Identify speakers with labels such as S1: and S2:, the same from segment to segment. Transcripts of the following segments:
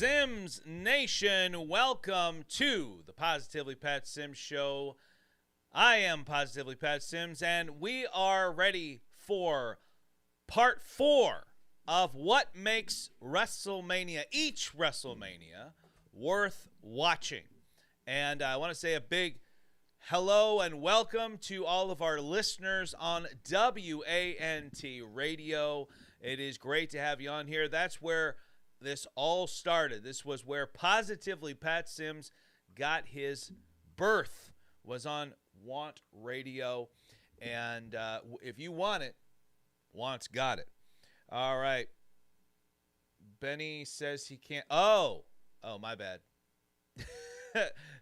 S1: Sims Nation, welcome to the Positively Pat Sims Show. I am Positively Pat Sims, and we are ready for part 4 of what makes Wrestlemania, each Wrestlemania, worth watching. And I want to say a big hello and welcome to all of our listeners on WANT Radio. It is great to have you on here. That's where this all started. This was where Positively Pat Sims got his birth, was on Want Radio. And if you want it, Want's got it. All right. Benny says he can't. Oh, my bad.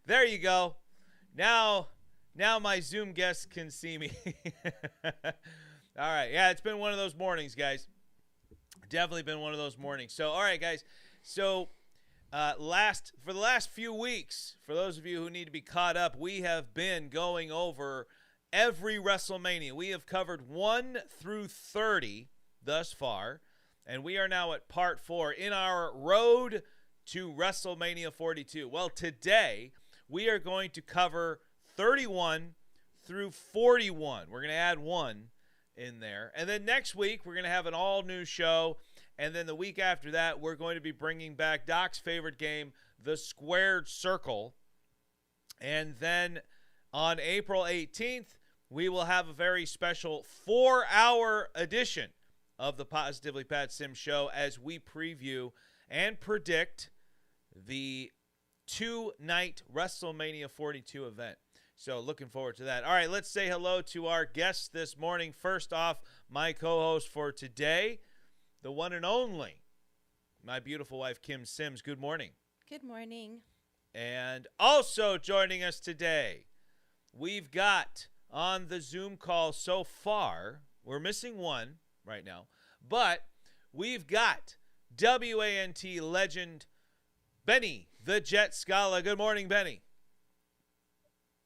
S1: There you go. Now my Zoom guests can see me. All right. Yeah, it's been one of those mornings, guys. Definitely been one of those mornings. So, all right, guys. So, for the last few weeks, for those of you who need to be caught up, we have been going over every WrestleMania. We have covered 1 through 30 thus far, and we are now at part 4 in our road to WrestleMania 42. Well, today we are going to cover 31 through 41. We're going to add 1 in there. And then next week, we're going to have an all-new show. And then the week after that, we're going to be bringing back Doc's favorite game, The Squared Circle. And then on April 18th, we will have a very special 4-hour edition of the Positively Pat Sims Show as we preview and predict the 2-night WrestleMania 42 event. So looking forward to that. All right, let's say hello to our guests this morning. First off, my co-host for today, the one and only, my beautiful wife, Kim Sims. Good morning.
S2: Good morning.
S1: And also joining us today, we've got on the Zoom call so far, we're missing one right now, but we've got WANT legend Benny the Jet Scala. Good morning, Benny.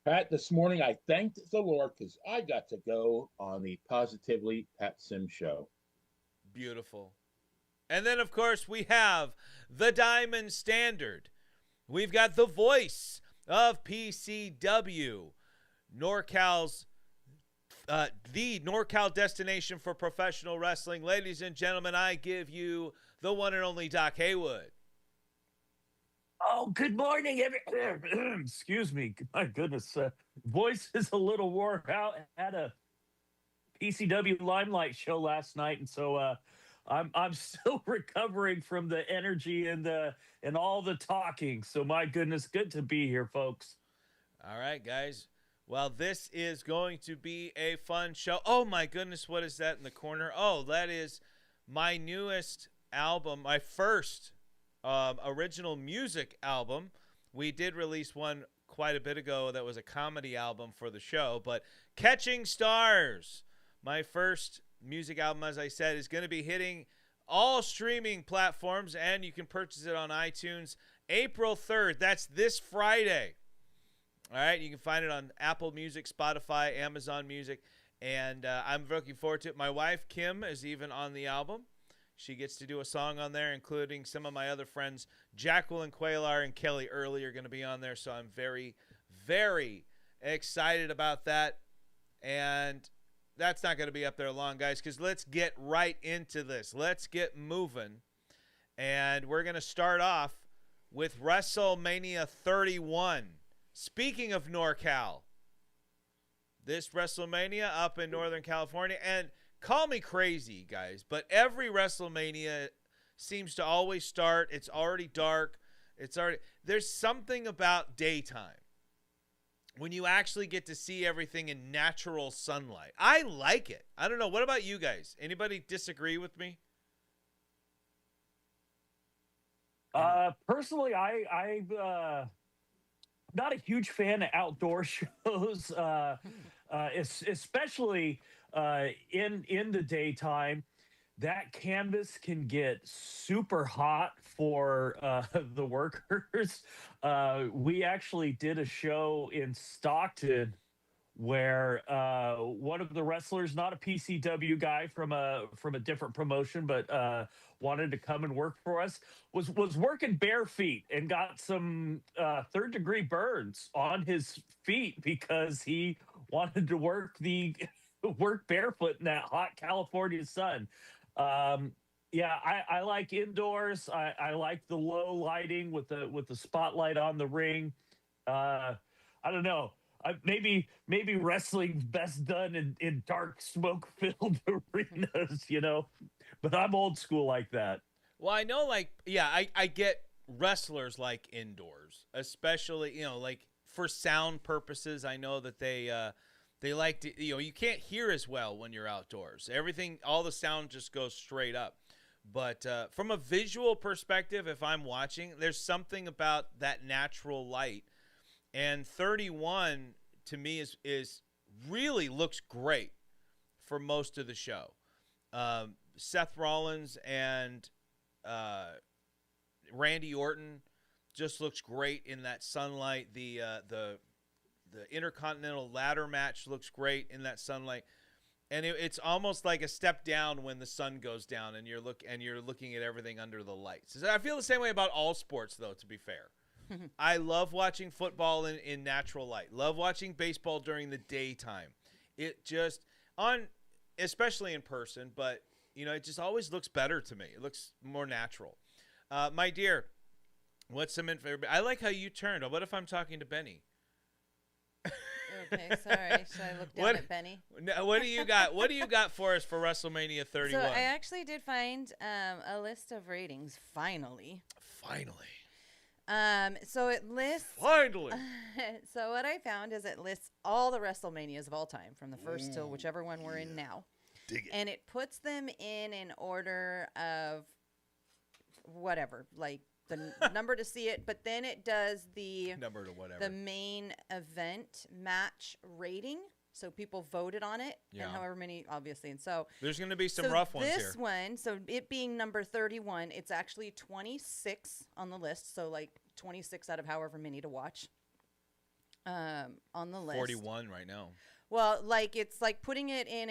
S3: Pat, this morning I thanked the Lord because I got to go on the Positively Pat Sims Show.
S1: Beautiful. And then, of course, we have the Diamond Standard. We've got the voice of PCW, NorCal's, the NorCal destination for professional wrestling. Ladies and gentlemen, I give you the one and only Doc Haywood.
S4: Oh, good morning, excuse me. My goodness, voice is a little wore out. Had a PCW Limelight show last night, and so I'm still recovering from the energy and all the talking. So my goodness, good to be here, folks.
S1: All right, guys. Well, this is going to be a fun show. Oh my goodness, what is that in the corner? Oh, that is my newest album, my first original music album. We did release one quite a bit ago that was a comedy album for the show, but Catching Stars, my first music album, as I said, is going to be hitting all streaming platforms, and you can purchase it on iTunes April 3rd. That's this Friday. All right, you can find it on Apple Music, Spotify, Amazon Music, and I'm looking forward to it. My wife, Kim, is even on the album. She gets to do a song on there, including some of my other friends. Jacqueline Quaylar and Kelly Early are going to be on there, so I'm very, very excited about that. And that's not going to be up there long, guys, because let's get right into this. Let's get moving. And we're going to start off with WrestleMania 31. Speaking of NorCal, this WrestleMania up in Northern California, and call me crazy, guys, but every WrestleMania seems to always start. It's already dark. There's something about daytime when you actually get to see everything in natural sunlight. I like it. I don't know. What about you guys? Anybody disagree with me?
S4: Personally, I'm not a huge fan of outdoor shows, especially in the daytime. That canvas can get super hot for the workers. We actually did a show in Stockton where one of the wrestlers, not a PCW guy from a different promotion, but wanted to come and work for us, was working bare feet and got some third-degree burns on his feet because he wanted to work barefoot in that hot California sun. Yeah, I like indoors. I like the low lighting with the spotlight on the ring. I don't know. Maybe wrestling's best done in dark, smoke-filled arenas, But I'm old school like that.
S1: Well, I know, I get wrestlers like indoors, especially, like for sound purposes. I know that they like to, you can't hear as well when you're outdoors. All the sound just goes straight up. But from a visual perspective, if I'm watching, there's something about that natural light. And 31 to me is really looks great for most of the show. Seth Rollins and Randy Orton just looks great in that sunlight. The Intercontinental Ladder match looks great in that sunlight. And it's almost like a step down when the sun goes down and you're looking at everything under the lights. I feel the same way about all sports, though, to be fair. I love watching football in natural light. Love watching baseball during the daytime. It just especially in person, but it just always looks better to me. It looks more natural. My dear, what's some info? I like how you turned. What if I'm talking to Benny?
S2: Okay, sorry. Should I look down at Benny?
S1: What do you got? What do you got for us for WrestleMania 31?
S2: So I actually did find a list of ratings. Finally. So it lists.
S1: Finally.
S2: So what I found is it lists all the WrestleManias of all time, from the first till whichever one we're in now.
S1: Dig it.
S2: And it puts them in an order of whatever, like the number to see it, but then it does the
S1: number to whatever.
S2: The main event match rating. So people voted on it, and however many, obviously. And so
S1: there's going to be some rough ones here.
S2: This one, so it being number 31, it's actually 26 on the list. So like 26 out of however many to watch on the list.
S1: 41 right now.
S2: Well, it's like putting it in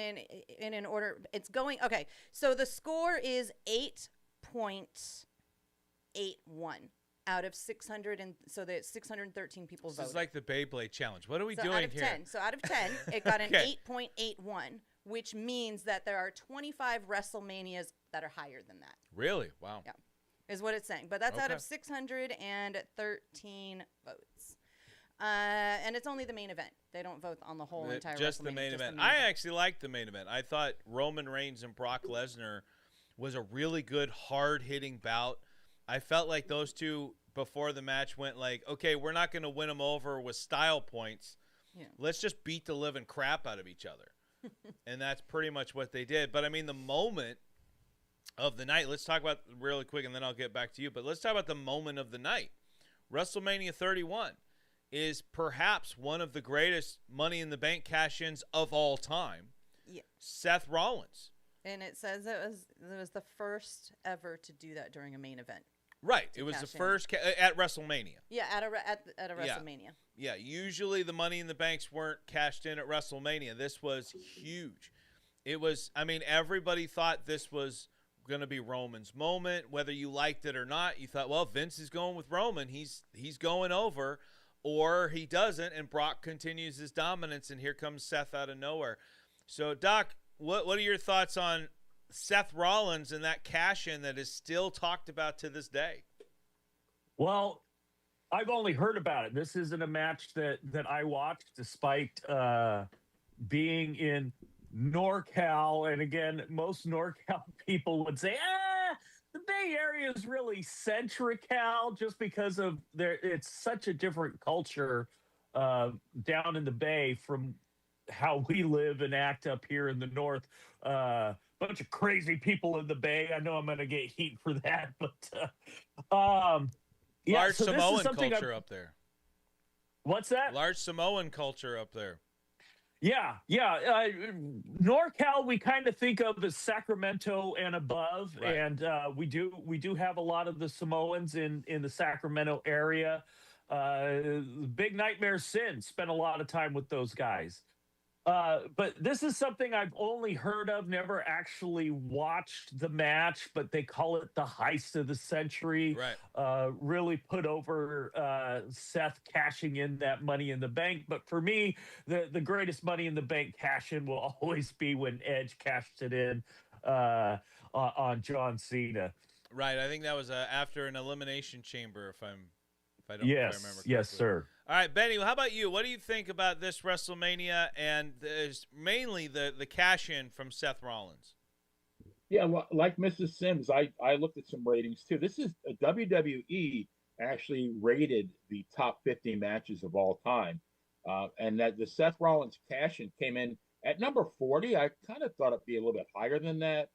S2: an order. It's going, okay. So the score is 8.81 out of 600, and so that 613 people voted.
S1: This is like the Beyblade challenge. What are we doing
S2: out of
S1: here?
S2: 10. So out of 10, it got an 8.81, which means that there are 25 WrestleManias that are higher than that.
S1: Really? Wow.
S2: Yeah, is what it's saying. But that's out of 613 votes. And it's only the main event. They don't vote on the whole entire
S1: just
S2: WrestleMania.
S1: The main event. I actually liked the main event. I thought Roman Reigns and Brock Lesnar was a really good, hard-hitting bout. I felt like those two before the match went like, okay, we're not going to win them over with style points. Yeah. Let's just beat the living crap out of each other. And that's pretty much what they did. But, I mean, the moment of the night, let's talk about really quick, and then I'll get back to you. But let's talk about the moment of the night. WrestleMania 31 is perhaps one of the greatest Money in the Bank cash-ins of all time.
S2: Yeah.
S1: Seth Rollins.
S2: And it says it was the first ever to do that during a main event.
S1: Right. It was the first at WrestleMania.
S2: Yeah, at a WrestleMania.
S1: Yeah, usually the Money in the Banks weren't cashed in at WrestleMania. This was huge. It was, I mean, everybody thought this was going to be Roman's moment, whether you liked it or not. You thought, well, Vince is going with Roman. He's going over, or he doesn't, and Brock continues his dominance, and here comes Seth out of nowhere. So, Doc, what are your thoughts on Seth Rollins and that cash-in that is still talked about to this day?
S4: Well, I've only heard about it. This isn't a match that I watched, despite being in NorCal. And again, most NorCal people would say, the Bay Area is really Centrical, just because of it's such a different culture down in the Bay from how we live and act up here in the North. Bunch of crazy people in the Bay. I know I'm going to get heat for that, but yeah.
S1: Large
S4: so
S1: Samoan culture up there.
S4: What's that?
S1: Large Samoan culture up there.
S4: Yeah. NorCal, we kind of think of as Sacramento and above, right. And we do have a lot of the Samoans in the Sacramento area. Big Nightmare Sin spent a lot of time with those guys. But this is something I've only heard of, never actually watched the match, but they call it the heist of the century.
S1: Right.
S4: Really put over Seth cashing in that Money in the Bank. But for me, the greatest Money in the Bank cash in will always be when Edge cashed it in on John Cena.
S1: Right. I think that was after an elimination chamber, if I remember correctly.
S4: Yes, sir.
S1: All right, Benny, how about you? What do you think about this WrestleMania and mainly the cash-in from Seth Rollins?
S3: Yeah, well, like Mrs. Sims, I looked at some ratings too. This is WWE actually rated the top 50 matches of all time, and that the Seth Rollins cash-in came in at number 40. I kind of thought it'd be a little bit higher than that.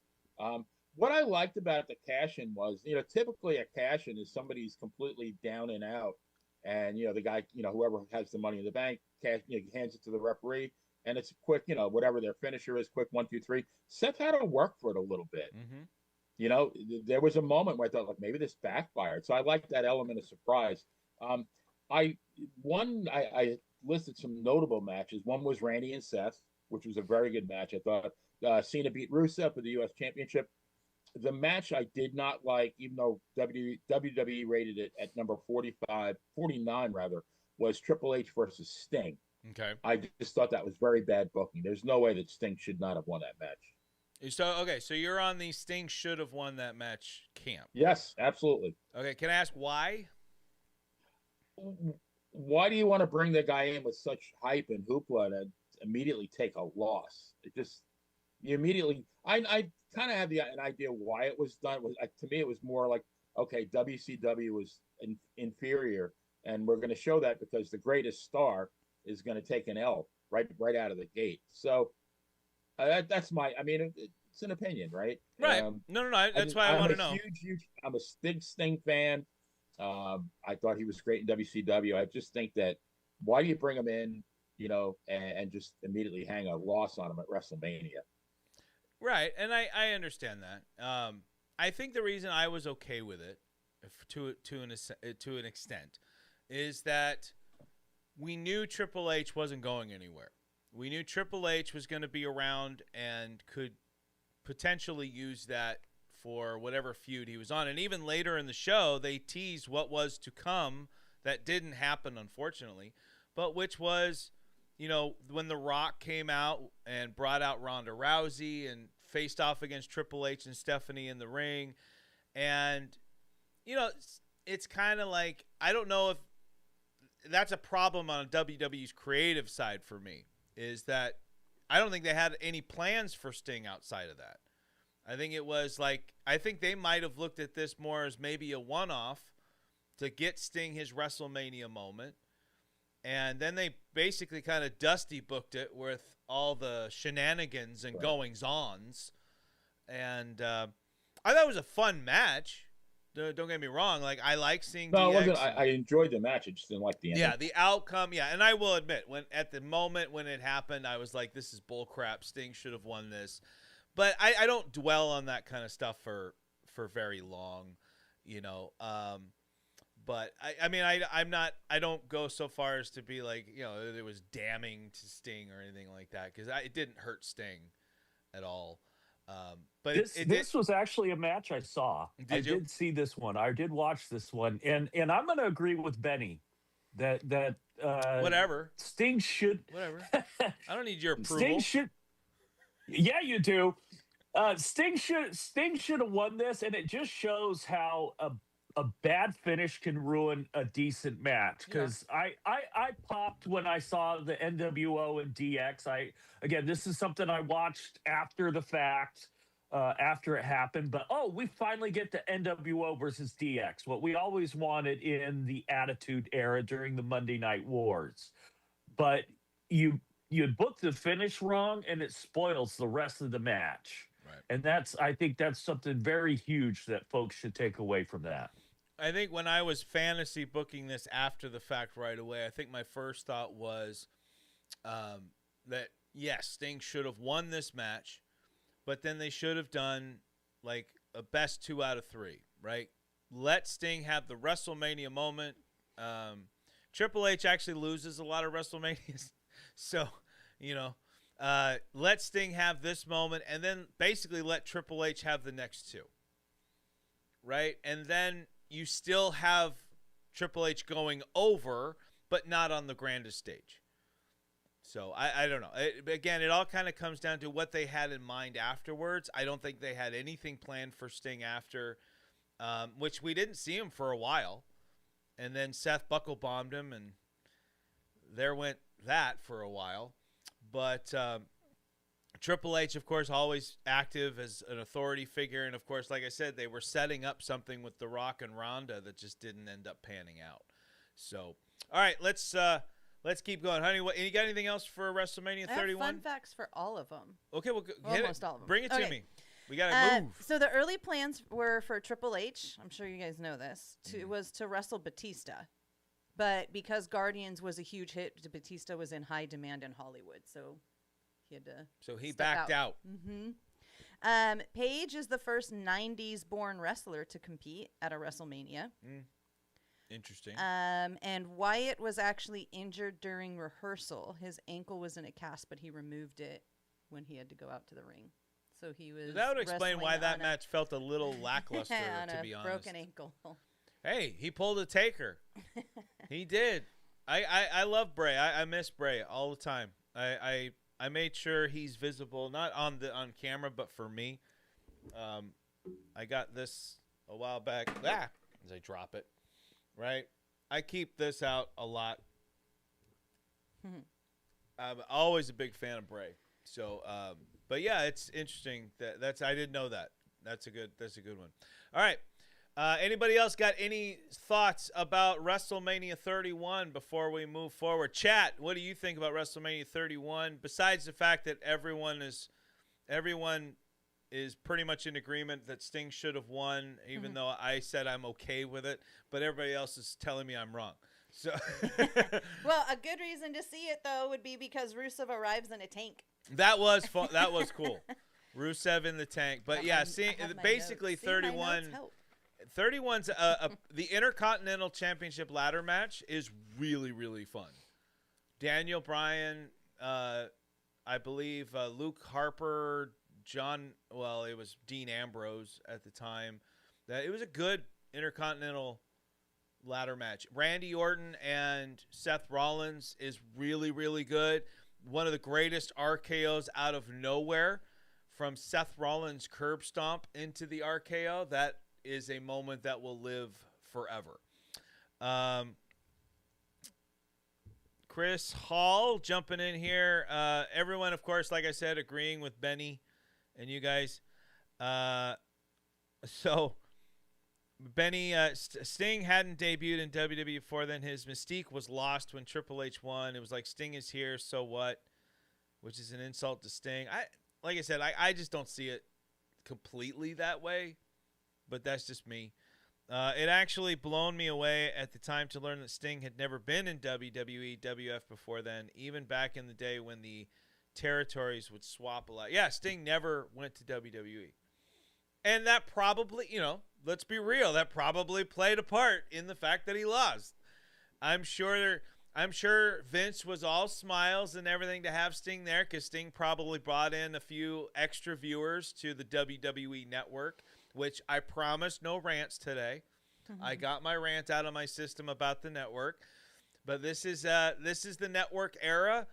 S3: What I liked about the cash-in was, typically a cash-in is somebody who's completely down and out. And, the guy, whoever has the Money in the Bank, hands it to the referee. And it's quick, whatever their finisher is, quick 1, 2, 3. Seth had to work for it a little bit.
S1: Mm-hmm.
S3: There was a moment where I thought, like, maybe this backfired. So I liked that element of surprise. I listed some notable matches. One was Randy and Seth, which was a very good match. I thought Cena beat Rusev for the U.S. Championship. The match I did not like, even though WWE rated it at number 49 rather, was Triple H versus Sting.
S1: Okay.
S3: I just thought that was very bad booking. There's no way that Sting should not have won that match.
S1: So you're on the Sting should have won that match camp.
S3: Yes, absolutely.
S1: Okay, can I ask why?
S3: Why do you want to bring the guy in with such hype and hoopla and immediately take a loss? I kind of had an idea why it was done. To me, it was more like, okay, WCW was inferior, and we're going to show that because the greatest star is going to take an L right out of the gate. So that's it's an opinion, right?
S1: Right. No. That's why I want to know.
S3: I'm a big Sting fan. I thought he was great in WCW. I just think that why do you bring him in, and just immediately hang a loss on him at WrestleMania?
S1: Right, and I understand that. I think the reason I was okay with it, to an extent, is that we knew Triple H wasn't going anywhere. We knew Triple H was going to be around and could potentially use that for whatever feud he was on. And even later in the show, they teased what was to come that didn't happen, unfortunately, but which was, when The Rock came out and brought out Ronda Rousey and faced off against Triple H and Stephanie in the ring. And, it's kind of like, I don't know if that's a problem on WWE's creative side for me, is that I don't think they had any plans for Sting outside of that. I think it was like, I think they might have looked at this more as maybe a one-off to get Sting his WrestleMania moment. And then they basically kind of dusty booked it with all the shenanigans and goings-ons. And I thought it was a fun match. Don't get me wrong. Like, I like seeing
S3: No,
S1: DX.
S3: it wasn't. I enjoyed the match. I just didn't like the ending.
S1: Yeah, the outcome. Yeah, and I will admit, at the moment when it happened, I was like, this is bullcrap. Sting should have won this. But I don't dwell on that kind of stuff for very long, But I don't go so far as to be like, it was damning to Sting or anything like that, because it didn't hurt Sting at all. But
S4: this was actually a match I saw. I did see this one. I did watch this one, and I'm going to agree with Benny that
S1: whatever
S4: Sting should
S1: whatever. I don't need your approval.
S4: Sting should. Yeah, you do. Sting should have won this, and it just shows how a bad finish can ruin a decent match. Because I popped when I saw the NWO and DX. Again, this is something I watched after the fact, after it happened. But we finally get the NWO versus DX, what we always wanted in the Attitude Era during the Monday Night Wars. But you book the finish wrong, and it spoils the rest of the match.
S1: Right.
S4: And I think that's something very huge that folks should take away from that.
S1: I think when I was fantasy booking this after the fact right away, I think my first thought was that, yes, Sting should have won this match, but then they should have done like a best 2 out of 3, right? Let Sting have the WrestleMania moment. Triple H actually loses a lot of WrestleManias. So, Let Sting have this moment, and then basically let Triple H have the next two. Right? And then you still have Triple H going over, but not on the grandest stage. So I don't know. Again, it all kind of comes down to what they had in mind afterwards. I don't think they had anything planned for Sting after, which we didn't see him for a while. And then Seth buckle bombed him, and there went that for a while. But Triple H, of course, always active as an authority figure. And, of course, like I said, they were setting up something with The Rock and Ronda that just didn't end up panning out. So, all right, let's keep going. Honey, you got anything else for WrestleMania 31?
S2: I have fun facts for all of them.
S1: Okay, well,
S2: almost all of them.
S1: Bring it to
S2: Okay.
S1: me. We got to move.
S2: So the early plans were for Triple H, I'm sure you guys know this, was to wrestle Batista. But because Guardians was a huge hit, Batista was in high demand in Hollywood, so he had to
S1: So he
S2: step
S1: backed out.
S2: Mm-hmm. Paige is the first 90s-born wrestler to compete at a WrestleMania.
S1: Interesting.
S2: And Wyatt was actually injured during rehearsal. His ankle was in a cast, but he removed it when he had to go out to the ring. So he was.
S1: That would explain why that
S2: on
S1: match felt a little lackluster,
S2: on
S1: to
S2: a
S1: be honest.
S2: broken ankle.
S1: Hey, he pulled a Taker. He did. I love Bray. I miss Bray all the time. I made sure he's visible, not on camera, but for me. I got this a while back. As I drop it. Right? I keep this out a lot. I'm always a big fan of Bray. So, but yeah, it's interesting that's I didn't know that. That's a good one. All right. Anybody else got any thoughts about WrestleMania 31 before we move forward? Chat, what do you think about WrestleMania 31? Besides the fact that everyone is pretty much in agreement that Sting should have won, even though I said I'm okay with it, but everybody else is telling me I'm wrong. So,
S2: well, a good reason to see it though would be because Rusev arrives in a tank.
S1: That was fun. That was cool. Rusev in the tank, but yeah, seeing basically 31. 31's the Intercontinental Championship ladder match is really, really fun. Daniel Bryan, I believe Luke Harper, it was Dean Ambrose at the time. It was a good Intercontinental ladder match. Randy Orton and Seth Rollins is really, really good. One of the greatest RKOs out of nowhere from Seth Rollins' curb stomp into the RKO. That is a moment that will live forever. Chris Hall jumping in here. Everyone, of course, like I said, agreeing with Benny and you guys. So Benny, Sting hadn't debuted in WWE before then. His mystique was lost when Triple H won. It was like, Sting is here, so what? Which is an insult to Sting. Like I said, I just don't see it completely that way. But that's just me. It actually blown me away at the time to learn that Sting had never been in WWE, WF before then, even back in the day when the territories would swap a lot. Yeah, Sting never went to WWE. And that probably, let's be real, that probably played a part in the fact that he lost. I'm sure Vince was all smiles and everything to have Sting there because Sting probably brought in a few extra viewers to the WWE network, which I promised no rants today. I got my rant out of my system about the network. But this is the network era.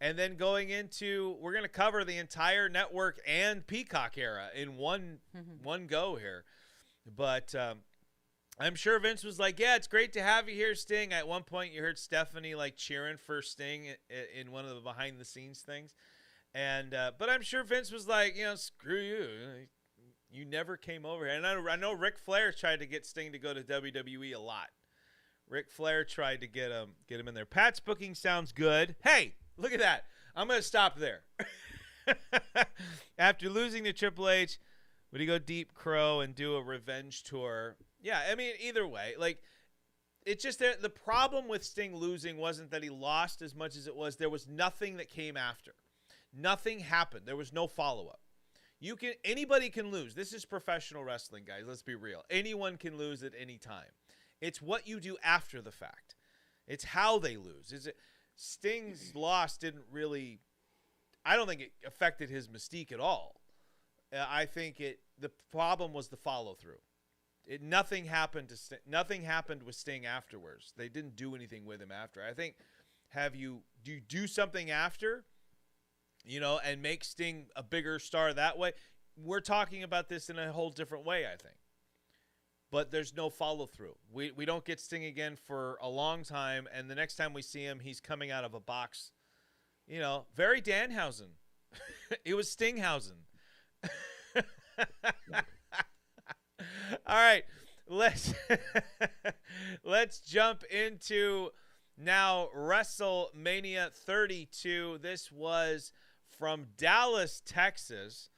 S1: And then going into, we're going to cover the entire network and Peacock era in one go here. But I'm sure Vince was like, yeah, it's great to have you here, Sting. At one point, you heard Stephanie cheering for Sting in one of the behind the scenes things. And but I'm sure Vince was like, screw you. You never came over here. And I know Ric Flair tried to get Sting to go to WWE a lot. Ric Flair tried to get him in there. Pat's booking sounds good. Hey, look at that. I'm going to stop there. After losing to Triple H, would he go Deep Crow and do a revenge tour? Yeah, I mean, either way. It's just that the problem with Sting losing wasn't that he lost as much as it was there was nothing that came after. Nothing happened. There was no follow-up. Anybody can lose. This is professional wrestling, guys. Let's be real. Anyone can lose at any time. It's what you do after the fact. It's how they lose. Sting's loss didn't really I don't think it affected his mystique at all. I think the problem was the follow through. Nothing happened with Sting afterwards. They didn't do anything with him after. I think do you do something after, and make Sting a bigger star that way? We're talking about this in a whole different way, I think. But there's no follow through. We don't get Sting again for a long time, and the next time we see him, he's coming out of a box. Very Danhausen. It was Stinghausen. All right, let's jump into now WrestleMania 32. This was from Dallas, Texas,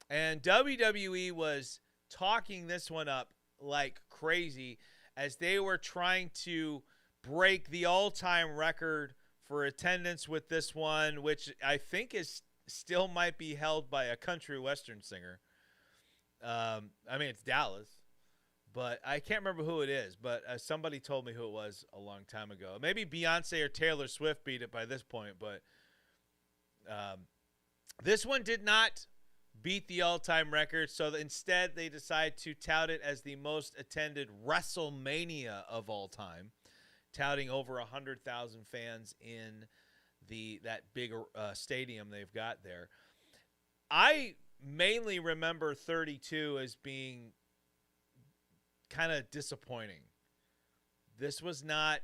S1: and WWE was talking this one up like crazy as they were trying to break the all-time record for attendance with this one, which I think is still might be held by a country western singer. It's Dallas, but I can't remember who it is, but somebody told me who it was a long time ago. Maybe Beyonce or Taylor Swift beat it by this point, but this one did not beat the all-time record, so instead they decide to tout it as the most attended WrestleMania of all time, touting over 100,000 fans in that big stadium they've got there. I mainly remember 32 as being kind of disappointing. This was not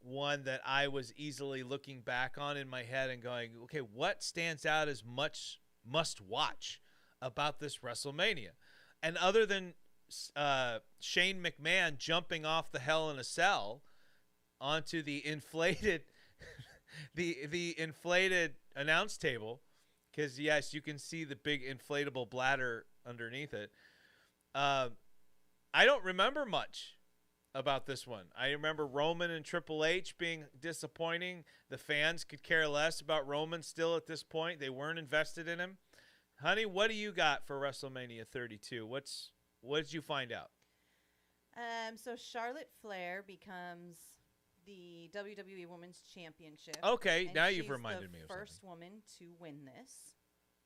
S1: one that I was easily looking back on in my head and going, okay, what stands out as much must watch about this WrestleMania? And other than Shane McMahon jumping off the Hell in a Cell onto the inflated the inflated announce table, because yes, you can see the big inflatable bladder underneath it. I don't remember much about this one. I remember Roman and Triple H being disappointing. The fans could care less about Roman still at this point. They weren't invested in him. Honey, what do you got for WrestleMania 32? What did you find out?
S2: So Charlotte Flair becomes the WWE Women's Championship.
S1: Okay, now you've reminded me of something.
S2: First woman to win this.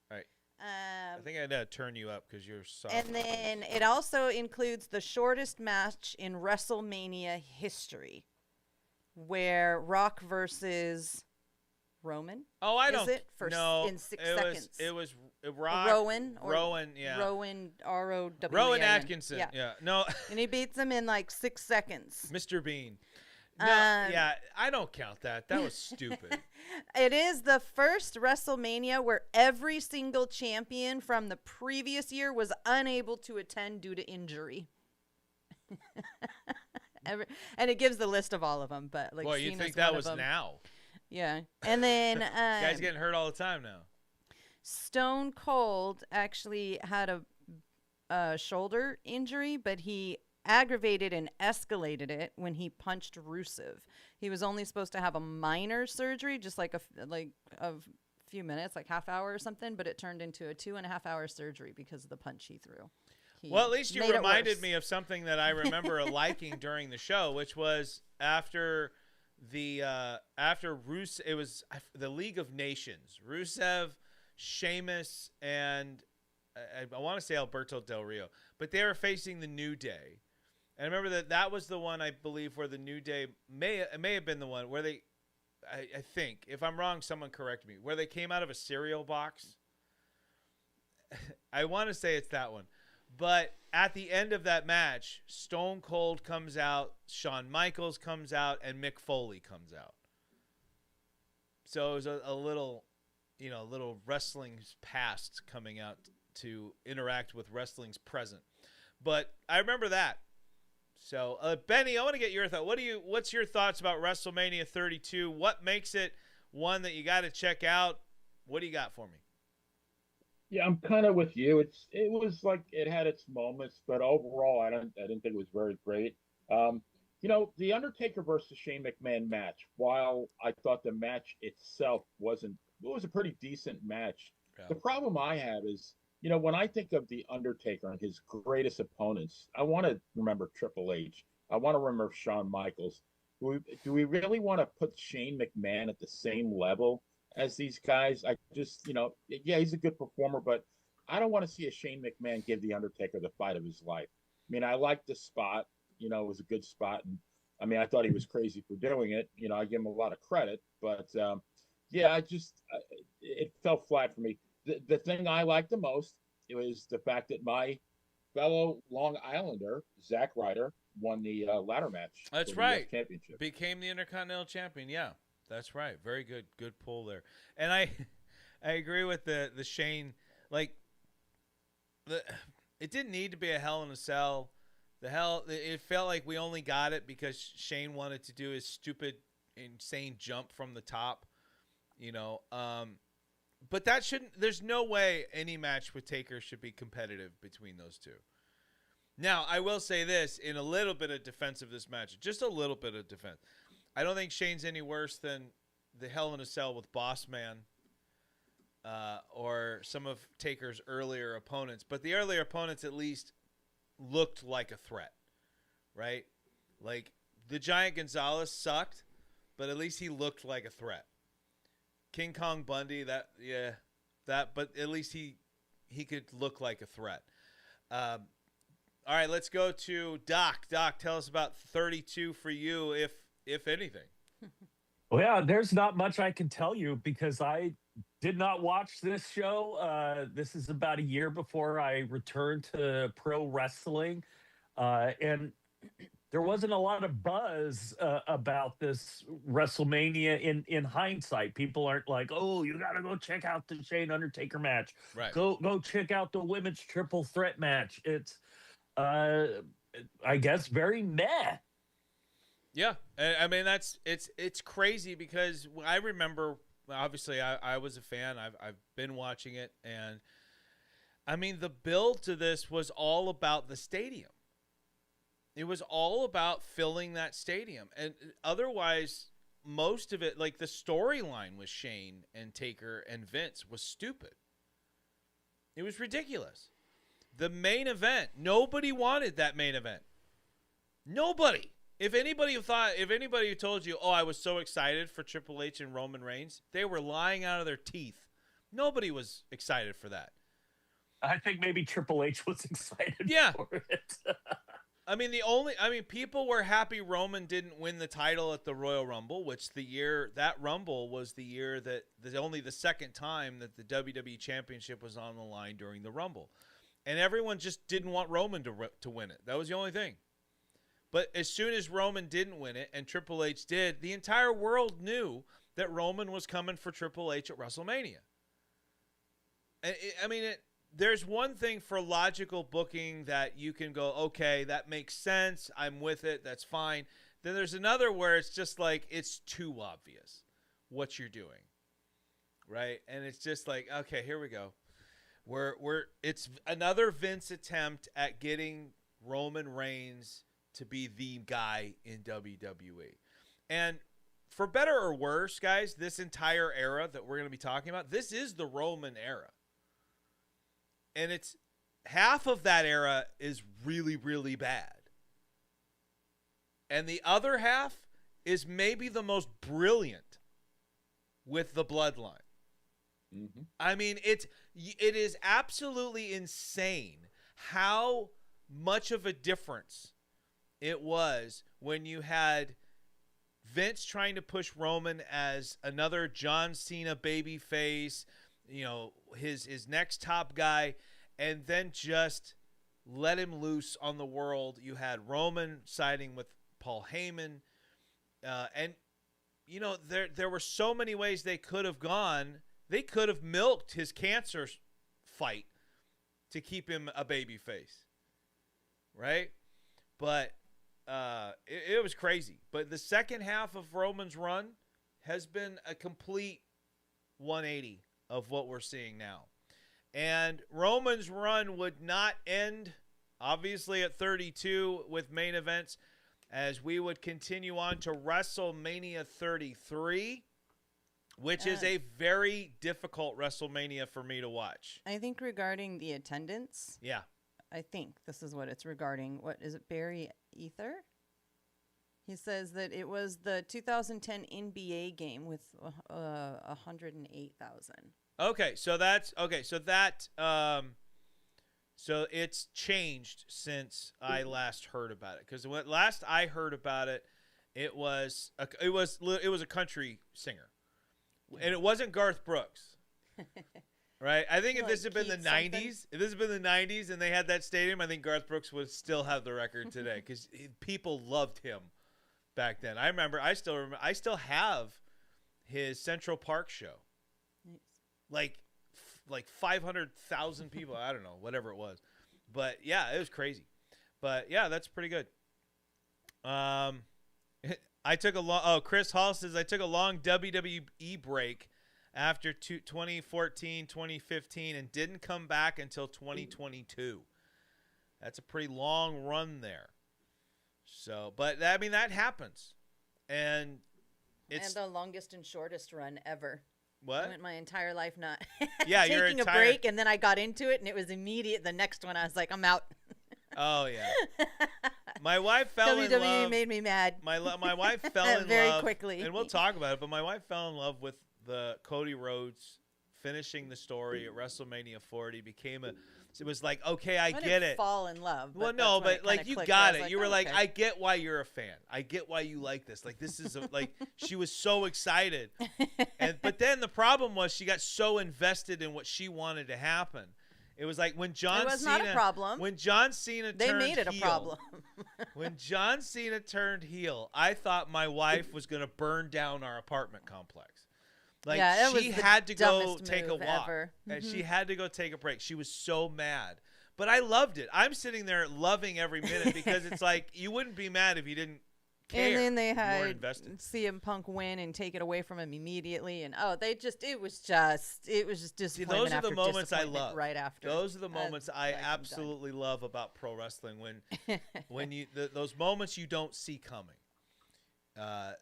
S1: All right. I think I had to turn you up because you're soft.
S2: And then it also includes the shortest match in WrestleMania history, where Rock versus Roman.
S1: Oh, I don't.
S2: Is it in 6 seconds?
S1: It was Rock.
S2: Rowan.
S1: Yeah.
S2: Rowan. R-O-W.
S1: Rowan Atkinson. Yeah. No.
S2: And he beats him in like 6 seconds.
S1: Mr. Bean. No, yeah, I don't count that. That was stupid.
S2: It is the first WrestleMania where every single champion from the previous year was unable to attend due to injury. And it gives the list of all of them, but like,
S1: boy, you think that was now?
S2: Yeah, and then
S1: guys getting hurt all the time now.
S2: Stone Cold actually had a shoulder injury, but he aggravated and escalated it when he punched Rusev. He was only supposed to have a minor surgery, just like a few minutes, like half hour or something, but it turned into a 2.5 hour surgery because of the punch he threw.
S1: Well, at least you reminded me of something that I remember liking during the show, which was after Rusev, it was the League of Nations. Rusev, Sheamus, and I want to say Alberto Del Rio, but they were facing the New Day. And I remember that was the one, I believe, where the New Day may have been the one where they, I think, if I'm wrong, someone correct me, where they came out of a cereal box. I want to say it's that one. But at the end of that match, Stone Cold comes out, Shawn Michaels comes out, and Mick Foley comes out. So it was a little wrestling's past coming out to interact with wrestling's present. But I remember that. So, Benny, I want to get your thought. What's your thoughts about WrestleMania 32? What makes it one that you got to check out? What do you got for me?
S3: Yeah, I'm kind of with you. It was like it had its moments, but overall, I didn't think it was very great. The Undertaker versus Shane McMahon match, while I thought the match itself was a pretty decent match. Yeah. The problem I have is, when I think of The Undertaker and his greatest opponents, I want to remember Triple H. I want to remember Shawn Michaels. Do we really want to put Shane McMahon at the same level as these guys. I just, yeah, he's a good performer, but I don't want to see a Shane McMahon give the Undertaker the fight of his life. I mean, I liked the spot. It was a good spot, and I mean, I thought he was crazy for doing it. I give him a lot of credit, but yeah, it fell flat for me. The thing I liked the most was the fact that my fellow Long Islander Zack Ryder won the ladder match.
S1: That's
S3: for the
S1: right.
S3: US Championship.
S1: Became the Intercontinental Champion. Yeah, that's right. Very good pull there. And I agree with the Shane. Like, it didn't need to be a Hell in a Cell. It felt like we only got it because Shane wanted to do his stupid, insane jump from the top. But that shouldn't. There's no way any match with Taker should be competitive between those two. Now, I will say this in a little bit of defense of this match, just a little bit of defense. I don't think Shane's any worse than the Hell in a Cell with Boss Man or some of Taker's earlier opponents. But the earlier opponents at least looked like a threat, right? Like, the Giant Gonzalez sucked, but at least he looked like a threat. King Kong Bundy, but at least he could look like a threat. All right, let's go to Doc. Doc, tell us about 32 for you, if anything.
S4: Well, yeah, there's not much I can tell you because I did not watch this show. This is about a year before I returned to pro wrestling. And there wasn't a lot of buzz about this WrestleMania in hindsight. People aren't like, oh, you got to go check out the Shane Undertaker match.
S1: Right.
S4: Go check out the women's triple threat match. It's, I guess, very meh.
S1: Yeah. I mean, it's crazy because I remember, obviously, I was a fan. I've been watching it. And, I mean, the build to this was all about the stadium. It was all about filling that stadium. And otherwise, most of it, like the storyline with Shane and Taker and Vince was stupid. It was ridiculous. The main event, nobody wanted that main event. Nobody. If anybody told you, oh, I was so excited for Triple H and Roman Reigns, they were lying out of their teeth. Nobody was excited for that.
S4: I think maybe Triple H was excited for it.
S1: I mean, people were happy Roman didn't win the title at the Royal Rumble, which that Rumble was the year that only the second time that the WWE Championship was on the line during the Rumble. And everyone just didn't want Roman to win it. That was the only thing. But as soon as Roman didn't win it and Triple H did, the entire world knew that Roman was coming for Triple H at WrestleMania. And there's one thing for logical booking that you can go, okay, that makes sense. I'm with it. That's fine. Then there's another where it's just like, it's too obvious what you're doing. Right. And it's just like, okay, here we go. It's another Vince attempt at getting Roman Reigns to be the guy in WWE. And for better or worse, guys, this entire era that we're going to be talking about, this is the Roman era. And it's half of that era is really, really bad. And the other half is maybe the most brilliant with the bloodline.
S3: Mm-hmm.
S1: I mean, it is absolutely insane how much of a difference it was when you had Vince trying to push Roman as another John Cena babyface, his next top guy, and then just let him loose on the world. You had Roman siding with Paul Heyman, and there were so many ways they could have gone. They could have milked his cancer fight to keep him a babyface, right? But it was crazy. But the second half of Roman's run has been a complete 180 of what we're seeing now. And Roman's run would not end, obviously, at 32 with main events, as we would continue on to WrestleMania 33, which is a very difficult WrestleMania for me to watch.
S2: I think regarding the attendance.
S1: Yeah.
S2: I think this is what it's regarding. What is it? Barry Ether? He says that it was the 2010 NBA game with 108,000.
S1: Okay, so that's okay. So that so it's changed since I last heard about it. Because when last I heard about it, it was a country singer, and it wasn't Garth Brooks. Right? I think if this had been the 90s, and they had that stadium, I think Garth Brooks would still have the record today because people loved him back then. I still have his Central Park show. Nice. Like 500,000 people. I don't know, whatever it was. But yeah, it was crazy. But yeah, that's pretty good. Chris Hall says I took a long WWE break after 2014, 2015, and didn't come back until 2022. That's a pretty long run there. So, but I mean, that happens. And it's
S2: the longest and shortest run ever.
S1: What?
S2: I went my entire life not
S1: taking
S2: a break, and then I got into it, and it was immediate. The next one, I was like, I'm out.
S1: Oh, yeah. My wife fell in love.
S2: WWE made me mad.
S1: My wife fell in love.
S2: Very quickly.
S1: And we'll talk about it, but my wife fell in love with the Cody Rhodes finishing the story at WrestleMania 40. It was like, okay, I get it.
S2: Fall in love.
S1: Well, no, but like you got it. You were like, I get why you're a fan. I get why you like this. Like this is like she was so excited. But then the problem was she got so invested in what she wanted to happen. It was like when John Cena. It was not a problem. When John Cena turned heel. They made it a problem. When John Cena turned heel, I thought my wife was going to burn down our apartment complex. Like she had to go take a walk. And she had to go take a break. She was so mad. But I loved it. I'm sitting there loving every minute because it's like you wouldn't be mad if you didn't care.
S2: And then they had CM Punk win and take it away from him immediately. And it was just disappointment. See,
S1: those are the moments I love.
S2: Right after.
S1: Those are the moments I absolutely love about pro wrestling when those moments you don't see coming.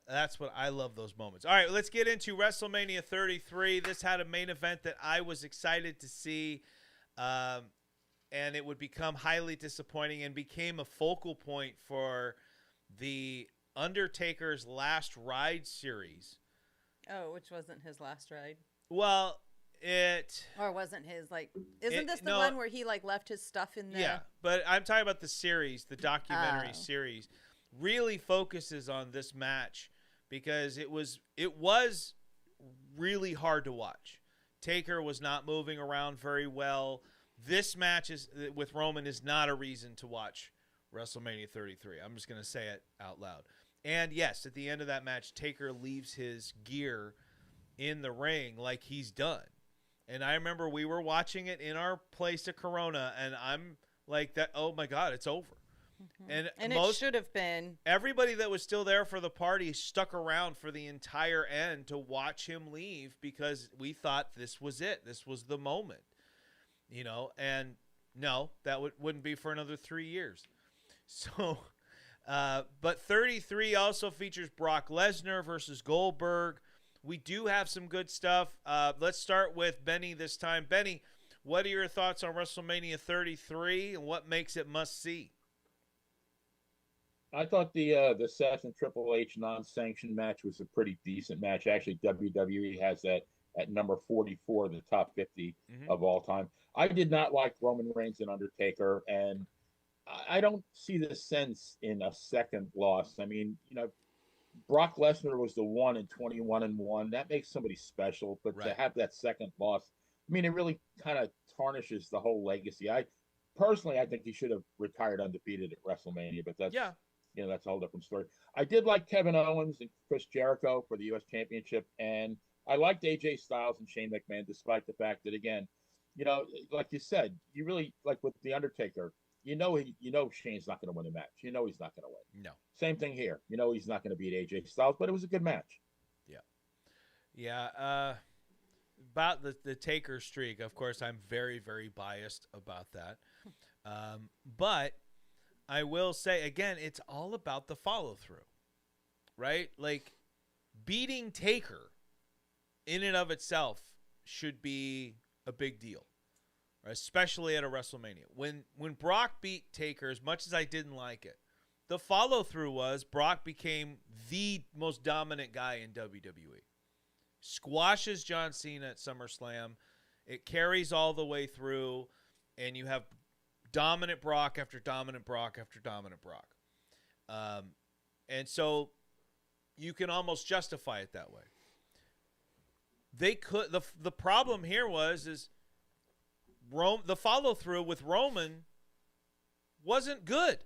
S1: That's what I love, those moments. All right, let's get into WrestleMania 33. This had a main event that I was excited to see, and it would become highly disappointing and became a focal point for the Undertaker's Last Ride series.
S2: Oh, which wasn't his last ride?
S1: Well,
S2: or wasn't his, isn't this the one where he left his stuff in there?
S1: Yeah, but I'm talking about the series, the documentary series. Really focuses on this match because it was really hard to watch. Taker was not moving around very well. This match with Roman is not a reason to watch WrestleMania 33. I'm just going to say it out loud. And yes, at the end of that match, Taker leaves his gear in the ring like he's done. And I remember we were watching it in our place at Corona, and I'm like, that. Oh my God, it's over. Mm-hmm. And
S2: it should have been.
S1: Everybody that was still there for the party stuck around for the entire end to watch him leave because we thought this was it. This was the moment, and no, that wouldn't be for another 3 years. So, but 33 also features Brock Lesnar versus Goldberg. We do have some good stuff. Let's start with Benny this time. Benny, what are your thoughts on WrestleMania 33 and what makes it must see?
S3: I thought the Seth and Triple H non-sanctioned match was a pretty decent match. Actually, WWE has that at number 44, the top 50 of all time. I did not like Roman Reigns and Undertaker, and I don't see the sense in a second loss. I mean, Brock Lesnar was the 1-21-1. That makes somebody special, but to have that second loss, I mean, it really kind of tarnishes the whole legacy. I think he should have retired undefeated at WrestleMania, but that's that's a whole different story. I did like Kevin Owens and Chris Jericho for the U.S. Championship, and I liked AJ Styles and Shane McMahon, despite the fact that, again, like you said, you really, like with The Undertaker, Shane's not going to win the match. He's not going to win.
S1: No.
S3: Same thing here. He's not going to beat AJ Styles, but it was a good match.
S1: Yeah. Yeah. About the Taker streak, of course, I'm very, very biased about that. But I will say, again, it's all about the follow-through, right? Like, beating Taker in and of itself should be a big deal, right? Especially at a WrestleMania. When Brock beat Taker, as much as I didn't like it, the follow-through was Brock became the most dominant guy in WWE. Squashes John Cena at SummerSlam. It carries all the way through, and you have dominant Brock after dominant Brock after dominant Brock. And so you can almost justify it that way. They could. The problem here is the follow-through with Roman wasn't good.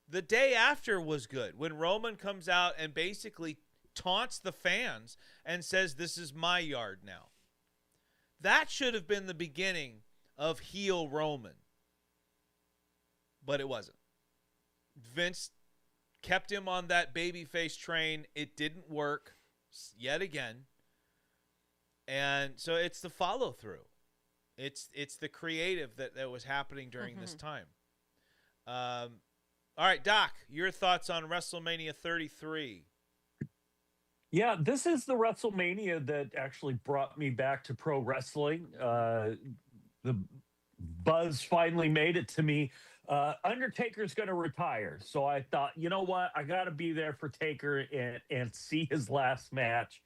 S1: The day after was good, when Roman comes out and basically taunts the fans and says, "This is my yard now." That should have been the beginning of heel Roman. But it wasn't. Vince kept him on that babyface train. It didn't work yet again. And so it's the follow-through. It's the creative that was happening during this time. All right, Doc, your thoughts on WrestleMania 33?
S4: Yeah, this is the WrestleMania that actually brought me back to pro wrestling. The buzz finally made it to me. Undertaker's going to retire. So I thought, you know what? I got to be there for Taker and see his last match.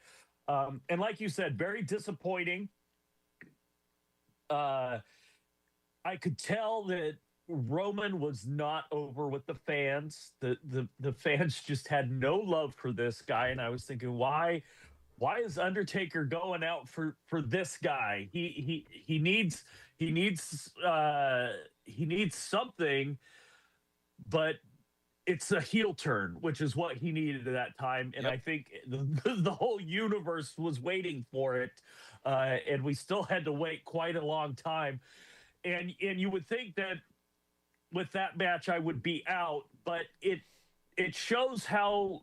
S4: And like you said, very disappointing. I could tell that Roman was not over with the fans. The fans just had no love for this guy, and I was thinking, why is Undertaker going out for this guy? He needs something, but it's a heel turn, which is what he needed at that time. And I think the whole universe was waiting for it, and we still had to wait quite a long time. And you would think that with that match I would be out, but it shows how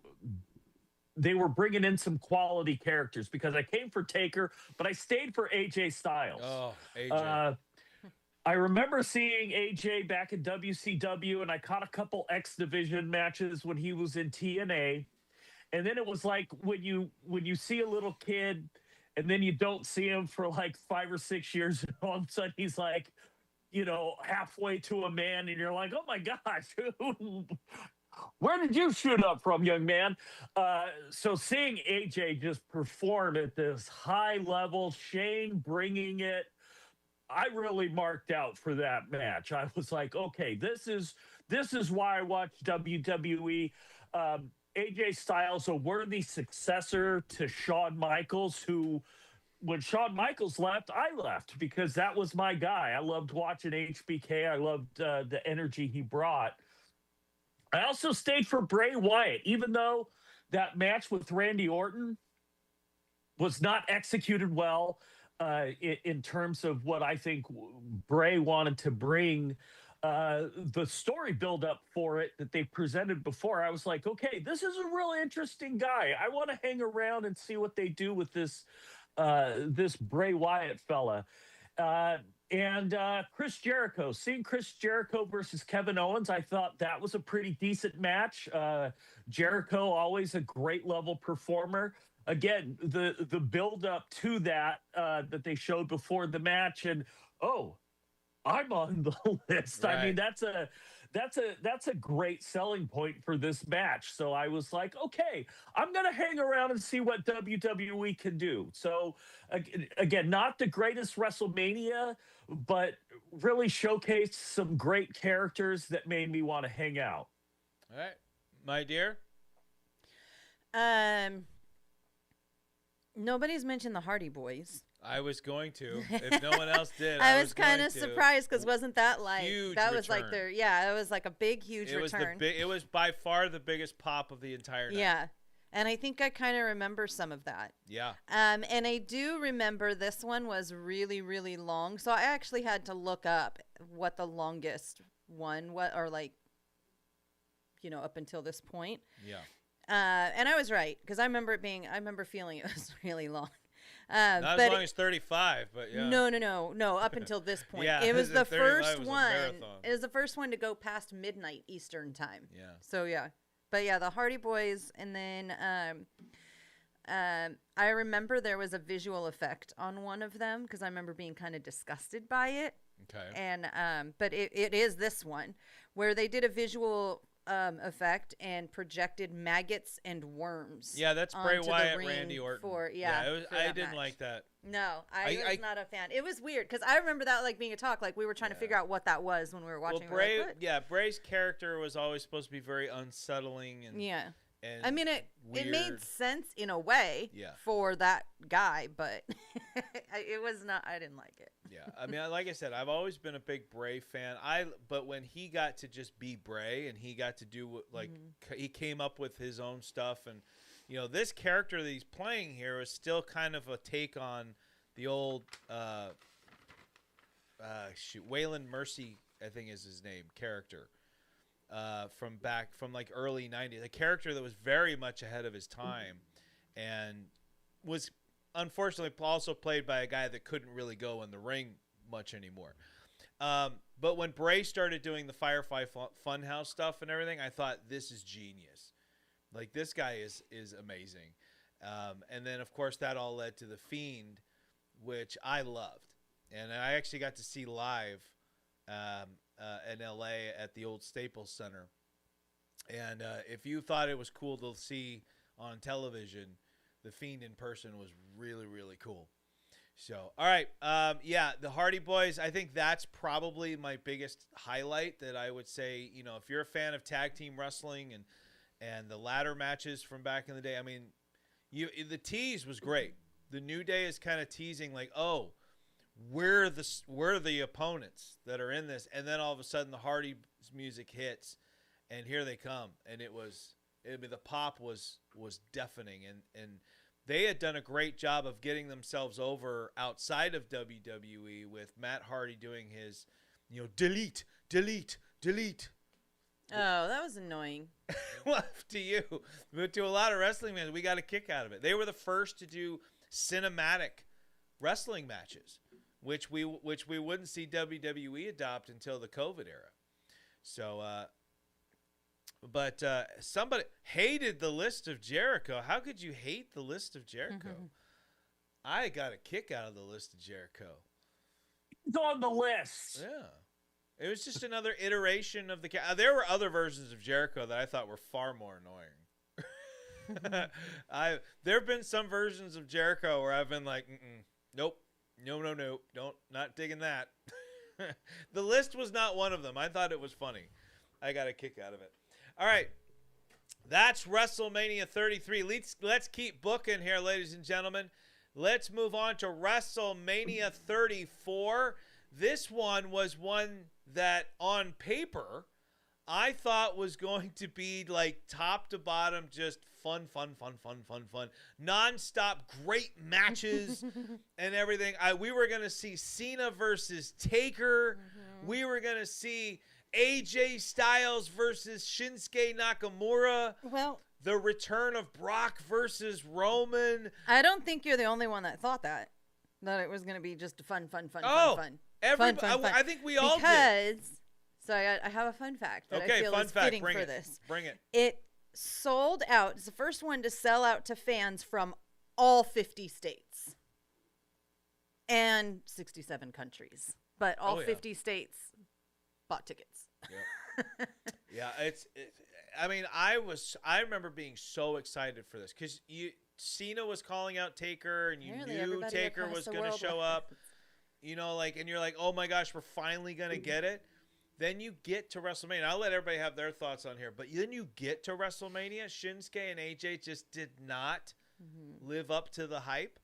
S4: they were bringing in some quality characters, because I came for Taker, but I stayed for AJ Styles.
S1: Oh, AJ.
S4: I remember seeing AJ back in WCW, and I caught a couple X Division matches when he was in TNA. And then it was like when you see a little kid and then you don't see him for like 5 or 6 years, and all of a sudden he's like, halfway to a man, and you're like, oh my gosh, where did you shoot up from, young man? So seeing AJ just perform at this high level, Shane bringing it, I really marked out for that match. I was like, okay, this is why I watch WWE. AJ Styles, a worthy successor to Shawn Michaels, who, when Shawn Michaels left, I left, because that was my guy. I loved watching HBK. I loved the energy he brought. I also stayed for Bray Wyatt, even though that match with Randy Orton was not executed well in terms of what I think Bray wanted to bring. The story build up for it that they presented before, I was like, okay, this is a really interesting guy. I want to hang around and see what they do with this Bray Wyatt fella. And Chris Jericho, seeing Chris Jericho versus Kevin Owens, I thought that was a pretty decent match. Jericho, always a great level performer. Again, the build up to that that they showed before the match, and I'm on the list. Right. I mean, that's a great selling point for this match. So I was like, okay, I'm going to hang around and see what WWE can do. So again, not the greatest WrestleMania, but really showcased some great characters that made me want to hang out.
S1: All right, my dear.
S2: Nobody's mentioned the Hardy Boys.
S1: I was going to. If no one else did,
S2: I was kind of surprised, because wasn't that like
S1: huge
S2: that was
S1: return.
S2: Like their it was like a big huge return.
S1: It was by far the biggest pop of the entire night.
S2: Yeah. And I think I kind of remember some of that.
S1: Yeah.
S2: And I do remember this one was really, really long. So I actually had to look up what the longest one was, or like, up until this point.
S1: Yeah.
S2: And I was right, because I remember feeling it was really long.
S1: Not as long as 35, but yeah.
S2: No. Up until this point,
S1: Yeah,
S2: it was the first
S1: was
S2: one.
S1: marathon.
S2: It was the first one to go past midnight Eastern time.
S1: Yeah.
S2: So yeah, but yeah, the Hardy Boys, and then I remember there was a visual effect on one of them, because I remember being kind of disgusted by it.
S1: Okay.
S2: And but it is this one where they did a visual effect and projected maggots and worms.
S1: Yeah, that's Bray
S2: onto the
S1: Wyatt,
S2: ring
S1: Randy Orton.
S2: For,
S1: I didn't
S2: match.
S1: like that.
S2: No, I was not a fan. It was weird because I remember that like being a talk. Like we were trying to figure out what that was when we were watching.
S1: Well, Bray, Bray's character was always supposed to be very unsettling and And
S2: I mean, it made sense in a way for that guy, but it was not. I didn't like it.
S1: Yeah, I mean, like I said, I've always been a big Bray fan. But when he got to just be Bray and he got to do he came up with his own stuff, and this character that he's playing here is still kind of a take on the old Waylon Mercy, I think is his name, character. From like early 90s, a character that was very much ahead of his time and was unfortunately also played by a guy that couldn't really go in the ring much anymore. But when Bray started doing the Firefly Funhouse stuff and everything, I thought, this is genius. Like, this guy is amazing. And then, of course, that all led to The Fiend, which I loved. And I actually got to see live in LA at the old Staples Center. And if you thought it was cool to see on television, The Fiend in person was really, really cool. So, all right. The Hardy Boys, I think that's probably my biggest highlight that I would say, if you're a fan of tag team wrestling and the ladder matches from back in the day, I mean, the tease was great. The New Day is kind of teasing like, oh, we're the opponents that are in this, and then all of a sudden the Hardy's music hits, and here they come, and the pop was deafening, and they had done a great job of getting themselves over outside of WWE with Matt Hardy doing his, delete.
S2: Oh, that was annoying.
S1: Well, to you, but to a lot of wrestling fans, we got a kick out of it. They were the first to do cinematic wrestling matches, which we wouldn't see WWE adopt until the COVID era. So, but somebody hated the List of Jericho. How could you hate the List of Jericho? I got a kick out of the List of Jericho.
S4: It's on the list.
S1: Yeah, it was just another iteration of the. There were other versions of Jericho that I thought were far more annoying. There have been some versions of Jericho where I've been like, nope. No, not digging that. The List was not one of them. I thought it was funny. I got a kick out of it. All right. That's WrestleMania 33. Let's keep booking here, ladies and gentlemen. Let's move on to WrestleMania 34. This one was one that on paper I thought was going to be like top to bottom, just fun. Non-stop great matches and everything. We were going to see Cena versus Taker. We were going to see AJ Styles versus Shinsuke Nakamura.
S2: Well,
S1: the return of Brock versus Roman.
S2: I don't think you're the only one that thought that it was going to be just fun.
S1: I think we all did.
S2: So I have a fun fact that I feel is
S1: fact.
S2: fitting for this.
S1: Bring it.
S2: It sold out. It's the first one to sell out to fans from all 50 states and 67 countries. But all 50 states bought tickets.
S1: Yeah, I mean, I remember being so excited for this because Cena was calling out Taker, and you knew Taker was going to show up. And you're like, oh my gosh, we're finally going to get it. Then you get to WrestleMania. I'll let everybody have their thoughts on here. But then you get to WrestleMania. Shinsuke and AJ just did not live up to the hype.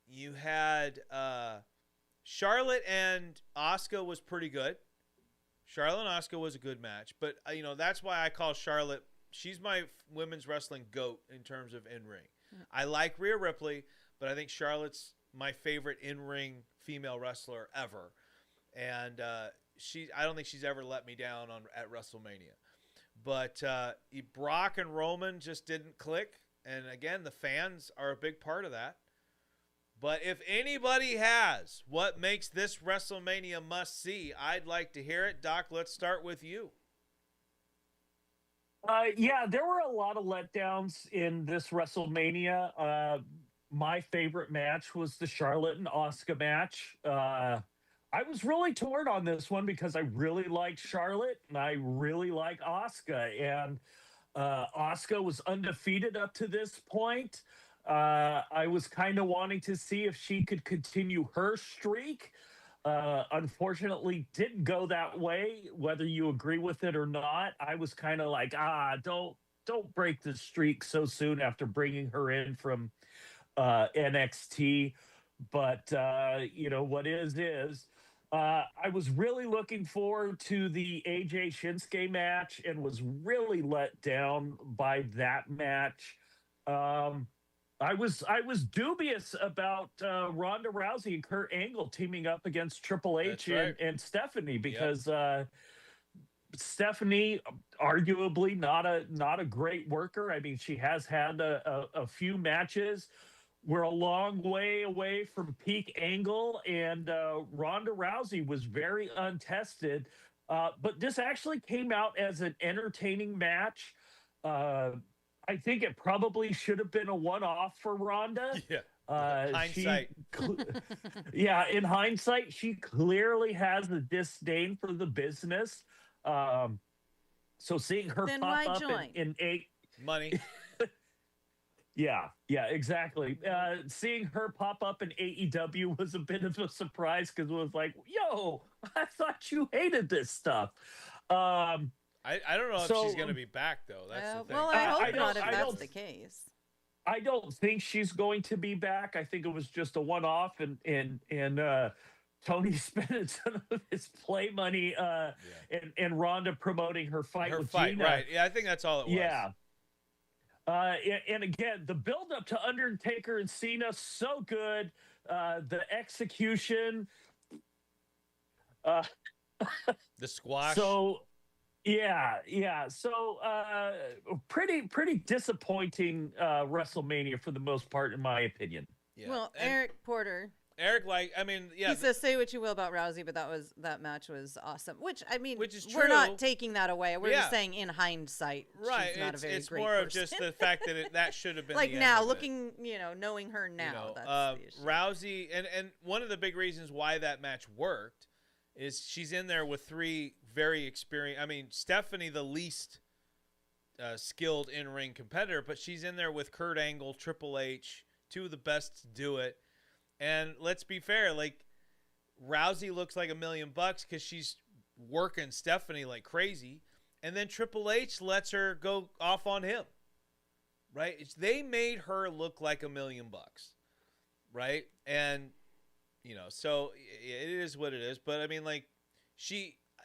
S1: You had Charlotte and Asuka was pretty good. Charlotte and Asuka was a good match. But, that's why I call Charlotte, she's my women's wrestling GOAT in terms of in-ring. I like Rhea Ripley, but I think Charlotte's my favorite in-ring female wrestler ever. And I don't think she's ever let me down at WrestleMania. But Brock and Roman just didn't click. And again, the fans are a big part of that. But if anybody has what makes this WrestleMania must see, I'd like to hear it. Doc, let's start with you.
S4: There were a lot of letdowns in this WrestleMania. My favorite match was the Charlotte and Asuka match. I was really torn on this one because I really liked Charlotte and I really like Asuka. And Asuka was undefeated up to this point. I was kind of wanting to see if she could continue her streak. Unfortunately, didn't go that way. Whether you agree with it or not, I was kind of like, don't break the streak so soon after bringing her in from NXT. But what is. I was really looking forward to the AJ Shinsuke match and was really let down by that match. I was dubious about Ronda Rousey and Kurt Angle teaming up against Triple H and Stephanie because Stephanie, arguably not a great worker. I mean, she has had a few matches. We're a long way away from peak Angle, and Ronda Rousey was very untested. But this actually came out as an entertaining match. I think it probably should have been a one-off for Ronda.
S1: Yeah. Hindsight.
S4: In hindsight, she clearly has a disdain for the business. So seeing her
S2: then
S4: pop
S2: why
S4: up
S2: join?
S4: in eight
S1: Money.
S4: Yeah, exactly. Seeing her pop up in AEW was a bit of a surprise because it was like, yo, I thought you hated this stuff.
S1: I don't know if she's going to be back, though. That's the thing.
S2: Well, I hope
S4: I
S2: not if
S4: don't- I
S2: that's
S4: don't-
S2: the case.
S4: I don't think she's going to be back. I think it was just a one-off, and Tony spending some of his play money, and Ronda promoting her fight with Gina.
S1: Right? Yeah, I think that's all it was.
S4: Yeah. And again, the build-up to Undertaker and Cena, so good. The execution.
S1: The squash.
S4: So, yeah. So, pretty disappointing WrestleMania for the most part, in my opinion.
S1: Yeah.
S2: Well,
S1: And
S2: Eric Porter,
S1: Eric, yeah.
S2: he says, say what you will about Rousey, but that match was awesome. Which, I mean,
S1: Which is
S2: we're
S1: true.
S2: not taking that away. We're
S1: Yeah.
S2: just saying in hindsight,
S1: Right.
S2: she's not a very
S1: It's
S2: great
S1: more
S2: person.
S1: of just the fact that that should have been
S2: like
S1: the end
S2: now,
S1: of it.
S2: looking, knowing her now, that's the issue.
S1: Rousey, and one of the big reasons why that match worked is she's in there with three very experienced. I mean, Stephanie, the least skilled in-ring competitor, but she's in there with Kurt Angle, Triple H, two of the best to do it. And let's be fair, like Rousey looks like $1 million because she's working Stephanie like crazy, and then Triple H lets her go off on him. Right? They made her look like $1 million, right? And so it is what it is. But I mean, like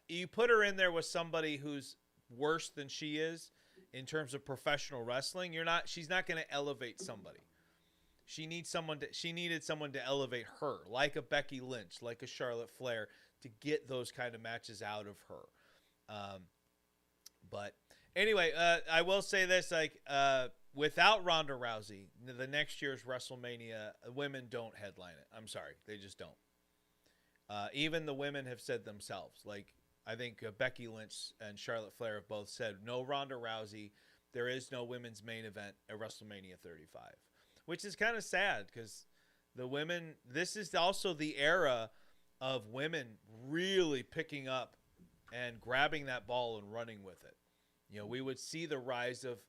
S1: you put her in there with somebody who's worse than she is in terms of professional wrestling. She's not going to elevate somebody. She needed someone to elevate her, like a Becky Lynch, like a Charlotte Flair, to get those kind of matches out of her. But anyway, I will say this, without Ronda Rousey, the next year's WrestleMania, women don't headline it. I'm sorry. They just don't. Even the women have said themselves, I think Becky Lynch and Charlotte Flair have both said, no Ronda Rousey, there is no women's main event at WrestleMania 35. Which is kind of sad because the women, this is also the era of women really picking up and grabbing that ball and running with it. We would see the rise of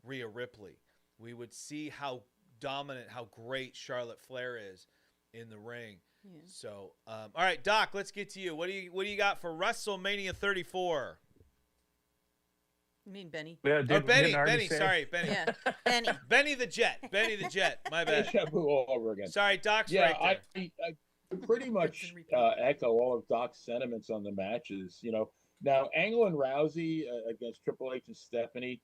S1: Rhea Ripley. We would see how dominant, how great Charlotte Flair is in the ring. Yeah. So, all right, Doc, let's get to you. What do you got for WrestleMania 34?
S2: You mean Benny?
S4: Yeah,
S1: Benny.
S2: Yeah, Benny.
S1: Benny the Jet. My bad.
S3: All over again.
S1: Sorry, Doc's right there.
S3: I pretty much echo all of Doc's sentiments on the matches. Now Angle and Rousey against Triple H and Stephanie,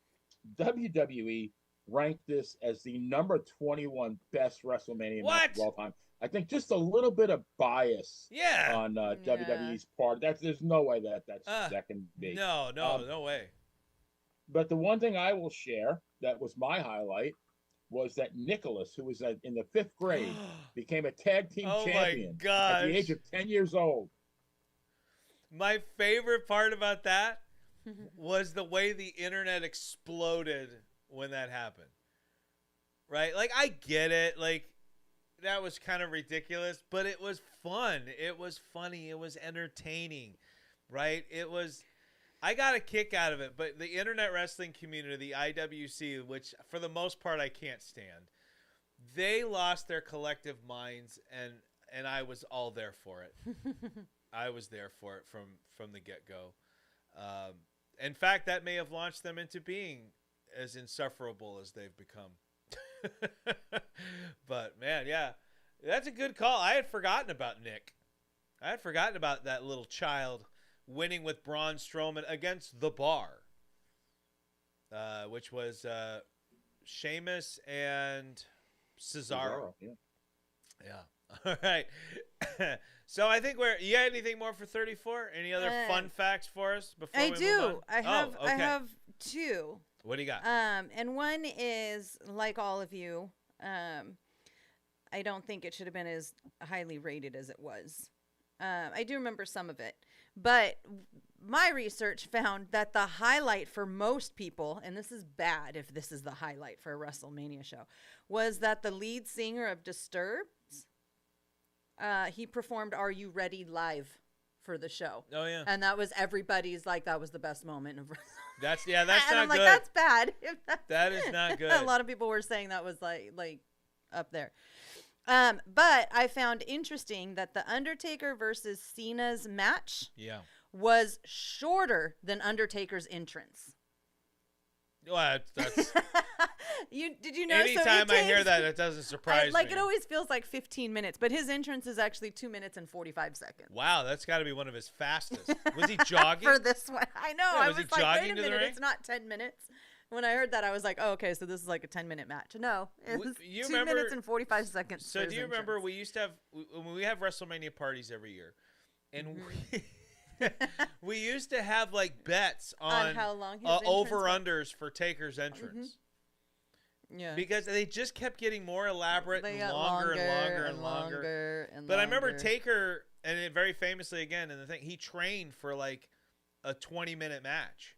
S3: WWE ranked this as the number 21 best WrestleMania match of all time. I think just a little bit of bias on WWE's part. There's no way that can be.
S1: No way.
S3: But the one thing I will share that was my highlight was that Nicholas, who was in the 5th grade, became a tag team champion at the age of 10 years old.
S1: My favorite part about that was the way the internet exploded when that happened. Right? I get it. that was kind of ridiculous, but it was fun. It was funny. It was entertaining, right? I got a kick out of it, but the internet wrestling community, the IWC, which for the most part I can't stand, they lost their collective minds, and I was all there for it. I was there for it from the get-go. In fact, that may have launched them into being as insufferable as they've become. But man, yeah, that's a good call. I had forgotten about Nick. I had forgotten about that little child winning with Braun Strowman against The Bar, which was Sheamus and Cesaro. Yeah. All right. So I think you got anything more for 34? Any other fun facts for us before we move on?
S2: I have two.
S1: What do you got?
S2: And one is, like all of you, I don't think it should have been as highly rated as it was. I do remember some of it, but my research found that the highlight for most people, and this is bad if this is the highlight for a WrestleMania show, was that the lead singer of Disturbed, he performed "Are You Ready" live for the show.
S1: Oh yeah,
S2: and that was everybody's like that was the best moment of WrestleMania.
S1: That's
S2: and
S1: not
S2: I'm like,
S1: good.
S2: that's bad.
S1: That is not good.
S2: A lot of people were saying that was like up there. But I found interesting that the Undertaker versus Cena's match was shorter than Undertaker's entrance.
S1: Well, that's
S2: Did you know?
S1: anytime I hear that, it doesn't surprise me.
S2: It always feels like 15 minutes, but his entrance is actually 2 minutes and 45 seconds.
S1: Wow, that's got to be one of his fastest. Was he jogging?
S2: For this one, I know.
S1: Yeah,
S2: I
S1: was
S2: was
S1: he
S2: like,
S1: jogging
S2: wait a
S1: to the
S2: minute,
S1: ring?
S2: it's not 10 minutes. When I heard that, I was like, oh, okay, so this is like a 10-minute match. No, it was 2 minutes and 45 seconds.
S1: So do you remember we used to have when we have WrestleMania parties every year, and we used to have like bets on how long over-unders for Taker's entrance.
S2: Yeah.
S1: Because they just kept getting more elaborate and longer and longer. But I remember Taker, and it very famously again, and the thing, he trained for like a 20-minute match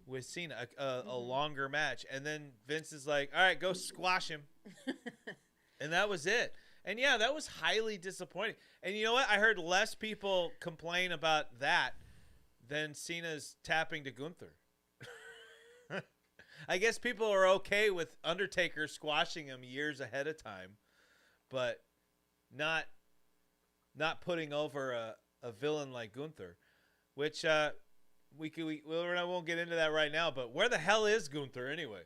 S1: with Cena, a longer match. And then Vince is like, all right, go squash him. And that was it. And yeah, that was highly disappointing. And you know what? I heard less people complain about that than Cena's tapping to Gunther. I guess people are okay with Undertaker squashing him years ahead of time, but not putting over a villain like Gunther, which we won't get into that right now. But where the hell is Gunther anyway?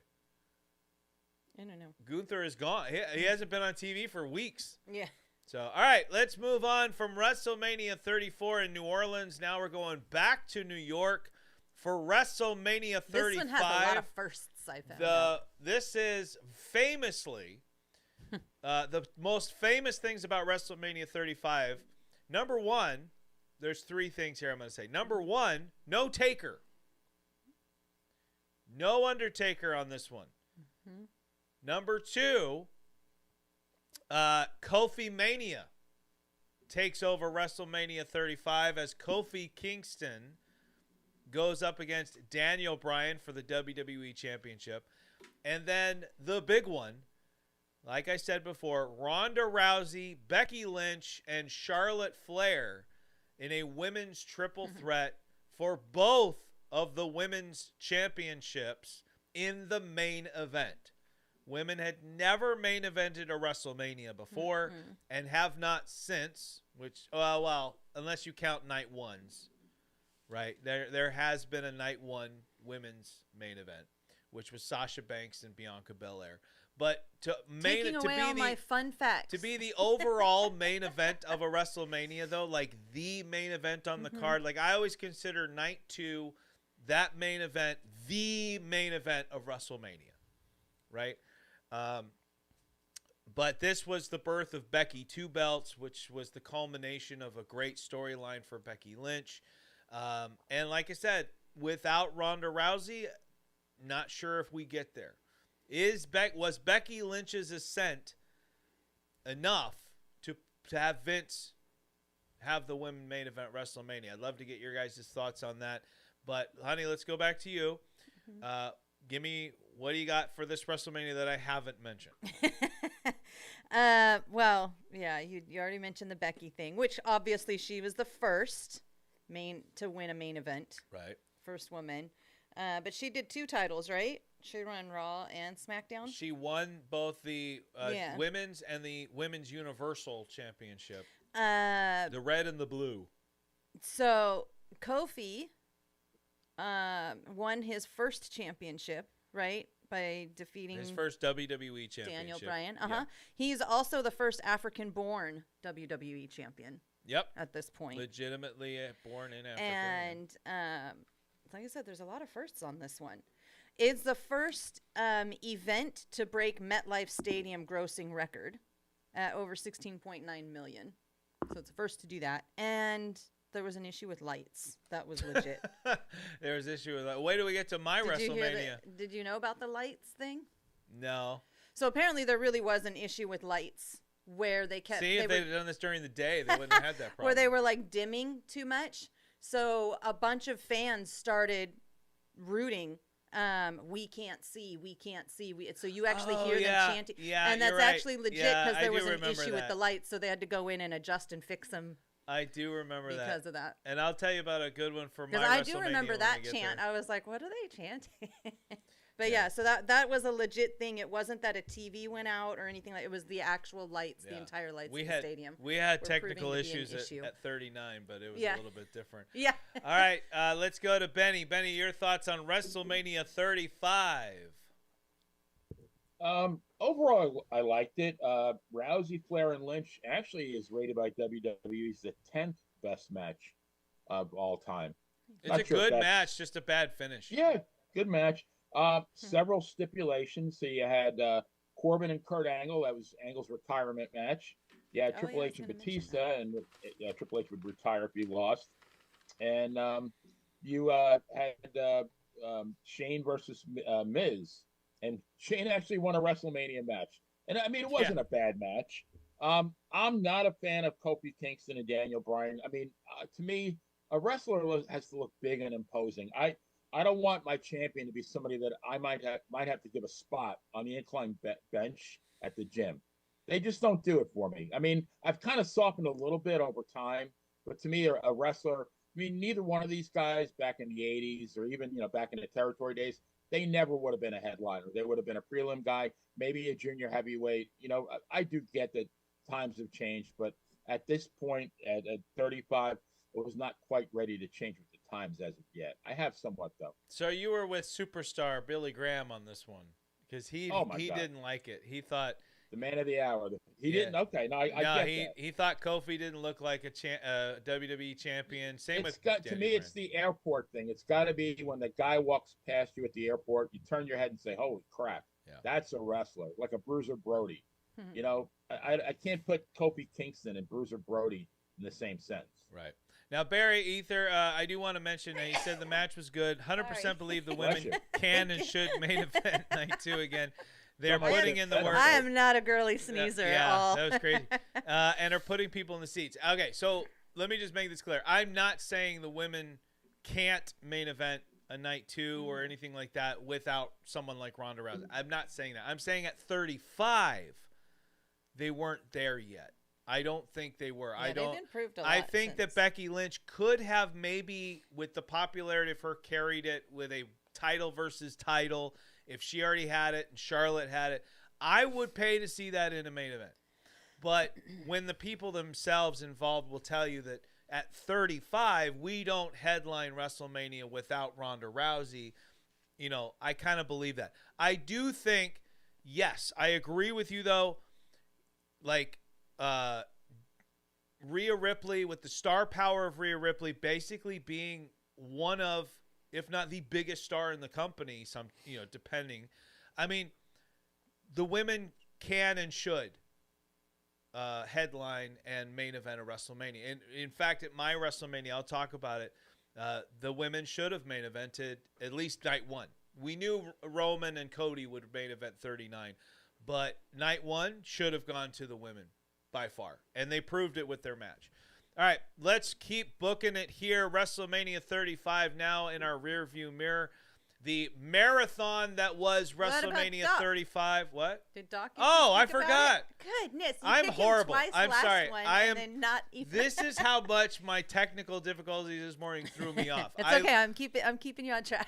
S2: I don't know.
S1: Gunther is gone. He hasn't been on TV for weeks.
S2: Yeah.
S1: So, all right, let's move on from WrestleMania 34 in New Orleans. Now we're going back to New York for WrestleMania 35.
S2: This one has a lot of firsts, I found.
S1: This is famously the most famous things about WrestleMania 35. Number one, there's three things here I'm going to say. Number one, no Taker. No Undertaker on this one. Mm-hmm. Number two, Kofi Mania takes over WrestleMania 35 as Kofi Kingston goes up against Daniel Bryan for the WWE Championship. And then the big one, like I said before, Ronda Rousey, Becky Lynch, and Charlotte Flair in a women's triple threat for both of the women's championships in the main event. Women had never main evented a WrestleMania before and have not since, which, well, unless you count night ones. Right, there has been a night one women's main event, which was Sasha Banks and Bianca Belair. But
S2: my fun facts.
S1: To be the overall main event of a WrestleMania, though, like the main event on the card, like I always consider night two, that main event, the main event of WrestleMania, right? But this was the birth of Becky Two Belts, which was the culmination of a great storyline for Becky Lynch. And like I said, without Ronda Rousey, not sure if we get there. Was Becky Lynch's ascent enough to have Vince have the women main event WrestleMania? I'd love to get your guys' thoughts on that. But honey, let's go back to you. Give me what do you got for this WrestleMania that I haven't mentioned?
S2: Well, yeah, you already mentioned the Becky thing, which obviously she was the first to win a main event.
S1: Right.
S2: First woman. But she did 2 titles, right? She ran Raw and SmackDown.
S1: She won both the
S2: Yeah.
S1: women's and the women's Universal Championship.
S2: The
S1: red and the blue.
S2: So Kofi won his first championship, right? By defeating
S1: His first WWE championship.
S2: Daniel Bryan.
S1: Yeah.
S2: He's also the first African-born WWE champion.
S1: Yep.
S2: At this point.
S1: Legitimately born in Africa.
S2: And like I said, there's a lot of firsts on this one. It's the first event to break MetLife Stadium grossing record at over 16.9 million. So it's the first to do that. And there was an issue with lights. That was legit.
S1: There was an issue with that. Wait till we get to my WrestleMania.
S2: Did you know about the lights thing?
S1: No.
S2: So apparently there really was an issue with lights where they kept...
S1: See, if they had done this during the day, they wouldn't have had that problem.
S2: Where they were like dimming too much. So a bunch of fans started rooting, we can't see. So you actually hear them chanting.
S1: Yeah,
S2: and that's
S1: you're right.
S2: actually legit because there was an issue with
S1: that.
S2: the lights. So they had to go in and adjust and fix them.
S1: I do remember that.
S2: Because of that.
S1: And I'll tell you about a good one for my WrestleMania.
S2: Because I do remember
S1: when
S2: that
S1: we get
S2: chant.
S1: there.
S2: I was like, what are they chanting? But yeah, so that was a legit thing. It wasn't that a TV went out or anything like. It was the actual lights, the entire lights in the stadium.
S1: We had
S2: were
S1: technical
S2: proving to be an
S1: issues
S2: issue.
S1: at 39, but it was a little bit different.
S2: Yeah.
S1: All right, let's go to Benny. Benny, your thoughts on WrestleMania 35?
S3: Overall, I liked it. Rousey, Flair, and Lynch actually is rated by WWE as the 10th best match of all time.
S1: It's a good match, just a bad finish.
S3: Yeah, good match. Several stipulations. So you had Corbin and Kurt Angle. That was Angle's retirement match. You had Triple H and Batista, and Triple H would retire if he lost. And you had Shane versus Miz. And Shane actually won a WrestleMania match. And I mean, it wasn't a bad match. I'm not a fan of Kofi Kingston and Daniel Bryan. I mean, to me, a wrestler has to look big and imposing. I don't want my champion to be somebody that I might have to give a spot on the incline bench at the gym. They just don't do it for me. I mean, I've kind of softened a little bit over time, but to me, a wrestler, I mean, neither one of these guys back in the 80s or even, back in the territory days, they never would have been a headliner. They would have been a prelim guy, maybe a junior heavyweight. I do get that times have changed, but at this point, at 35, it was not quite ready to change with the times as of yet. I have somewhat, though.
S1: So you were with superstar Billy Graham on this one because he didn't like it. He thought
S3: the man of the hour. He didn't. Okay, no, I get that.
S1: He thought Kofi didn't look like a WWE champion.
S3: To me, it's the airport thing. It's got to be when the guy walks past you at the airport, you turn your head and say, "Holy crap, that's a wrestler!" Like a Bruiser Brody. I can't put Kofi Kingston and Bruiser Brody in the same sense.
S1: Right. Now, Barry Ether, I do want to mention that he said the match was good. 100% believe the women can and should main event night 2 again. They're putting in the work.
S2: I am not a girly sneezer at all.
S1: That was crazy. And are putting people in the seats. Okay, so let me just make this clear. I'm not saying the women can't main event a night 2 or anything like that without someone like Ronda Rousey. I'm not saying that. I'm saying at 35, they weren't there yet. I don't think they were.
S2: Yeah, they've improved a lot
S1: I think that Becky Lynch could have maybe, with the popularity of her, carried it with a title versus title. If she already had it and Charlotte had it, I would pay to see that in a main event. But when the people themselves involved will tell you that at 35, we don't headline WrestleMania without Ronda Rousey, I kind of believe that. I do think, yes, I agree with you, though, like Rhea Ripley, with the star power of Rhea Ripley basically being one of, if not the biggest star in the company, depending. I mean, the women can and should headline and main event a WrestleMania. And in fact, at my WrestleMania, I'll talk about it, the women should have main evented at least night 1. We knew Roman and Cody would main event 39, but night 1 should have gone to the women by far, and they proved it with their match. All right, let's keep booking it here. WrestleMania 35 now in our rearview mirror. the marathon that was
S2: What about
S1: WrestleMania
S2: Doc?
S1: 35. What?
S2: Did Doc?
S1: Oh, I
S2: speak about
S1: forgot.
S2: it? Goodness, you
S1: I'm
S2: picked him
S1: horrible.
S2: twice
S1: I'm
S2: last
S1: sorry.
S2: one
S1: I
S2: and
S1: am-
S2: then not even.
S1: This is how much my technical difficulties this morning threw me off.
S2: It's okay. I'm keeping you on track.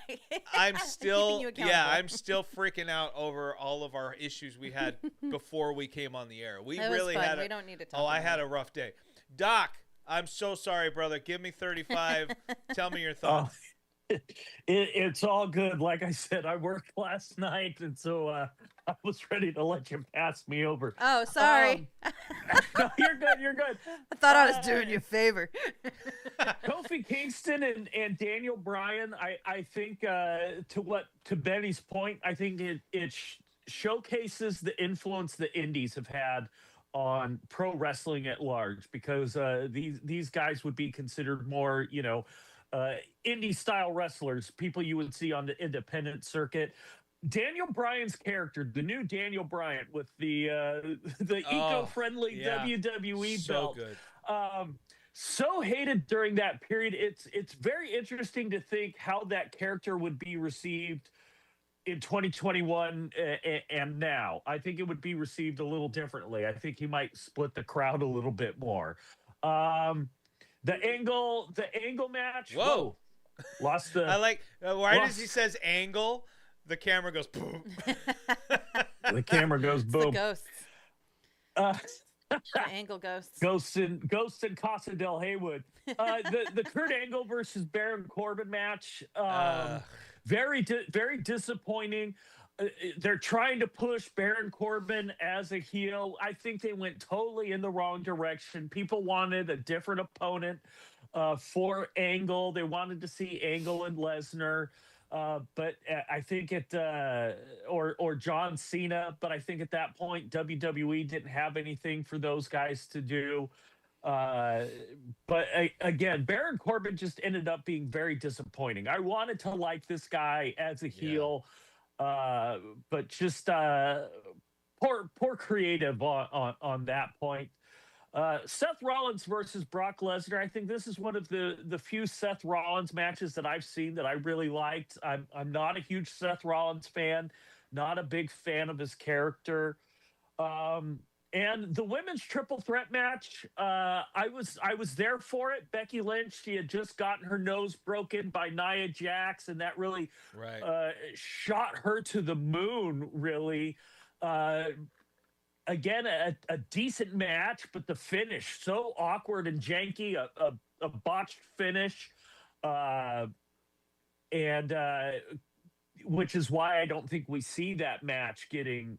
S1: I'm
S2: keeping
S1: still,
S2: you
S1: yeah,
S2: accountable.
S1: I'm still freaking out over all of our issues we had before we came on the air. We
S2: It was
S1: really
S2: fun.
S1: had
S2: We don't need to talk
S1: Oh, I
S2: about
S1: had
S2: it.
S1: a rough day. Doc, I'm so sorry, brother. Give me 35. Tell me your
S4: Oh,
S1: thoughts.
S4: it's all good. Like I said, I worked last night, and so I was ready to let you pass me over.
S2: Oh, sorry.
S4: No, you're good. You're good.
S2: I thought I was doing you a favor.
S4: Kofi Kingston and Daniel Bryan. I think to Benny's point, I think it showcases the influence the indies have had on pro wrestling at large, because these guys would be considered more, indie style wrestlers, people you would see on the independent circuit. Daniel Bryan's character, the new Daniel Bryan with the eco-friendly
S1: yeah.
S4: WWE
S1: So
S4: belt,
S1: good.
S4: so hated during that period. It's very interesting to think how that character would be received in 2021 and now. I think it would be received a little differently. I think he might split the crowd a little bit more. The angle match.
S1: Whoa.
S4: Lost the.
S1: I like, right as he says angle, the camera goes boom.
S4: The camera goes
S2: It's
S4: boom.
S2: the ghosts.
S4: Uh,
S2: The angle ghosts.
S4: Ghosts in Casa del Haywood. The Kurt Angle versus Baron Corbin match. Very disappointing. They're trying to push Baron Corbin as a heel. I think they went totally in the wrong direction. People wanted a different opponent for Angle. They wanted to see Angle and Lesnar. But I think or John Cena. But I think at that point, WWE didn't have anything for those guys to do. But again, Baron Corbin just ended up being very disappointing. I wanted to like this guy as a heel, but just poor creative on that point. Seth Rollins versus Brock Lesnar. I think this is one of the few Seth Rollins matches that I've seen that I really liked. I'm not a huge Seth Rollins fan, not a big fan of his character. And the women's triple threat match, I was there for it. Becky Lynch, she had just gotten her nose broken by Nia Jax, and that really shot her to the moon, really. Again, a decent match, but the finish so awkward and janky, a botched finish, and which is why I don't think we see that match getting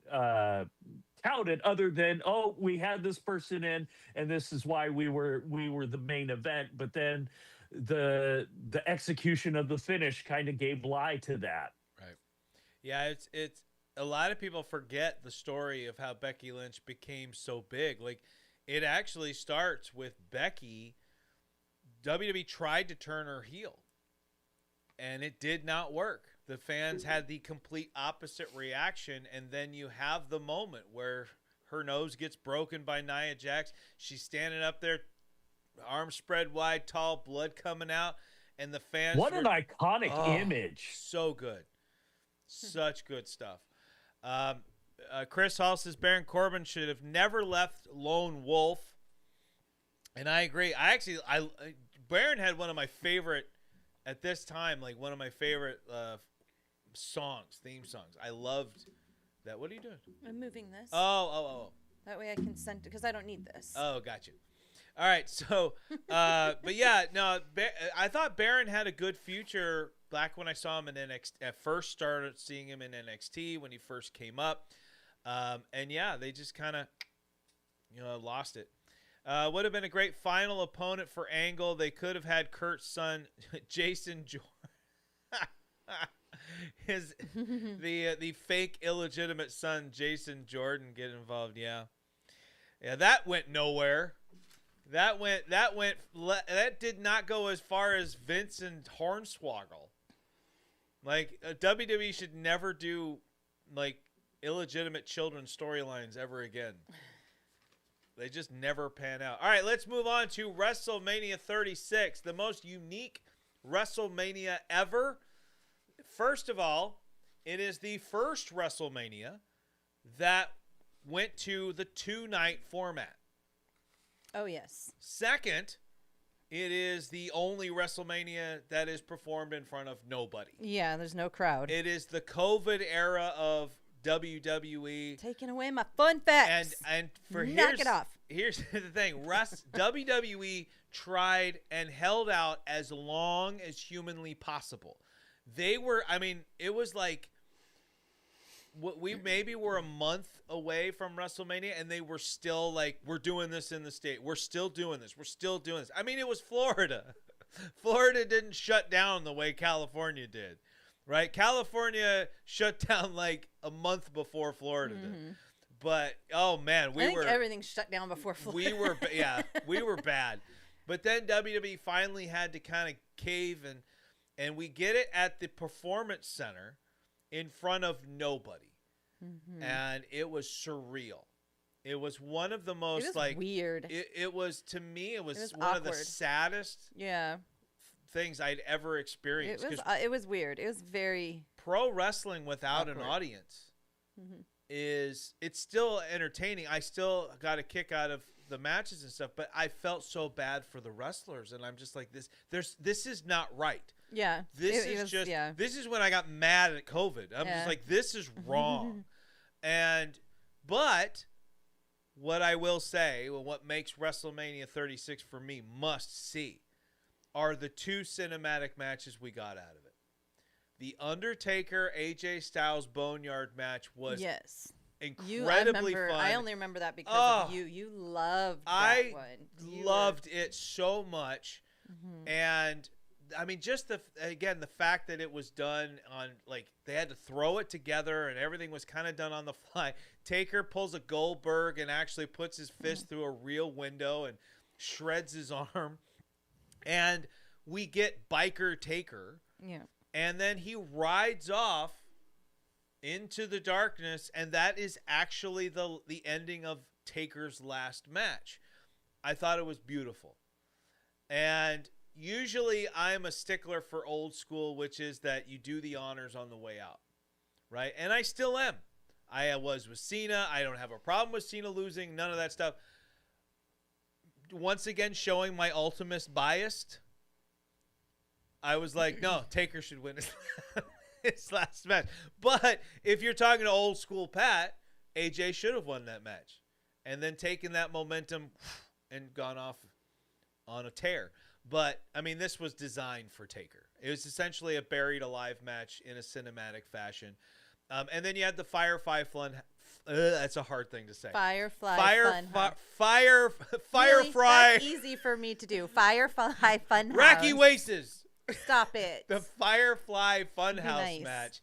S4: touted, other than, oh, we had this person in, and this is why we were the main event. But then the execution of the finish kind of gave lie to that.
S1: Right. Yeah, it's a lot of people forget the story of how Becky Lynch became so big. Like, it actually starts with Becky. WWE tried to turn her heel, and it did not work. The fans had the complete opposite reaction, and then you have the moment where her nose gets broken by Nia Jax. She's standing up there, arms spread wide, tall, blood coming out, and the fans.
S4: What an iconic image!
S1: So good, such good stuff. Chris Hall says Baron Corbin should have never left Lone Wolf, and I agree. Baron had one of my favorite at this time, like one of my favorite theme songs. I loved that. What are you doing?
S2: I'm moving this.
S1: Oh.
S2: That way I can send it, because I don't need this.
S1: Oh, got you. All right, so, but yeah, no, I thought Baron had a good future back when I saw him in NXT. At first started seeing him in NXT when he first came up. And yeah, they just kind of, lost it. Would have been a great final opponent for Angle. They could have had Kurt's son, Jason Jordan. The fake illegitimate son, Jason Jordan, get involved. Yeah, that went nowhere. That did not go as far as Vince and Hornswoggle. Like, WWE should never do like illegitimate children storylines ever again. They just never pan out. All right, let's move on to WrestleMania 36, the most unique WrestleMania ever. first of all, it is the first WrestleMania that went to the 2-night format.
S2: Oh, yes.
S1: Second, it is the only WrestleMania that is performed in front of nobody.
S2: Yeah, there's no crowd.
S1: It is the COVID era of WWE.
S2: Taking away my fun facts.
S1: And for
S2: Knock it off.
S1: Here's the thing. WWE tried and held out as long as humanly possible. They were, I mean, it was like we maybe were a month away from WrestleMania, and they were still like, we're doing this in the state. We're still doing this. We're still doing this. I mean, it was Florida. Florida didn't shut down the way California did, right? California shut down like a month before Florida did. But, oh, man,
S2: I think everything shut down before Florida.
S1: We were bad. But then WWE finally had to kind of cave, and we get it at the Performance Center in front of nobody. And it was surreal. It was one of the most,
S2: it was weird.
S1: It was, to me, it was one
S2: awkward.
S1: of the saddest things I'd ever experienced.
S2: It was weird. It was very
S1: pro wrestling without
S2: awkward.
S1: an audience it's still entertaining. I still got a kick out of the matches and stuff, but I felt so bad for the wrestlers, and I'm just like, this is not right.
S2: Yeah.
S1: This is when I got mad at COVID. I'm just like, this is wrong. But what I will say, what makes WrestleMania 36 for me must see, are the 2 cinematic matches we got out of it. The Undertaker AJ Styles Boneyard match was incredibly fun.
S2: I only remember that because of you. You loved that one. I
S1: loved it so much. And I mean, just the fact that it was done on, like, they had to throw it together and everything was kind of done on the fly. Taker pulls a Goldberg and actually puts his fist through a real window and shreds his arm. And we get Biker Taker.
S2: Yeah.
S1: And then he rides off into the darkness, and that is actually the ending of Taker's last match. I thought it was beautiful. And usually I'm a stickler for old school, which is that you do the honors on the way out, right? And I still am. I was with Cena. I don't have a problem with Cena losing, none of that stuff. Once again, showing my ultimate bias, I was like, no, Taker should win his last match. But if you're talking to old school Pat, AJ should have won that match and then taken that momentum and gone off on a tear. But, I mean, this was designed for Taker. It was essentially a buried alive match in a cinematic fashion. And then you had the Firefly Fun. That's a hard thing to say.
S2: Really? That's easy for me to do. Firefly Fun.
S1: Racky Waces.
S2: Stop it.
S1: The Firefly Funhouse match.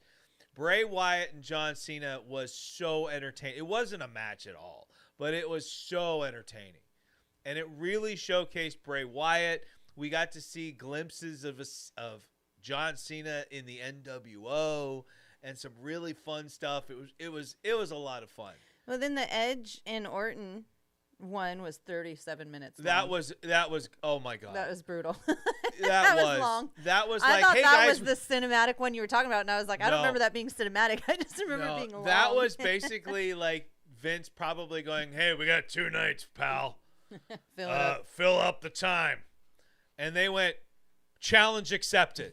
S1: Bray Wyatt and John Cena was so entertaining. It wasn't a match at all, but it was so entertaining. And it really showcased Bray Wyatt. We got to see glimpses of John Cena in the NWO and some really fun stuff. It was a lot of fun.
S2: Well, then the Edge and Orton one was 37 minutes long.
S1: That was oh my God.
S2: That was brutal.
S1: That was
S2: long.
S1: That was
S2: I
S1: like,
S2: thought
S1: hey
S2: that
S1: guys,
S2: was the cinematic one you were talking about, and I was like, I don't remember that being cinematic. I just remember being long.
S1: That was basically like Vince probably going, hey, we got 2 nights, pal. Fill up the time. And they went, challenge accepted.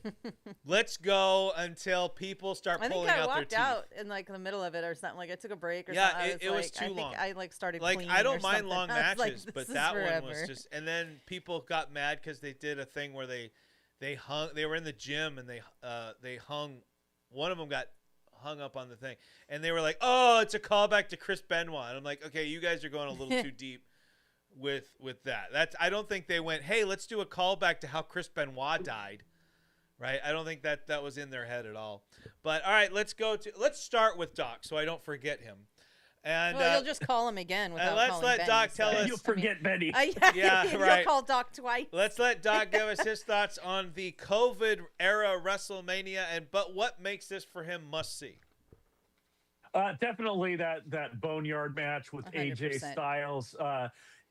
S1: Let's go until people start pulling out their teeth.
S2: I think I walked out in like the middle of it or something. Like I took a break or
S1: something.
S2: Yeah,
S1: it was too long.
S2: I like started
S1: like
S2: cleaning
S1: I don't
S2: or
S1: mind
S2: something.
S1: long
S2: I was
S1: matches,
S2: like,
S1: but
S2: this
S1: that
S2: is
S1: one
S2: forever.
S1: was just. And then people got mad because they did a thing where they hung. They were in the gym and they hung. One of them got hung up on the thing, and they were like, "Oh, it's a callback to Chris Benoit." And I'm like, "Okay, you guys are going a little too deep." With that, I don't think they went, hey, let's do a callback to how Chris Benoit died, right? I don't think that was in their head at all. But all right, let's start with Doc so I don't forget him. And
S2: you'll just call him again without
S1: and let's
S2: calling
S1: let
S2: Benny,
S1: Doc tell us.
S4: You'll forget Benny.
S1: Yeah, right.
S2: You'll call Doc twice.
S1: Let's let Doc give us his thoughts on the COVID era WrestleMania but what makes this for him must see.
S4: Definitely that Boneyard match with
S2: 100%.
S4: AJ Styles.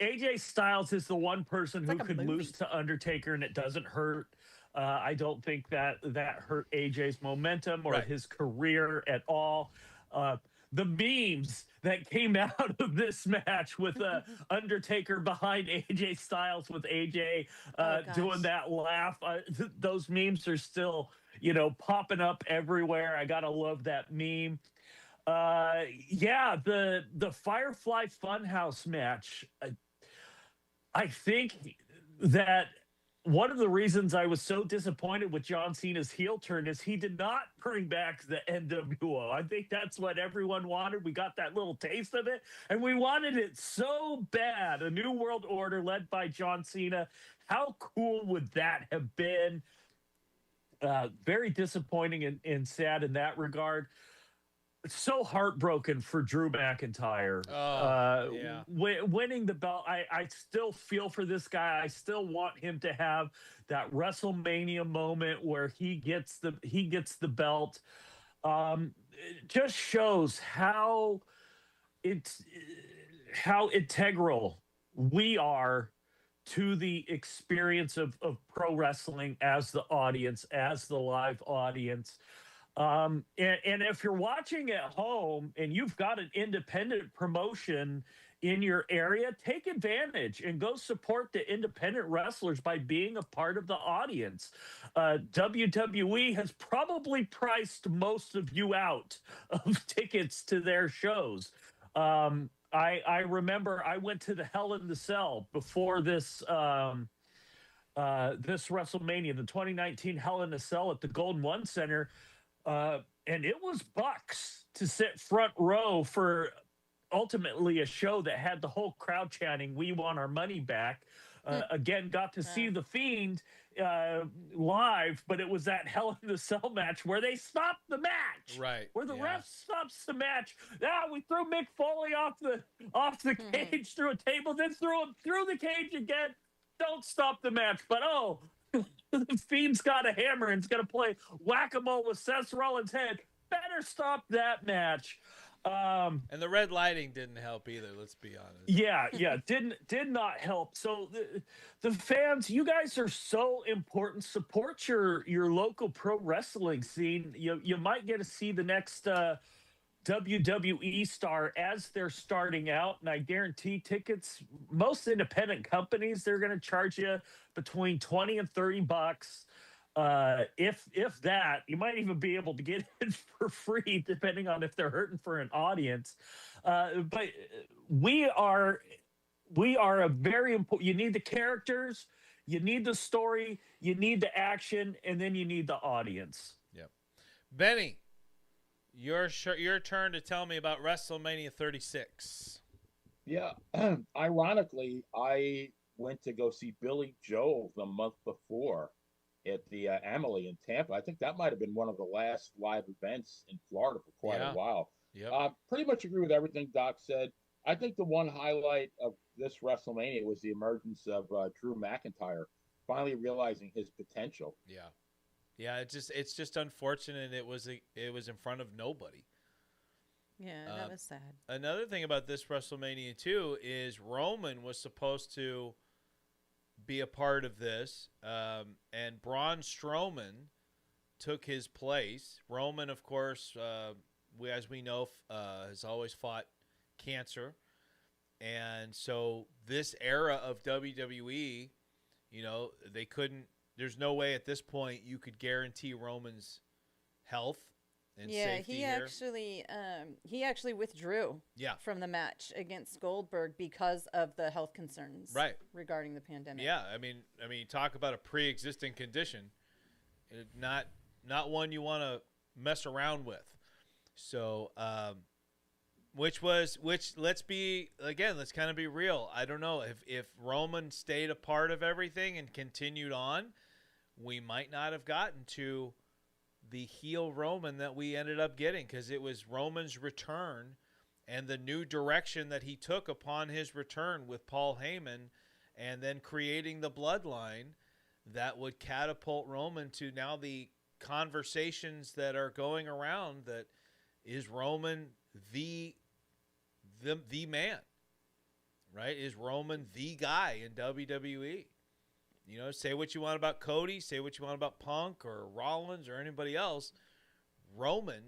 S4: AJ Styles is the one person who could lose to Undertaker and it doesn't hurt. I don't think that hurt AJ's momentum or
S1: Right.
S4: his career at all. The memes that came out of this match with Undertaker behind AJ Styles with AJ doing
S2: gosh.
S4: that laugh, those memes are still, popping up everywhere. I gotta love that meme. Yeah, the Firefly Funhouse match. I think that one of the reasons I was so disappointed with John Cena's heel turn is he did not bring back the NWO. I think that's what everyone wanted. We got that little taste of it, and we wanted it so bad. A new world order led by John Cena. How cool would that have been? Very disappointing and sad in that regard. So heartbroken for Drew McIntyre.
S1: Yeah.
S4: Winning the belt. I still feel for this guy. I still want him to have that WrestleMania moment where he gets the belt. It just shows how integral we are to the experience of pro wrestling as the audience, as the live audience. And if you're watching at home and you've got an independent promotion in your area, take advantage and go support the independent wrestlers by being a part of the audience. WWE has probably priced most of you out of tickets to their shows. I remember I went to the Hell in the Cell before this this WrestleMania, the 2019 Hell in a Cell at the Golden One Center. And it was bucks to sit front row for ultimately a show that had the whole crowd chanting, "We want our money back." Again, got to see The Fiend live, but it was that Hell in the Cell match where they stopped the match.
S1: Right.
S4: Where the ref stops the match. We threw Mick Foley off the cage through a table, then threw him through the cage again. Don't stop the match. But the Fiend's got a hammer and it's going to play whack-a-mole with Seth Rollins' head. Better stop that match.
S1: And the red lighting didn't help either. Let's be honest.
S4: Yeah, did not help. So the fans, you guys are so important. Support your local pro wrestling scene. You might get to see the next WWE star as they're starting out, and I guarantee tickets. Most independent companies, they're going to charge you between $20 and $30. If that, you might even be able to get it for free, depending on if they're hurting for an audience. But we are a very important. You need the characters, you need the story, you need the action, and then you need the audience.
S1: Yep. Benny, your turn to tell me about WrestleMania 36.
S3: Yeah, ironically, I went to go see Billy Joel the month before at the Amalie in Tampa. I think that might have been one of the last live events in Florida for quite a while.
S1: Yep.
S3: Pretty much agree with everything Doc said. I think the one highlight of this WrestleMania was the emergence of Drew McIntyre finally realizing his potential.
S1: Yeah, it's just unfortunate it was in front of nobody.
S2: Yeah, that was sad.
S1: Another thing about this WrestleMania too is Roman was supposed to be a part of this, and Braun Strowman took his place. Roman, of course, as we know, has always fought cancer, and so this era of WWE, they couldn't. There's no way at this point you could guarantee Roman's health and safety here.
S2: He actually withdrew from the match against Goldberg because of the health concerns regarding the pandemic.
S1: Yeah, I mean, talk about a pre-existing condition, not one you want to mess around with. So, which let's kind of be real. I don't know if Roman stayed a part of everything and continued on, we might not have gotten to the heel Roman that we ended up getting, because it was Roman's return and the new direction that he took upon his return with Paul Heyman, and then creating the bloodline that would catapult Roman to now the conversations that are going around, that is Roman the man, right? Is Roman the guy in WWE? You know, say what you want about Cody, say what you want about Punk or Rollins or anybody else. Roman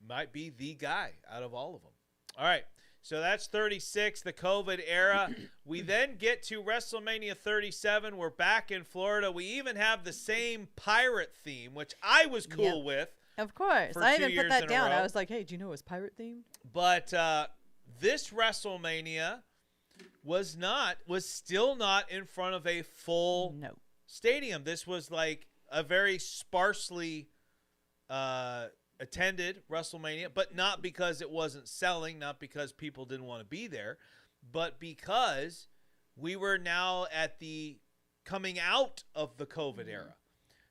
S1: might be the guy out of all of them. All right, so that's 36, the COVID era. We then get to WrestleMania 37. We're back in Florida. We even have the same pirate theme, which I was cool with.
S2: Of course.
S1: For
S2: I
S1: 2
S2: even put
S1: years
S2: that
S1: in a
S2: down.
S1: row.
S2: I was like, hey, do you know it was pirate themed?
S1: But this WrestleMania was still not in front of a full stadium. This was like a very sparsely attended WrestleMania, but not because it wasn't selling, not because people didn't want to be there, but because we were now at the coming out of the COVID era.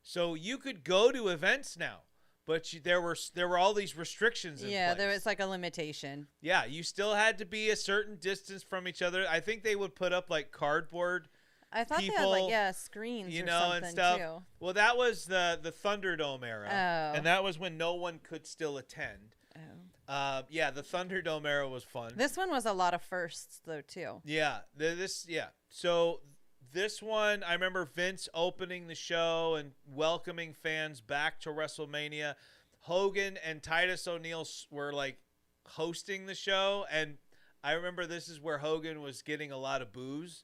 S1: So you could go to events now, but there were all these restrictions in place.
S2: There was like a limitation.
S1: Yeah, you still had to be a certain distance from each other. I think they would put up like cardboard
S2: I thought
S1: people,
S2: they had like screens,
S1: you
S2: or
S1: know,
S2: something
S1: and stuff.
S2: too.
S1: Well, that was the Thunderdome era,
S2: Oh.
S1: and that was when no one could still attend.
S2: Oh.
S1: The Thunderdome era was fun.
S2: This one was a lot of firsts though too.
S1: So this one, I remember Vince opening the show and welcoming fans back to WrestleMania. Hogan and Titus O'Neil were like hosting the show, and I remember this is where Hogan was getting a lot of boos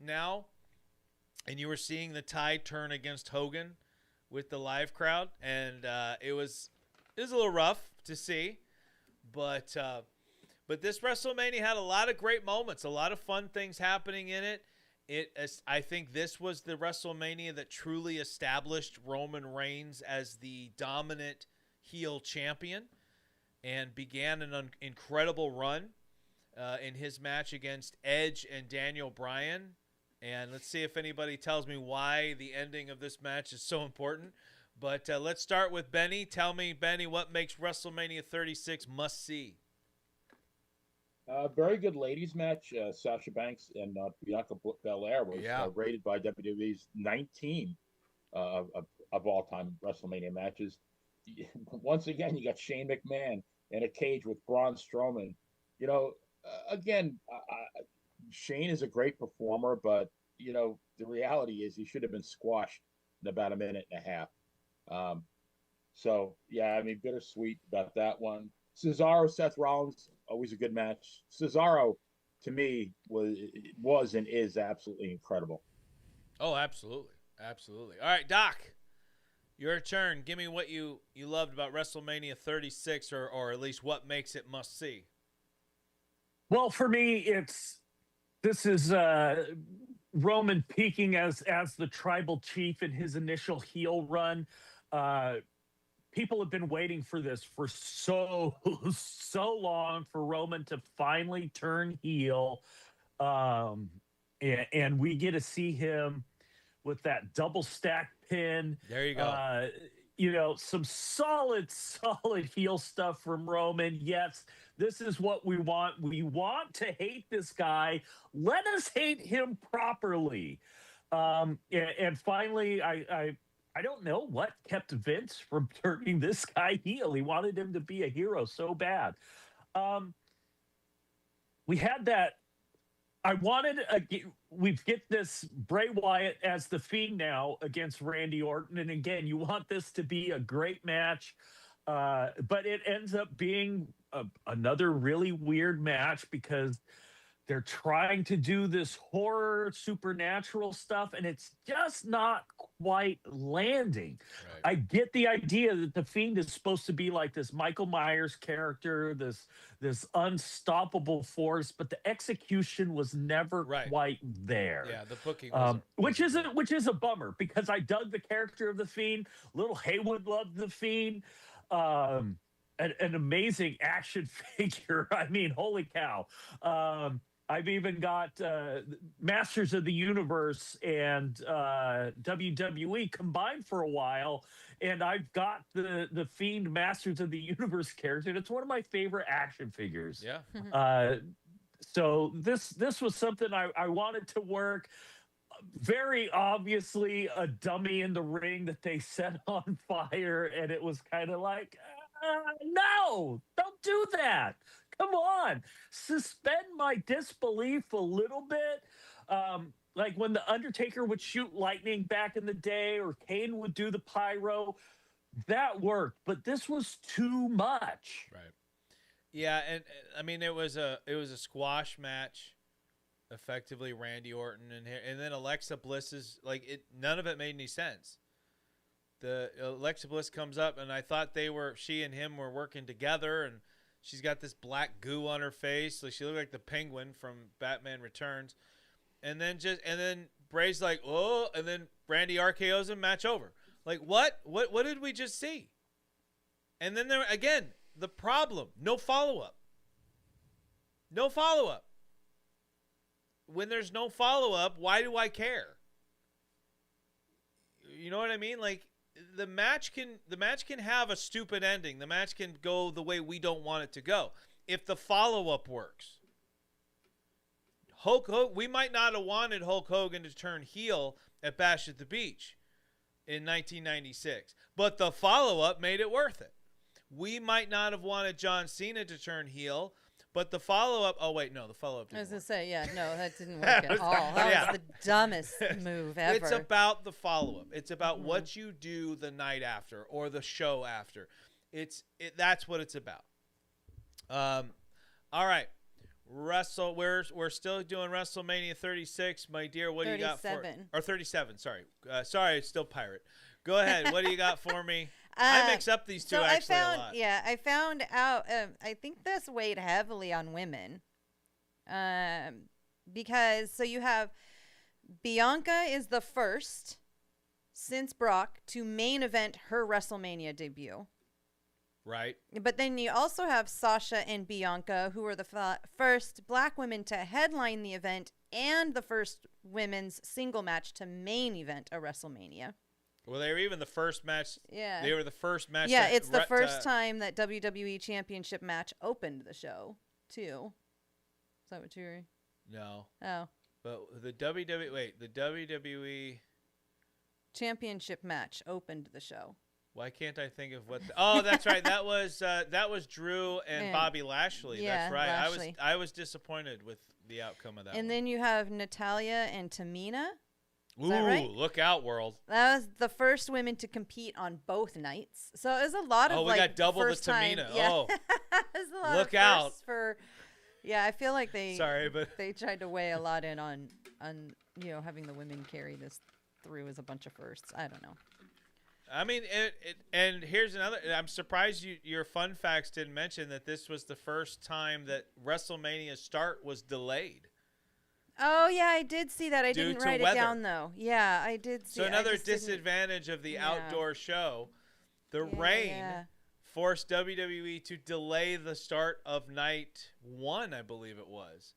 S1: now, and you were seeing the tide turn against Hogan with the live crowd, and it was a little rough to see, but this WrestleMania had a lot of great moments, a lot of fun things happening in it. I think this was the WrestleMania that truly established Roman Reigns as the dominant heel champion and began an incredible run in his match against Edge and Daniel Bryan. And let's see if anybody tells me why the ending of this match is so important. But let's start with Benny. Tell me, Benny, what makes WrestleMania 36 must-see?
S3: Very good ladies match. Sasha Banks and Bianca Belair was rated by WWE's 19 of all-time WrestleMania matches. Once again, you got Shane McMahon in a cage with Braun Strowman. You know, again, Shane is a great performer, but, you know, the reality is he should have been squashed in about a minute and a half. So, yeah, I mean, bittersweet about that one. Cesaro, Seth Rollins, always a good match. Cesaro, to me, was and is absolutely incredible.
S1: Oh, absolutely. Absolutely. All right, Doc, your turn. Give me what you loved about WrestleMania 36, or at least what makes it must-see.
S4: Well, for me, this is Roman peaking as the tribal chief in his initial heel run. People have been waiting for this for so long, for Roman to finally turn heel, and we get to see him with that double stack pin.
S1: There you go.
S4: You know, some solid heel stuff from Roman. Yes, this is what we want. We want to hate this guy. Let us hate him properly. And finally, I don't know what kept Vince from turning this guy heel. He wanted him to be a hero so bad. We had that. We get this Bray Wyatt as the Fiend now against Randy Orton. And again, you want this to be a great match. But it ends up being another really weird match because they're trying to do this horror supernatural stuff, and it's just not quite landing. Right. I get the idea that the Fiend is supposed to be like this Michael Myers character, this unstoppable force, but the execution was never quite there.
S1: Yeah, the booking
S4: which is a bummer, because I dug the character of the Fiend. Little Haywood loved the Fiend. An amazing action figure. I mean, holy cow. I've even got Masters of the Universe and WWE combined for a while, and I've got the Fiend Masters of the Universe character, and it's one of my favorite action figures.
S1: Yeah.
S4: So this was something I wanted to work. Very obviously a dummy in the ring that they set on fire, and it was kind of like, no, don't do that. Come on, suspend my disbelief a little bit. Like when the Undertaker would shoot lightning back in the day, or Kane would do the pyro, that worked. But this was too much.
S1: Right. Yeah, and I mean it was a squash match, effectively Randy Orton and then Alexa Bliss's none of it made any sense. The Alexa Bliss comes up and I thought she and him were working together, and she's got this black goo on her face, like she looked like the Penguin from Batman Returns. And then Bray's like, oh, and then Randy RKO's him, match over. Like what did we just see? And then there again, the problem, no follow-up. No follow-up. When there's no follow-up, why do I care? You know what I mean? Like the match can have a stupid ending. The match can go the way we don't want it to go if the follow-up works. Hulk Hogan, we might not have wanted Hulk Hogan to turn heel at Bash at the Beach in 1996, but the follow-up made it worth it. We might not have wanted John Cena to turn heel, but the follow-up... Oh, wait, no, the follow-up didn't
S2: I was going
S1: work.
S2: to say, yeah, no, that didn't work at all. That was the dumbest move ever.
S1: It's about the follow-up. It's about what you do the night after or the show after. That's what it's about. All right. We're still doing WrestleMania 36, my dear. What do you got for? Or 37? Sorry, it's still Pirate. Go ahead. What do you got for me? I mix up these two a lot.
S2: Yeah, I found out. I think this weighed heavily on women, because you have Bianca is the first since Brock to main event her WrestleMania debut.
S1: Right.
S2: But then you also have Sasha and Bianca, who are the first black women to headline the event and the first women's single match to main event a WrestleMania.
S1: Well, they were even the first match.
S2: Yeah.
S1: They were the first match.
S2: Yeah, it's the first time that WWE Championship match opened the show, too. Is that what you're...
S1: No.
S2: Oh.
S1: But the WWE
S2: Championship match opened the show.
S1: Why can't I think of what? Oh, that's right. That was Drew and Bobby Lashley.
S2: Yeah,
S1: that's right.
S2: Lashley.
S1: I was disappointed with the outcome of that.
S2: And
S1: one.
S2: then you have Natalya and Tamina.
S1: Ooh,
S2: that right?
S1: Look out, world!
S2: That was the first women to compete on both nights. So it was a lot of
S1: we got double the Tamina. Oh,
S2: it was a lot
S1: look
S2: of
S1: out!
S2: I feel like they
S1: but
S2: they tried to weigh a lot in on having the women carry this through as a bunch of firsts. I don't know.
S1: I mean, and here's another. I'm surprised your fun facts didn't mention that this was the first time that WrestleMania start was delayed.
S2: Oh, yeah, I did see that. I didn't write it down, though. Yeah, I did see
S1: it. So another disadvantage of the outdoor show, the rain forced WWE to delay the start of night 1, I believe it was.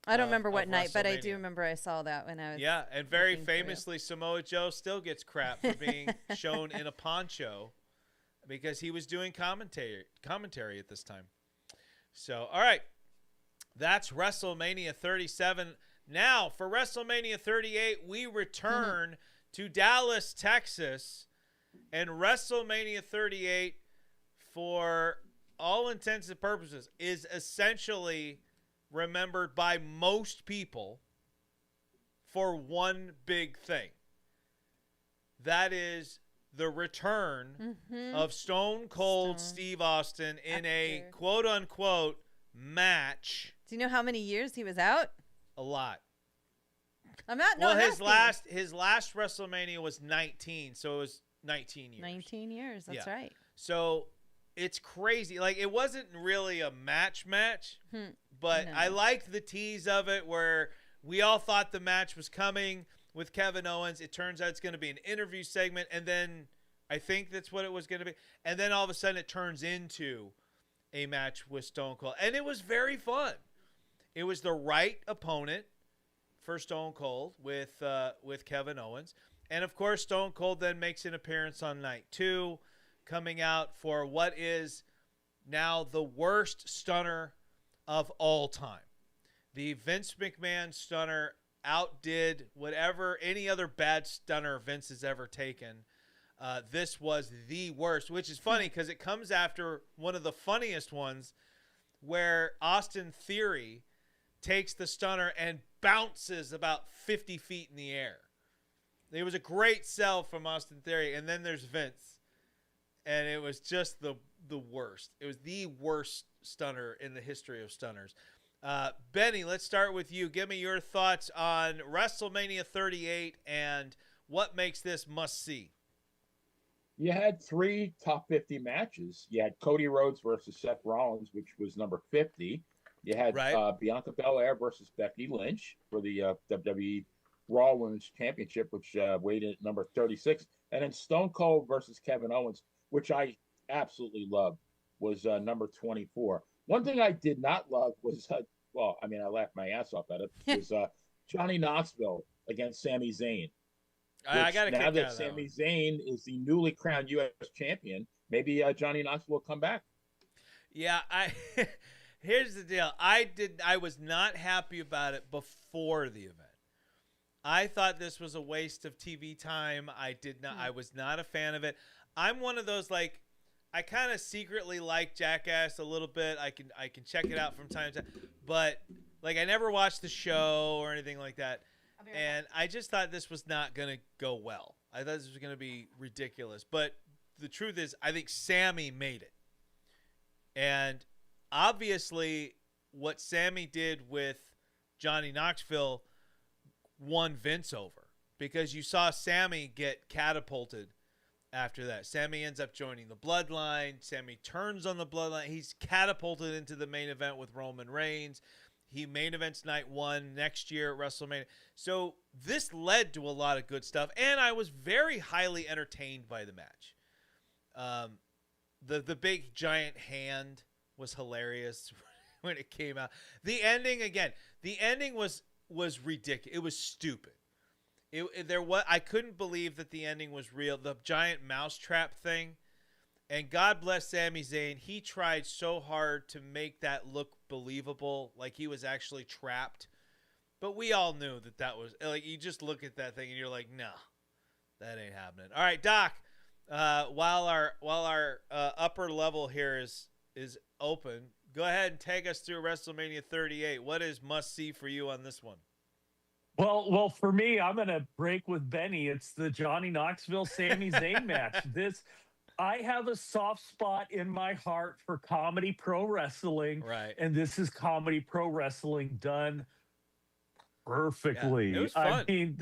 S2: I don't remember what night, but I do remember I saw that when I was.
S1: Yeah, and very famously, Samoa Joe still gets crap for being shown in a poncho because he was doing commentary at this time. So, all right, that's WrestleMania 37. Now, for WrestleMania 38, we return to Dallas, Texas, and WrestleMania 38, for all intents and purposes, is essentially remembered by most people for one big thing. That is the return of Stone Cold Steve Austin in a quote-unquote match.
S2: Do you know how many years he was out?
S1: A lot.
S2: I'm not. No,
S1: well, his last WrestleMania was 19, so it was 19 years.
S2: 19 years. That's right.
S1: So it's crazy. Like, it wasn't really a match, but I liked the tease of it where we all thought the match was coming with Kevin Owens. It turns out it's going to be an interview segment, and then I think that's what it was going to be. And then all of a sudden it turns into a match with Stone Cold. And it was very fun. It was the right opponent for Stone Cold with Kevin Owens. And, of course, Stone Cold then makes an appearance on night 2, coming out for what is now the worst stunner of all time. The Vince McMahon stunner outdid whatever any other bad stunner Vince has ever taken. This was the worst, which is funny because it comes after one of the funniest ones where Austin Theory takes the stunner and bounces about 50 feet in the air. It was a great sell from Austin Theory. And then there's Vince. And it was just the worst. It was the worst stunner in the history of stunners. Benny, let's start with you. Give me your thoughts on WrestleMania 38 and what makes this must-see.
S3: You had 3 top 50 matches. You had Cody Rhodes versus Seth Rollins, which was number 50. You had Bianca Belair versus Becky Lynch for the WWE Raw Women's Championship, which weighed in at number 36. And then Stone Cold versus Kevin Owens, which I absolutely loved, was number 24. One thing I did not love was, I laughed my ass off at it, was Johnny Knoxville against Sami Zayn.
S1: I got to kick out of that. Now that
S3: Sami Zayn is the newly crowned U.S. champion, maybe Johnny Knoxville will come back.
S1: Yeah, here's the deal. I was not happy about it before the event. I thought this was a waste of TV time. I was not a fan of it. I'm one of those, like, I kind of secretly like Jackass a little bit. I can check it out from time to time, but like I never watched the show or anything like that. And I just thought this was not going to go well. I thought this was going to be ridiculous. But the truth is, I think Sammy made it. And obviously, what Sammy did with Johnny Knoxville won Vince over. Because you saw Sammy get catapulted after that. Sammy ends up joining the Bloodline. Sammy turns on the Bloodline. He's catapulted into the main event with Roman Reigns. He main events night 1 next year at WrestleMania. So this led to a lot of good stuff, and I was very highly entertained by the match. The big giant hand was hilarious when it came out. The ending was ridiculous. It was stupid. I couldn't believe that the ending was real. The giant mousetrap thing. And God bless Sami Zayn. He tried so hard to make that look believable, like he was actually trapped. But we all knew that was, like, you just look at that thing and you're like, no, that ain't happening. All right, Doc, while our upper level here is open, go ahead and take us through WrestleMania 38. What is must-see for you on this one?
S4: Well, for me, I'm going to break with Benny. It's the Johnny Knoxville Sami Zayn match. I have a soft spot in my heart for comedy pro wrestling,
S1: right? And
S4: this is comedy pro wrestling done perfectly.
S1: Yeah, it was fun.
S4: I mean,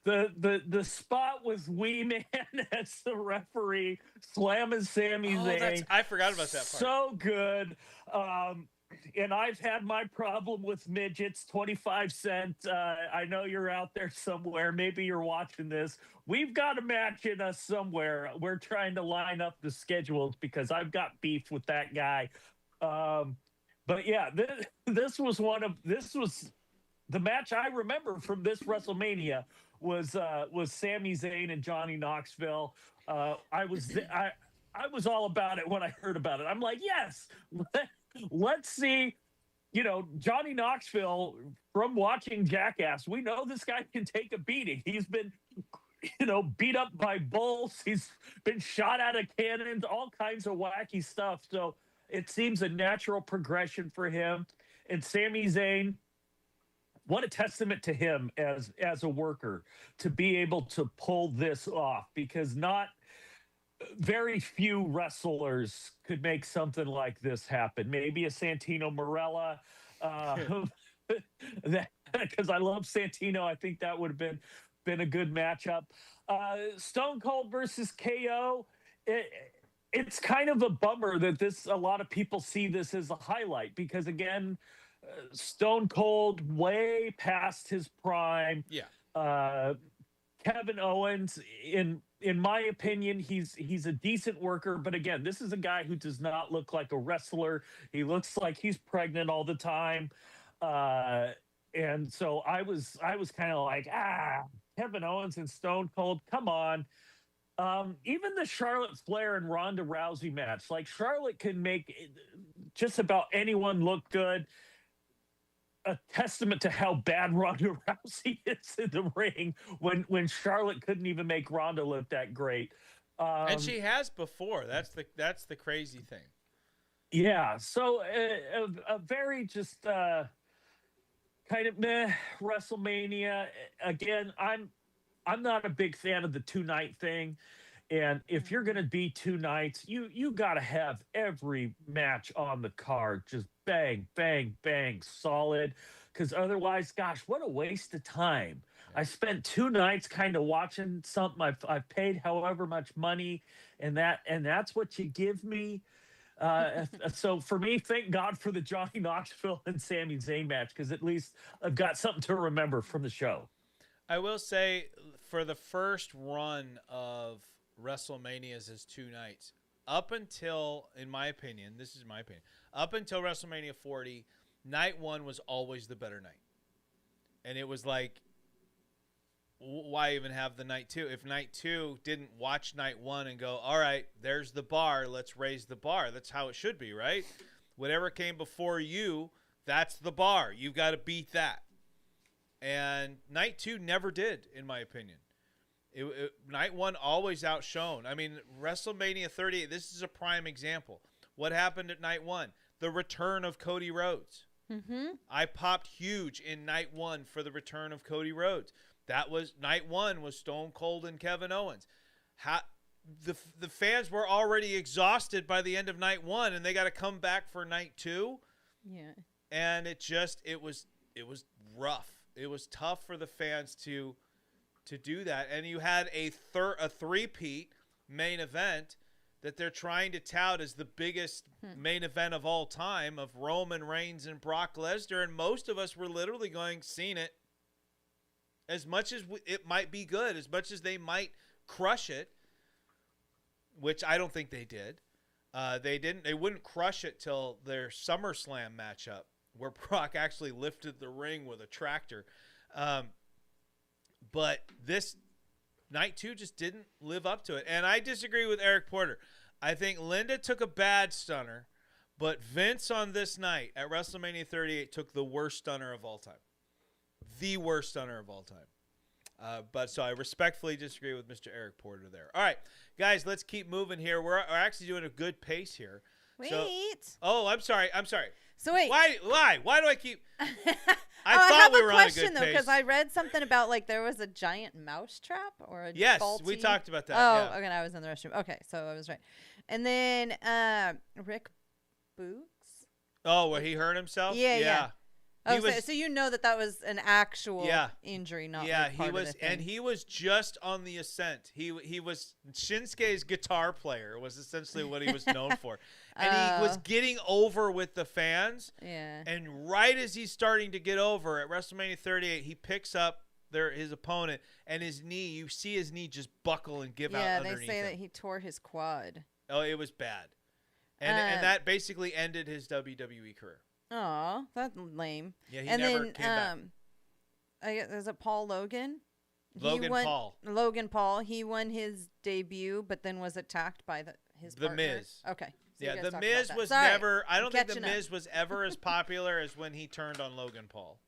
S4: the spot with Wee Man as the referee slamming Sami Zayn.
S1: I forgot about that part.
S4: So good. And I've had my problem with midgets. 25 Cent. I know you're out there somewhere. Maybe you're watching this. We've got a match in us somewhere. We're trying to line up the schedules because I've got beef with that guy. But yeah, this was the match I remember from this WrestleMania was Sami Zayn and Johnny Knoxville. I was all about it when I heard about it. I'm like, yes. Let's see, Johnny Knoxville, from watching Jackass, we know this guy can take a beating. He's been, beat up by bulls. He's been shot out of cannons, all kinds of wacky stuff. So it seems a natural progression for him. And Sami Zayn, what a testament to him as a worker to be able to pull this off, because not very few wrestlers could make something like this happen. Maybe a Santino Marella, because I love Santino. I think that would have been a good matchup. Stone Cold versus KO. It's kind of a bummer that a lot of people see this as a highlight because, again, Stone Cold way past his prime.
S1: Yeah.
S4: Kevin Owens, in my opinion, he's a decent worker, but again, this is a guy who does not look like a wrestler. He looks like he's pregnant all the time, and so I was kind of like, Kevin Owens and Stone Cold, come on. Even the Charlotte Flair and Ronda Rousey match, like Charlotte can make just about anyone look good. A testament to how bad Ronda Rousey is in the ring when Charlotte couldn't even make Ronda look that great.
S1: And she has before. That's the crazy thing.
S4: Yeah. So a very just kind of meh. WrestleMania again. I'm not a big fan of the 2-night thing. And if you're going to be 2 nights, you got to have every match on the card just bang, bang, bang, solid. Because otherwise, gosh, what a waste of time. I spent 2 nights kind of watching something I've paid however much money, and that's what you give me. So for me, thank God for the Johnny Knoxville and Sami Zayn match, because at least I've got something to remember from the show.
S1: I will say, for the first run of WrestleManias as 2 nights, up until, in my opinion, this is my opinion, up until WrestleMania 40, night 1 was always the better night. And it was like, why even have the night 2? If night 2 didn't watch night 1 and go, all right, there's the bar, let's raise the bar. That's how it should be, right? Whatever came before you, that's the bar. You've got to beat that. And night 2 never did, in my opinion. Night 1 always outshone. I mean, WrestleMania 38, this is a prime example. What happened at night 1? The return of Cody Rhodes.
S2: Mm-hmm.
S1: I popped huge in night 1 for the return of Cody Rhodes. That was night 1 was Stone Cold and Kevin Owens. The fans were already exhausted by the end of night 1, and they got to come back for night 2.
S2: Yeah.
S1: And it was rough. It was tough for the fans to do that. And you had a three-peat main event that they're trying to tout as the biggest main event of all time, of Roman Reigns and Brock Lesnar. And most of us were literally going, seen it. As much as it might be good, as much as they might crush it, which I don't think they did. They wouldn't crush it till their SummerSlam matchup, where Brock actually lifted the ring with a tractor. But this night 2 just didn't live up to it. And I disagree with Eric Porter. I think Linda took a bad stunner, but Vince on this night at WrestleMania 38 took the worst stunner of all time. The worst stunner of all time. But so I respectfully disagree with Mr. Eric Porter there. All right, guys, let's keep moving here. We're actually doing a good pace here.
S2: Wait.
S1: I'm sorry.
S2: So wait.
S1: Why do I keep? I
S2: have
S1: we
S2: a
S1: were
S2: question
S1: on a good
S2: though,
S1: pace.
S2: because I read something about like there was a giant mouse trap or a
S1: Yes,
S2: faulty...
S1: we talked about that.
S2: Oh,
S1: yeah.
S2: okay, I was in the restroom. Okay, so I was right. And then Rick Boogs.
S1: Oh, where he hurt himself?
S2: Yeah.
S1: He
S2: Oh, so you know that was an actual injury, not like
S1: he
S2: part
S1: was,
S2: of the thing.
S1: and he was just on the ascent. He was Shinsuke's guitar player was essentially what he was known for, and he was getting over with the fans.
S2: Yeah.
S1: And right as he's starting to get over at WrestleMania 38, he picks up his opponent, and his knee. You see his knee just buckle and give out underneath.
S2: Yeah, they say
S1: him.
S2: that he tore his quad.
S1: Oh, it was bad, and that basically ended his WWE career.
S2: Oh, that's lame.
S1: Yeah, he
S2: and
S1: never
S2: then,
S1: came back.
S2: Is it Paul Logan?
S1: Logan Paul.
S2: He won his debut, but then was attacked by his
S1: The
S2: partner.
S1: Miz.
S2: Okay. So
S1: Yeah,
S2: you guys
S1: The
S2: talked
S1: Miz
S2: about that.
S1: was
S2: Sorry,
S1: never. I don't think The
S2: catching up.
S1: Miz was ever as popular as when he turned on Logan Paul.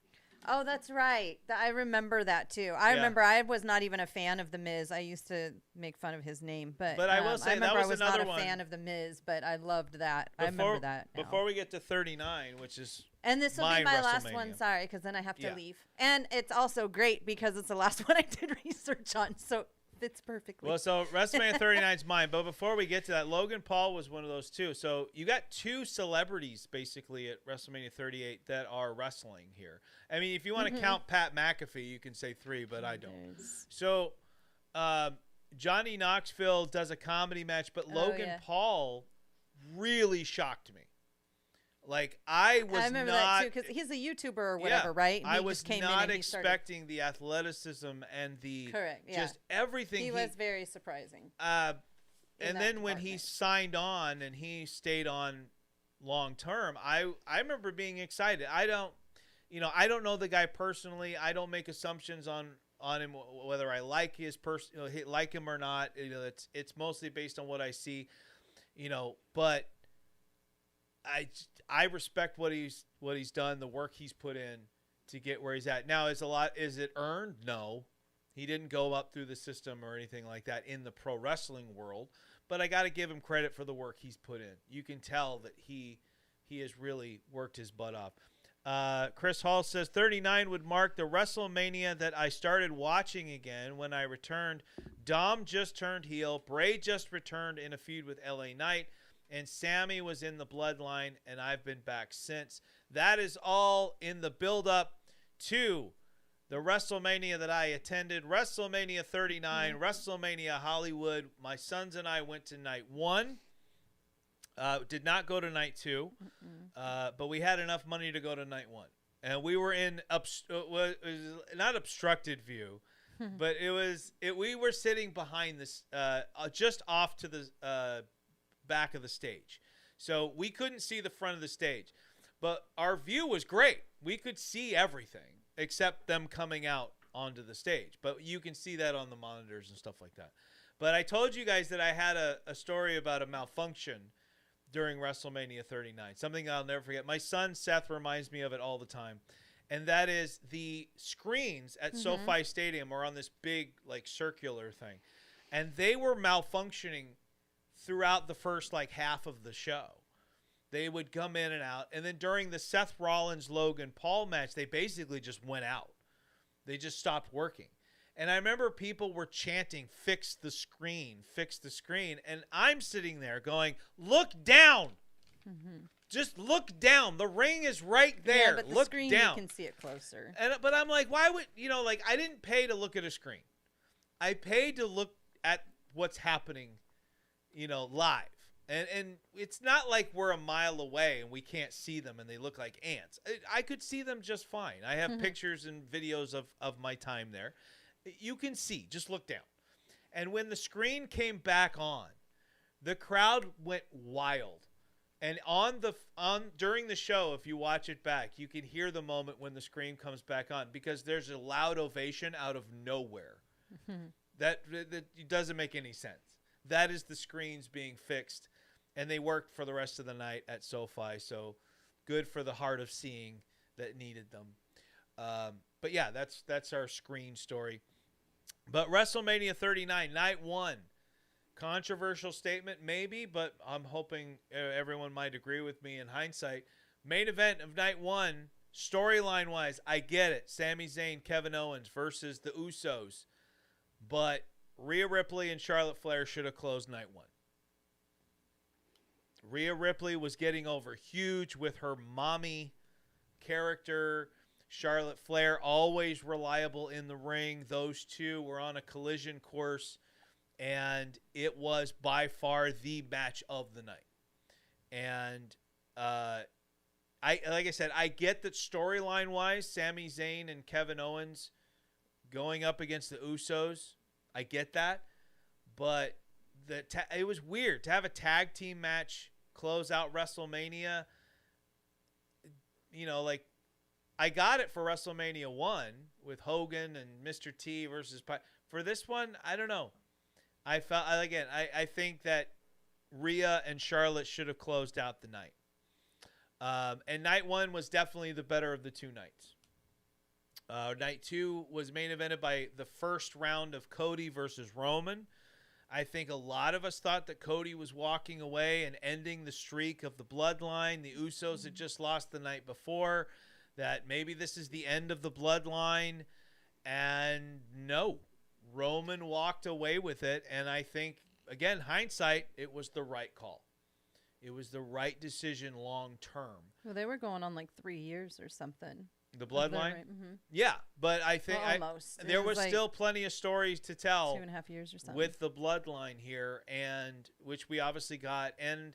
S2: Oh, that's right. I remember that too. I remember I was not even a fan of The Miz. I used to make fun of his name, but
S1: I will say that was
S2: I was
S1: another
S2: not a
S1: one.
S2: fan of The Miz, but I loved that. I remember that now.
S1: Before we get to 39, which is
S2: and this will be my last
S1: WrestleMania.
S2: one, sorry, because then I have to leave. And it's also great because it's the last one I did research on, so fits perfectly.
S1: Well, so WrestleMania 39 is mine, but before we get to that, Logan Paul was one of those too. So you got 2 celebrities basically at WrestleMania 38 that are wrestling here. I mean, if you want to count Pat McAfee, you can say 3, but I don't. So Johnny Knoxville does a comedy match, but Logan Paul really shocked me. Like I
S2: remember that too because he's a YouTuber or whatever, right? And
S1: I
S2: he
S1: was
S2: just came
S1: not
S2: in and
S1: expecting the athleticism and the just everything.
S2: He was very surprising.
S1: And then when he signed on and he stayed on long term, I remember being excited. I don't know the guy personally. I don't make assumptions on him whether I like his like him or not. It's mostly based on what I see. But I respect what he's done, the work he's put in to get where he's at. Now, is it earned? No. He didn't go up through the system or anything like that in the pro wrestling world, but I got to give him credit for the work he's put in. You can tell that he has really worked his butt off. Chris Hall says 39 would mark the WrestleMania that I started watching again when I returned. Dom just turned heel. Bray just returned in a feud with LA Knight. And Sammy was in the bloodline, and I've been back since. That is all in the build-up to the WrestleMania that I attended. WrestleMania 39, WrestleMania Hollywood. My sons and I went to night 1. Did not go to night 2, but we had enough money to go to night 1. And we were in, not obstructed view, but we were sitting behind this, just off to the back of the stage. So we couldn't see the front of the stage. But our view was great. We could see everything except them coming out onto the stage. But you can see that on the monitors and stuff like that. But I told you guys that I had a story about a malfunction during WrestleMania 39. Something I'll never forget. My son Seth reminds me of it all the time. And that is the screens at SoFi Stadium are on this big like circular thing. And they were malfunctioning throughout the first like half of the show. They would come in and out. And then during the Seth Rollins-Logan Paul match, they basically just went out. They just stopped working. And I remember people were chanting, fix the screen, fix the screen. And I'm sitting there going, look down. Just look down. The ring is right there.
S2: Yeah, but the
S1: look
S2: screen,
S1: down.
S2: you can see it closer.
S1: But I'm like, why would, like I didn't pay to look at a screen. I paid to look at what's happening, live. And it's not like we're a mile away and we can't see them and they look like ants. I could see them just fine. I have pictures and videos of my time there. You can see. Just look down. And when the screen came back on, the crowd went wild. And during the show, if you watch it back, you can hear the moment when the screen comes back on because there's a loud ovation out of nowhere. That doesn't make any sense. That is the screens being fixed. And they worked for the rest of the night at SoFi, so good for the Heart of Seeing that needed them. But yeah, that's our screen story. But WrestleMania 39, night 1, controversial statement maybe, but I'm hoping everyone might agree with me in hindsight. Main event of night 1, storyline-wise, I get it. Sami Zayn, Kevin Owens versus the Usos. But Rhea Ripley and Charlotte Flair should have closed night 1. Rhea Ripley was getting over huge with her mommy character. Charlotte Flair, always reliable in the ring. Those two were on a collision course, and it was by far the match of the night. And like I said, I get that storyline-wise, Sami Zayn and Kevin Owens going up against the Usos. I get that, but it was weird to have a tag team match close out WrestleMania. Like I got it for WrestleMania 1 with Hogan and Mr. T versus for this one, I don't know. I think that Rhea and Charlotte should have closed out the night. And night 1 was definitely the better of the two nights. Night 2 was main evented by the first round of Cody versus Roman. I think a lot of us thought that Cody was walking away and ending the streak of the bloodline. The Usos had just lost the night before, that maybe this is the end of the bloodline. And no, Roman walked away with it. And I think, again, hindsight, it was the right call. It was the right decision long term.
S2: Well, they were going on like 3 years or something.
S1: The bloodline?
S2: Right?
S1: Yeah, but I think
S2: almost.
S1: There was still plenty of stories to tell
S2: 2.5 years or something
S1: with the bloodline here, and which we obviously got. And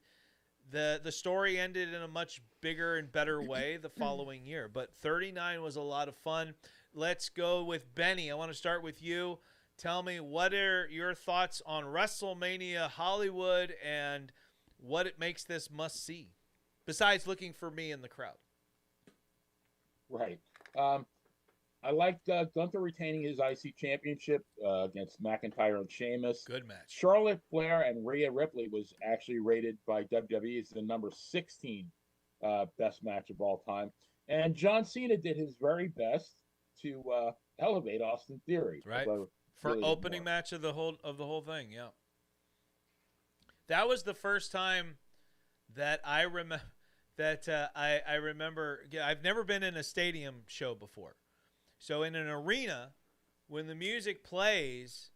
S1: the story ended in a much bigger and better way the following year. But 39 was a lot of fun. Let's go with Benny. I want to start with you. Tell me, what are your thoughts on WrestleMania Hollywood and what it makes this must-see, besides looking for me in the crowd?
S3: Right. I liked Gunther retaining his IC championship against McIntyre and Sheamus.
S1: Good match.
S3: Charlotte Flair and Rhea Ripley was actually rated by WWE as the number 16 best match of all time. And John Cena did his very best to elevate Austin Theory.
S1: Right. For really opening match of the whole thing, yeah. That was the first time that I remember. that I remember. I've never been in a stadium show before. So in an arena, when the music plays,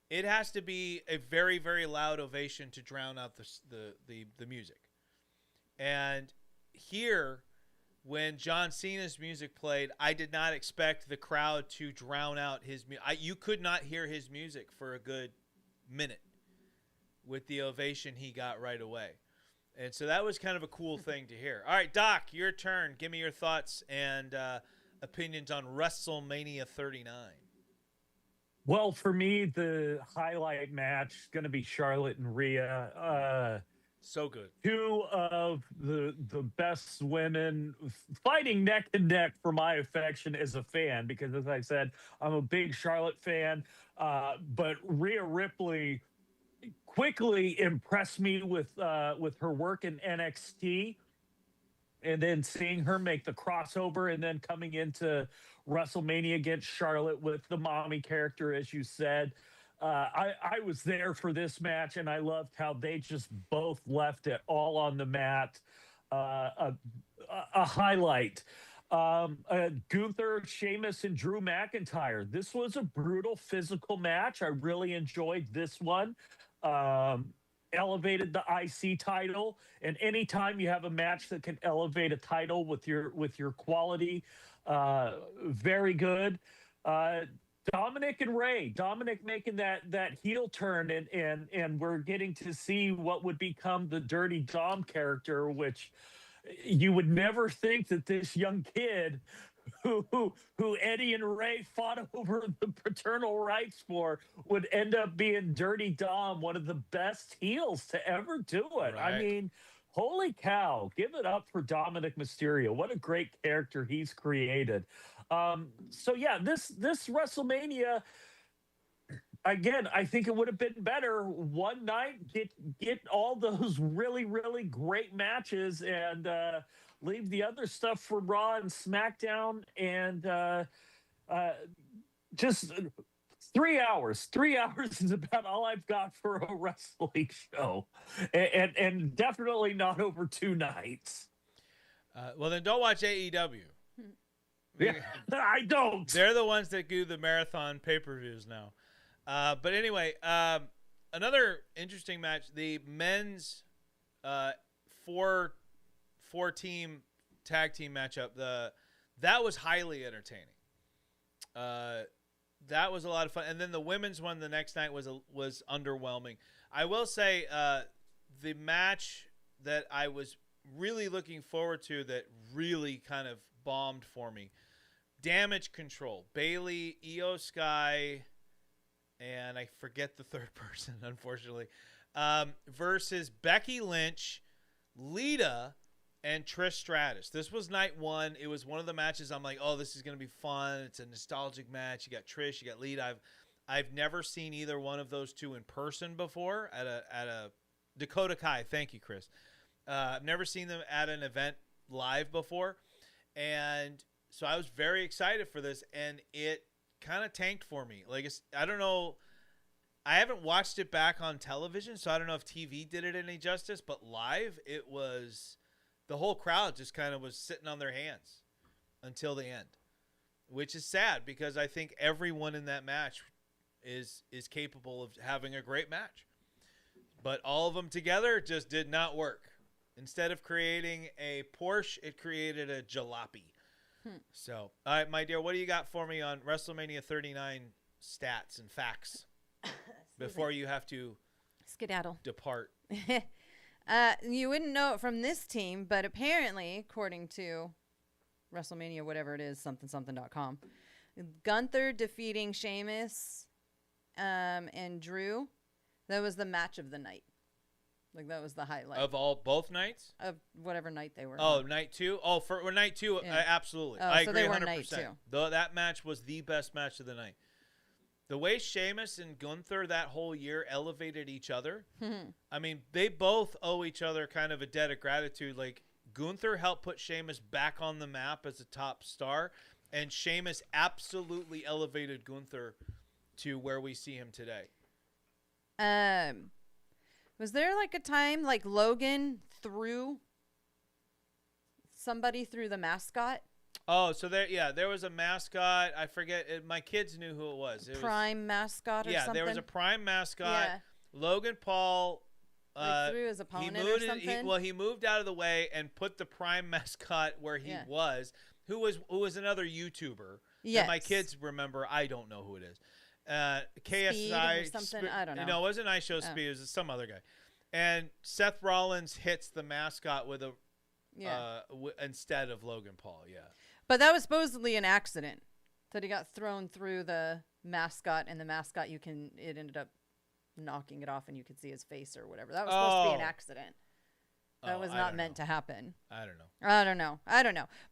S1: it has to be a very, very loud ovation to drown out the music. And here, when John Cena's music played, I did not expect the crowd to drown out his music. You could not hear his music for a good minute with the ovation he got right away. And so that was kind of a cool thing to hear. All right, Doc, your turn. Give me your thoughts and opinions on WrestleMania 39.
S4: Well, for me, the highlight match is going to be Charlotte and Rhea.
S1: So good.
S4: Two of the best women fighting neck and neck for my affection as a fan, because as I said, I'm a big Charlotte fan. But Rhea Ripley quickly impressed me with her work in NXT, and then seeing her make the crossover and then coming into WrestleMania against Charlotte with the mommy character, as you said. I was there for this match, and I loved how they just both left it all on the mat. A highlight. Gunther, Sheamus, and Drew McIntyre. This was a brutal physical match. I really enjoyed this one. Elevated the IC title, and anytime you have a match that can elevate a title with your quality, very good. Dominic and Ray. Dominic making that heel turn, and we're getting to see what would become the Dirty Dom character, which you would never think that this young kid who Eddie and Ray fought over the paternal rights for would end up being Dirty Dom, one of the best heels to ever do it.
S1: Right.
S4: I mean, holy cow, give it up for Dominic Mysterio. What a great character he's created. So yeah, this WrestleMania, again, I think it would have been better one night, get all those really, really great matches, and leave the other stuff for Raw and SmackDown, and just 3 hours. 3 hours is about all I've got for a wrestling show, and definitely not over 2 nights.
S1: Well, then don't watch AEW.
S4: Yeah, I don't.
S1: They're the ones that do the marathon pay-per-views now. But anyway, another interesting match, the men's four-team tag team matchup. That was highly entertaining. That was a lot of fun. And then the women's one the next night was underwhelming. I will say the match that I was really looking forward to that really kind of bombed for me, Damage Control. Bayley, Io Sky, and I forget the third person, unfortunately, versus Becky Lynch, Lita, and Trish Stratus. This was night one. It was one of the matches I'm like, oh, this is going to be fun. It's a nostalgic match. You got Trish, you got Lita. I've never seen either one of those two in person before at a Dakota Kai. Thank you, Chris. I've never seen them at an event live before. And so I was very excited for this, and it kind of tanked for me. Like, I don't know. I haven't watched it back on television, so I don't know if TV did it any justice, but live, it was, the whole crowd just kind of was sitting on their hands until the end, which is sad because I think everyone in that match is capable of having a great match. But all of them together just did not work. Instead of creating a Porsche, it created a jalopy. So, all right, my dear, what do you got for me on WrestleMania 39 stats and facts before you have to
S2: skedaddle
S1: depart?
S2: You wouldn't know it from this team, but apparently, according to WrestleMania, whatever it is, something.com, Gunther defeating Sheamus and Drew, that was the match of the night. Like, that was the highlight.
S1: Of both nights?
S2: Of whatever night they were.
S1: Oh, night two? Oh, for night two,
S2: yeah.
S1: Absolutely.
S2: Oh,
S1: I
S2: so
S1: agree
S2: they were
S1: 100%.
S2: night two.
S1: Though that match was the best match of the night. The way Sheamus and Gunther that whole year elevated each other, I mean, they both owe each other kind of a debt of gratitude. Like, Gunther helped put Sheamus back on the map as a top star, and Sheamus absolutely elevated Gunther to where we see him today.
S2: Was there like a time like Logan threw somebody threw the mascot.
S1: Oh, so there was a mascot. I forget. My kids knew who it was. It
S2: Prime mascot or
S1: yeah,
S2: something.
S1: there was a Prime mascot.
S2: Yeah.
S1: Logan Paul
S2: Like threw his opponent or something.
S1: He moved out of the way and put the Prime mascot where he was, who was another YouTuber.
S2: Yes.
S1: That my kids remember. I don't know who it is. KSI
S2: Speed or something. I don't know.
S1: No, it wasn't I Show Speed. It was some other guy. And Seth Rollins hits the mascot with a instead of Logan Paul. Yeah.
S2: But that was supposedly an accident. That he got thrown through the mascot, and the mascot it ended up knocking it off, and you could see his face or whatever. That was supposed to be an accident. That was not meant to happen.
S1: I don't know.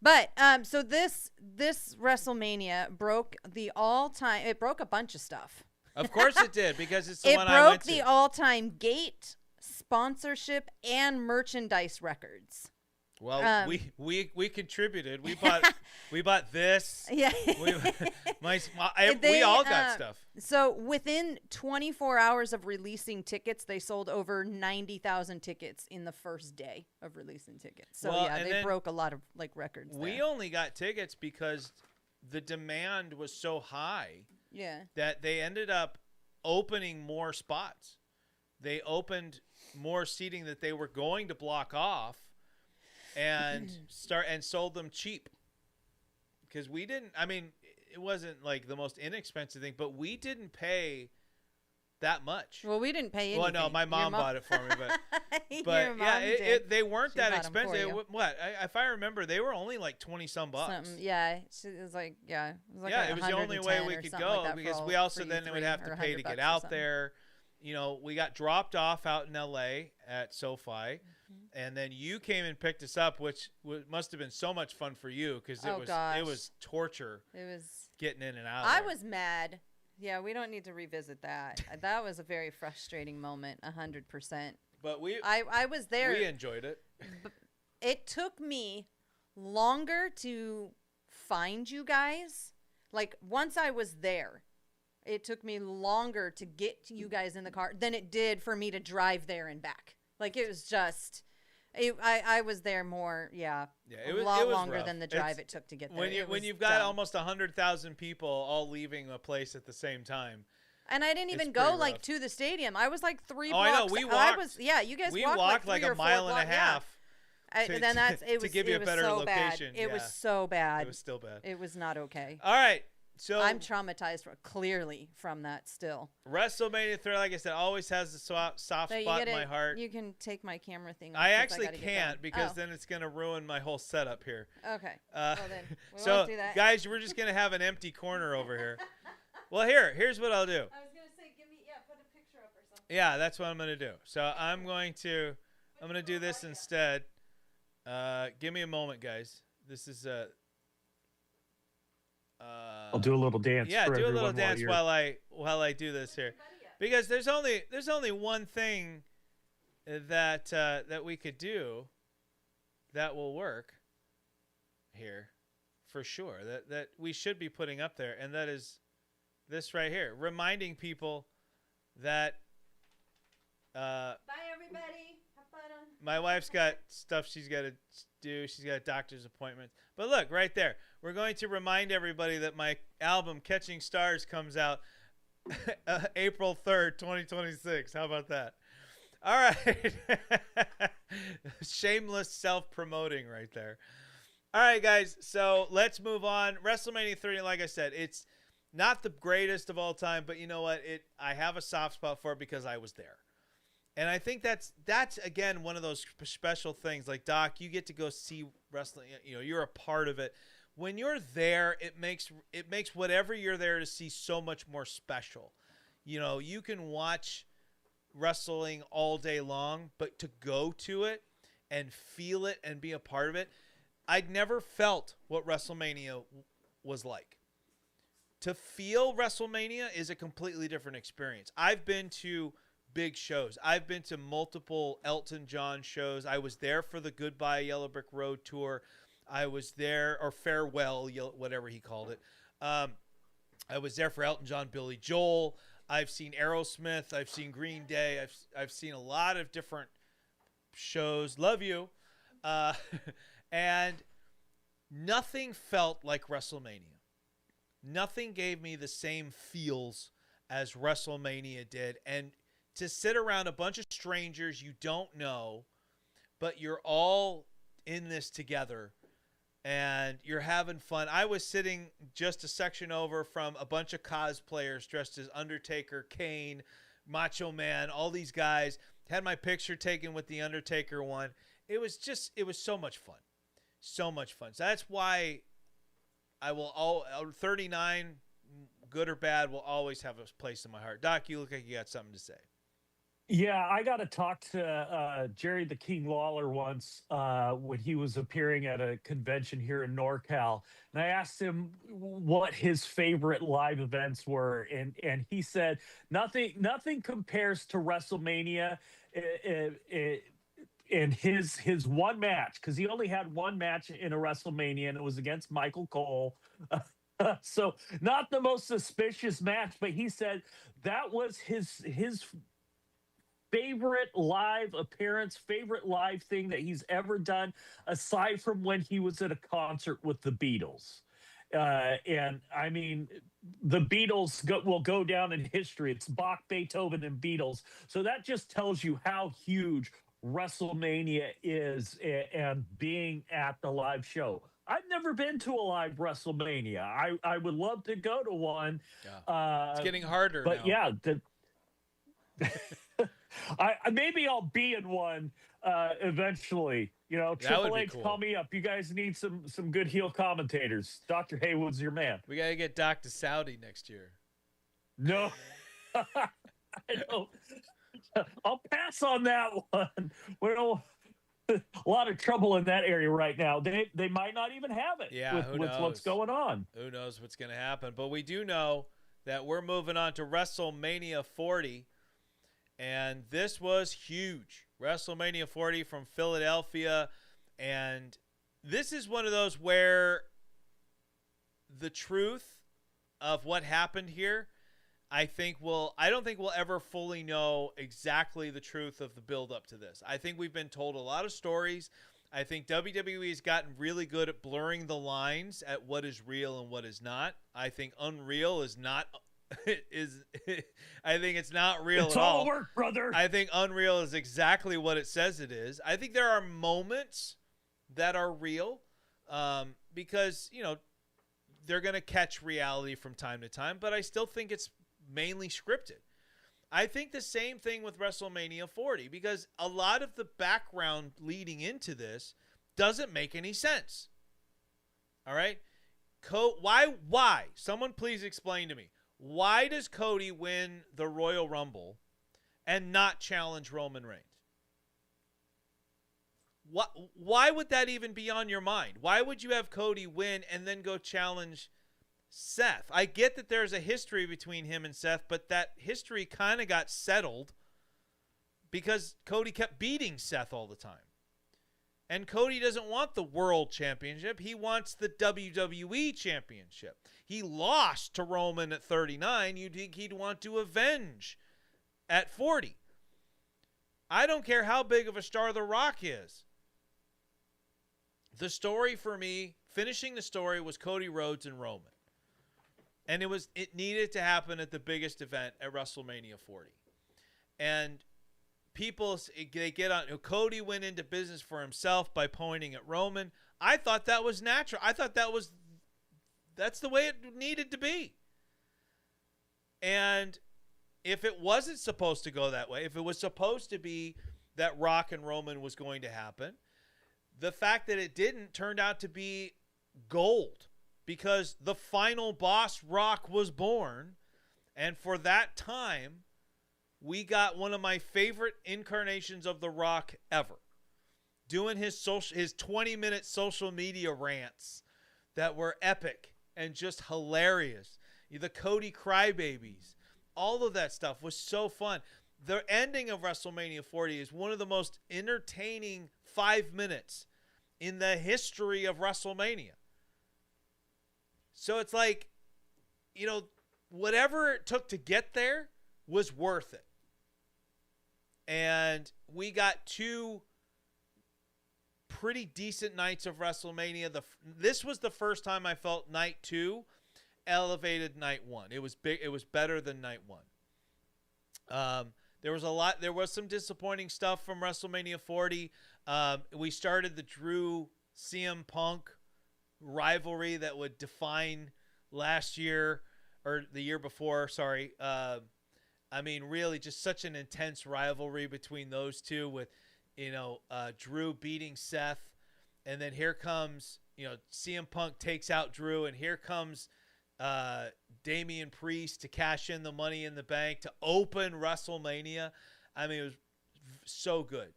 S2: But so this WrestleMania broke the all-time. It broke a bunch of stuff.
S1: Of course it did, because it's the one I went to.
S2: It broke the all-time gate, sponsorship, and merchandise records.
S1: Well, we contributed. We bought this.
S2: Yeah.
S1: We all got stuff.
S2: So within 24 hours of releasing tickets, they sold over 90,000 tickets in the first day of releasing tickets. So they broke a lot of records.
S1: We only got tickets because the demand was so high.
S2: Yeah.
S1: That they ended up opening more spots. They opened more seating that they were going to block off. And sold them cheap, because we didn't. I mean, it wasn't like the most inexpensive thing, but we didn't pay that much.
S2: Well, we didn't pay anything.
S1: Well, no, my mom bought it for me, but they weren't that expensive. If I remember, they were only like 20 some bucks.
S2: Yeah, it was like
S1: it was the only way we could go, because we also then would have to pay to get out there. You know, we got dropped off out in LA at SoFi. And then you came and picked us up, which must have been so much fun for you, because it was torture.
S2: It was
S1: getting in and out.
S2: I was mad. Yeah, we don't need to revisit that. That was a very frustrating moment, 100%.
S1: But
S2: I was there.
S1: We enjoyed it.
S2: It took me longer to find you guys. Like, once I was there, it took me longer to get to you guys in the car than it did for me to drive there and back. Like, it was just, I was there more, it was longer
S1: rough.
S2: Than the drive it took to get there.
S1: When you've got almost 100,000 people all leaving a place at the same time.
S2: And I didn't even go to the stadium. I was like 3 blocks.
S1: I know. We walked.
S2: You guys
S1: we
S2: walked
S1: like a mile and a half.
S2: To give you a better location.
S1: It
S2: was so bad.
S1: It was still bad.
S2: It was not okay.
S1: All right. So
S2: I'm traumatized clearly from that still.
S1: WrestleMania 3, like I said, always has a soft spot in my heart.
S2: You can take my camera thing off.
S1: I actually can't, because then it's going to ruin my whole setup here.
S2: Okay. Well then, we
S1: so
S2: won't do that.
S1: Guys, we're just going to have an empty corner over here. Well, here's what I'll do.
S2: I was going to say, put a picture up or something.
S1: Yeah, that's what I'm going to do. So I'm going to do this instead. Give me a moment, guys. This is
S4: I'll do a little dance.
S1: Yeah,
S4: for
S1: do a little
S4: everyone
S1: dance while I do this here, because there's only one thing that we could do that will work here for sure, that we should be putting up there, and that is this right here, reminding people that
S2: bye everybody. Have fun.
S1: My wife's got stuff she's got to do. She's got a doctor's appointment. But look, right there. We're going to remind everybody that my album, Catching Stars, comes out April 3rd, 2026. How about that? All right. Shameless self-promoting right there. All right, guys. So let's move on. WrestleMania 30, like I said, it's not the greatest of all time, but you know what? I have a soft spot for it because I was there. And I think that's again one of those special things. Like, Doc, you get to go see wrestling. You know, you're a part of it. When you're there, it makes whatever you're there to see so much more special. You know, you can watch wrestling all day long, but to go to it and feel it and be a part of it, I'd never felt what WrestleMania was like. To feel WrestleMania is a completely different experience. I've been to big shows. I've been to multiple Elton John shows. I was there for the Goodbye Yellow Brick Road tour. I was there, or Farewell, whatever he called it. I was there for Elton John, Billy Joel. I've seen Aerosmith. I've seen Green Day. I've seen a lot of different shows. Love you. And nothing felt like WrestleMania. Nothing gave me the same feels as WrestleMania did. And to sit around a bunch of strangers you don't know, but you're all in this together and you're having fun. I was sitting just a section over from a bunch of cosplayers dressed as Undertaker, Kane, Macho Man, all these guys. Had my picture taken with the Undertaker one. It was so much fun. So much fun. So that's why I will 39, good or bad, will always have a place in my heart. Doc, you look like you got something to say.
S4: Yeah, I got to talk to Jerry the King Lawler once when he was appearing at a convention here in NorCal, and I asked him what his favorite live events were, and he said nothing compares to WrestleMania. In his one match, because he only had one match in a WrestleMania, and it was against Michael Cole. So not the most suspicious match, but he said that was his favorite live appearance, favorite live thing that he's ever done, aside from when he was at a concert with the Beatles. And I mean, the Beatles will go down in history. It's Bach, Beethoven, and Beatles. So that just tells you how huge WrestleMania is, and being at the live show. I've never been to a live WrestleMania. I would love to go to one.
S1: Yeah. It's getting harder
S4: but
S1: now.
S4: Yeah, maybe I'll be in one eventually. You know, Triple H,
S1: cool.
S4: Call me up. You guys need some good heel commentators. Dr. Haywood's your man.
S1: We got to get Doc to Saudi next year.
S4: No. I don't. I'll pass on that one. Well, a lot of trouble in that area right now. They might not even have it.
S1: Yeah, who
S4: with
S1: knows?
S4: What's going on.
S1: Who knows what's going to happen? But we do know that we're moving on to WrestleMania 40, and this was huge. WrestleMania 40 from Philadelphia, and this is one of those where the truth of what happened here, I don't think we'll ever fully know exactly the truth of the build up to this. I think we've been told a lot of stories. I think WWE has gotten really good at blurring the lines at what is real and what is not. I think unreal is not I think it's not real
S4: it's
S1: at all.
S4: It's all work, brother.
S1: I think unreal is exactly what it says it is. I think there are moments that are real because, you know, they're going to catch reality from time to time, but I still think it's mainly scripted. I think the same thing with WrestleMania 40 because a lot of the background leading into this doesn't make any sense. All right? Why? Someone please explain to me. Why does Cody win the Royal Rumble and not challenge Roman Reigns? Why would that even be on your mind? Why would you have Cody win and then go challenge Seth? I get that there's a history between him and Seth, but that history kind of got settled because Cody kept beating Seth all the time. And Cody doesn't want the World Championship. He wants the WWE Championship. He lost to Roman at 39. You'd think he'd want to avenge at 40. I don't care how big of a star The Rock is. The story for me, finishing the story, was Cody Rhodes and Roman. And it needed to happen at the biggest event at WrestleMania 40. And people, they get on, Cody went into business for himself by pointing at Roman. I thought that was natural. I thought that's the way it needed to be. And if it wasn't supposed to go that way, if it was supposed to be that Rock and Roman was going to happen, the fact that it didn't turned out to be gold because the final boss, Rock, was born. And for that time, we got one of my favorite incarnations of The Rock ever, doing his 20-minute social media rants that were epic and just hilarious. The Cody crybabies, all of that stuff was so fun. The ending of WrestleMania 40 is one of the most entertaining 5 minutes in the history of WrestleMania. So it's like, you know, whatever it took to get there was worth it. And we got two pretty decent nights of WrestleMania. This was the first time I felt night 2 elevated night 1. It was big. It was better than night 1. There was some disappointing stuff from WrestleMania 40. We started the Drew CM Punk rivalry that would define last year or the year before. Sorry. I mean, really just such an intense rivalry between those two with, Drew beating Seth. And then here comes, CM Punk takes out Drew, and here comes Damian Priest to cash in the Money in the Bank to open WrestleMania. I mean, it was so good.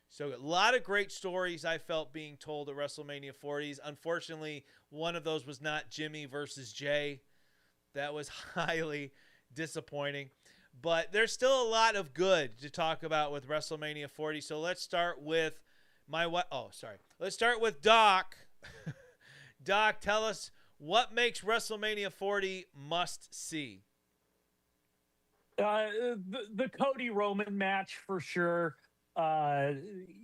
S1: So a lot of great stories I felt being told at WrestleMania 40s. Unfortunately, one of those was not Jimmy versus Jay. That was highly disappointing. But there's still a lot of good to talk about with WrestleMania 40. So let's start with Let's start with Doc. Doc, tell us what makes WrestleMania 40 must see.
S4: The Cody Roman match for sure.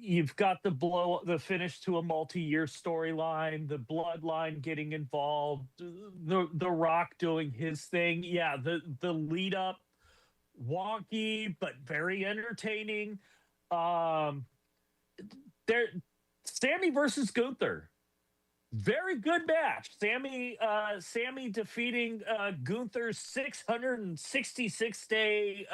S4: You've got the finish to a multi-year storyline, the bloodline getting involved, the Rock doing his thing. Yeah, the lead up, wonky but very entertaining. Sammy versus Gunther. Very good match. Sammy defeating Gunther's 666-day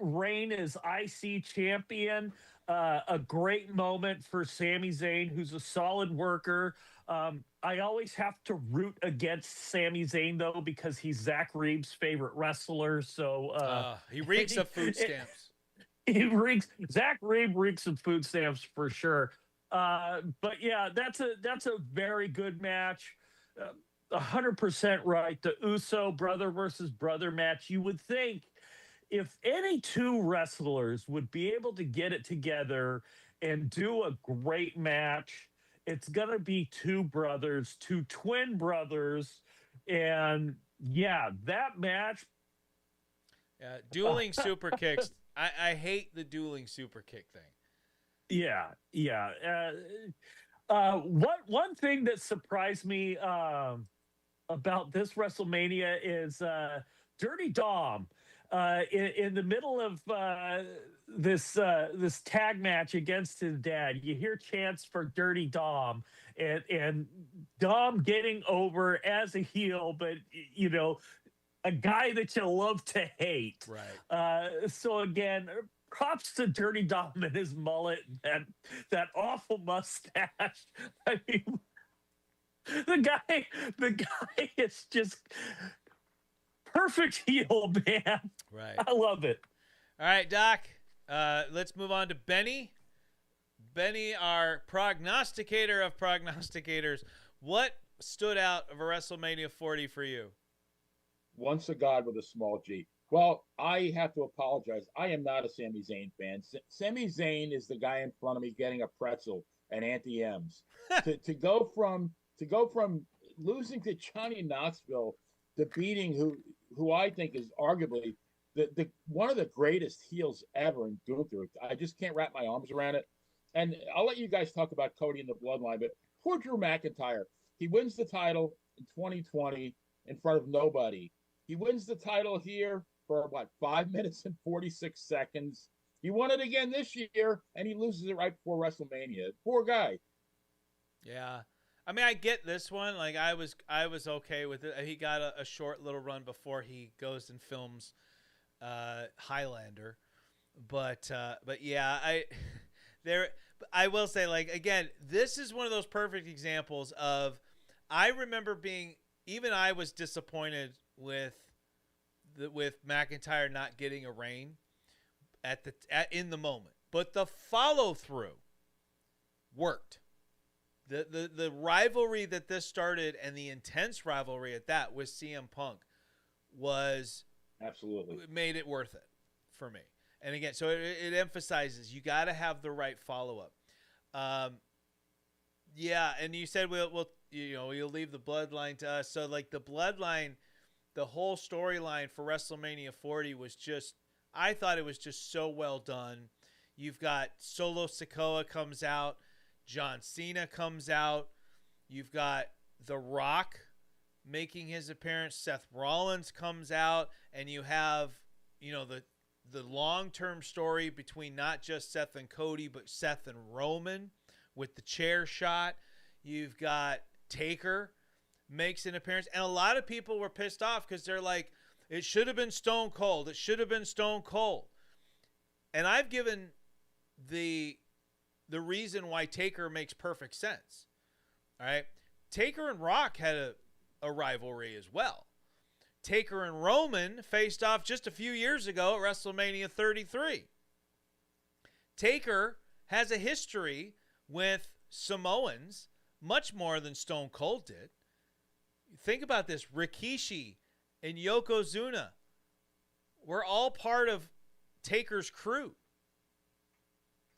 S4: reign as IC champion. A great moment for Sami Zayn, who's a solid worker. I always have to root against Sami Zayn, though, because he's Zach Reeves' favorite wrestler. So
S1: he reeks of food stamps.
S4: Zach Reeves reeks of food stamps for sure. But yeah, that's a very good match. 100% right. The Uso brother versus brother match. You would think if any two wrestlers would be able to get it together and do a great match, it's going to be two brothers, two twin brothers. And yeah, that match.
S1: Dueling super kicks. I hate the dueling super kick thing.
S4: Yeah. One thing that surprised me about this WrestleMania is Dirty Dom. In the middle of this tag match against his dad, you hear chants for Dirty Dom and Dom getting over as a heel, but a guy that you love to hate.
S1: Right.
S4: So again, props to Dirty Dom and his mullet and that awful mustache. I mean, the guy is just perfect heel, man.
S1: Right.
S4: I love it.
S1: All right, Doc. Let's move on to Benny. Benny, our prognosticator of prognosticators. What stood out of a WrestleMania 40 for you?
S3: Once a god with a small g. Well, I have to apologize. I am not a Sami Zayn fan. Sami Zayn is the guy in front of me getting a pretzel and Auntie M's. to go from losing to Johnny Knoxville to beating who I think is arguably the one of the greatest heels ever in Gunther. I just can't wrap my arms around it. And I'll let you guys talk about Cody and the Bloodline, but poor Drew McIntyre. He wins the title in 2020 in front of nobody. He wins the title here for 5 minutes and 46 seconds. He won it again this year, and he loses it right before WrestleMania. Poor guy.
S1: Yeah. I mean, I get this one. Like, I was okay with it. He got a short little run before he goes and films Highlander. But yeah, I will say, like, again, this is one of those perfect examples of, I remember I was disappointed with McIntyre not getting a reign in the moment, but the follow through worked. The rivalry that this started and the intense rivalry at that with CM Punk was
S3: absolutely
S1: made it worth it for me. And again, so it emphasizes you got to have the right follow up. Yeah, and you said we'll leave the bloodline to us. So like the bloodline. The whole storyline for WrestleMania 40 was I thought it was just so well done. You've got Solo Sikoa comes out. John Cena comes out. You've got The Rock making his appearance. Seth Rollins comes out. And you have, the long-term story between not just Seth and Cody, but Seth and Roman with the chair shot. You've got Taker makes an appearance. And a lot of people were pissed off because they're like, it should have been Stone Cold. It should have been Stone Cold. And I've given the reason why Taker makes perfect sense. All right. Taker and Rock had a rivalry as well. Taker and Roman faced off just a few years ago at WrestleMania 33. Taker has a history with Samoans, much more than Stone Cold did. Think about this. Rikishi and Yokozuna were all part of Taker's crew.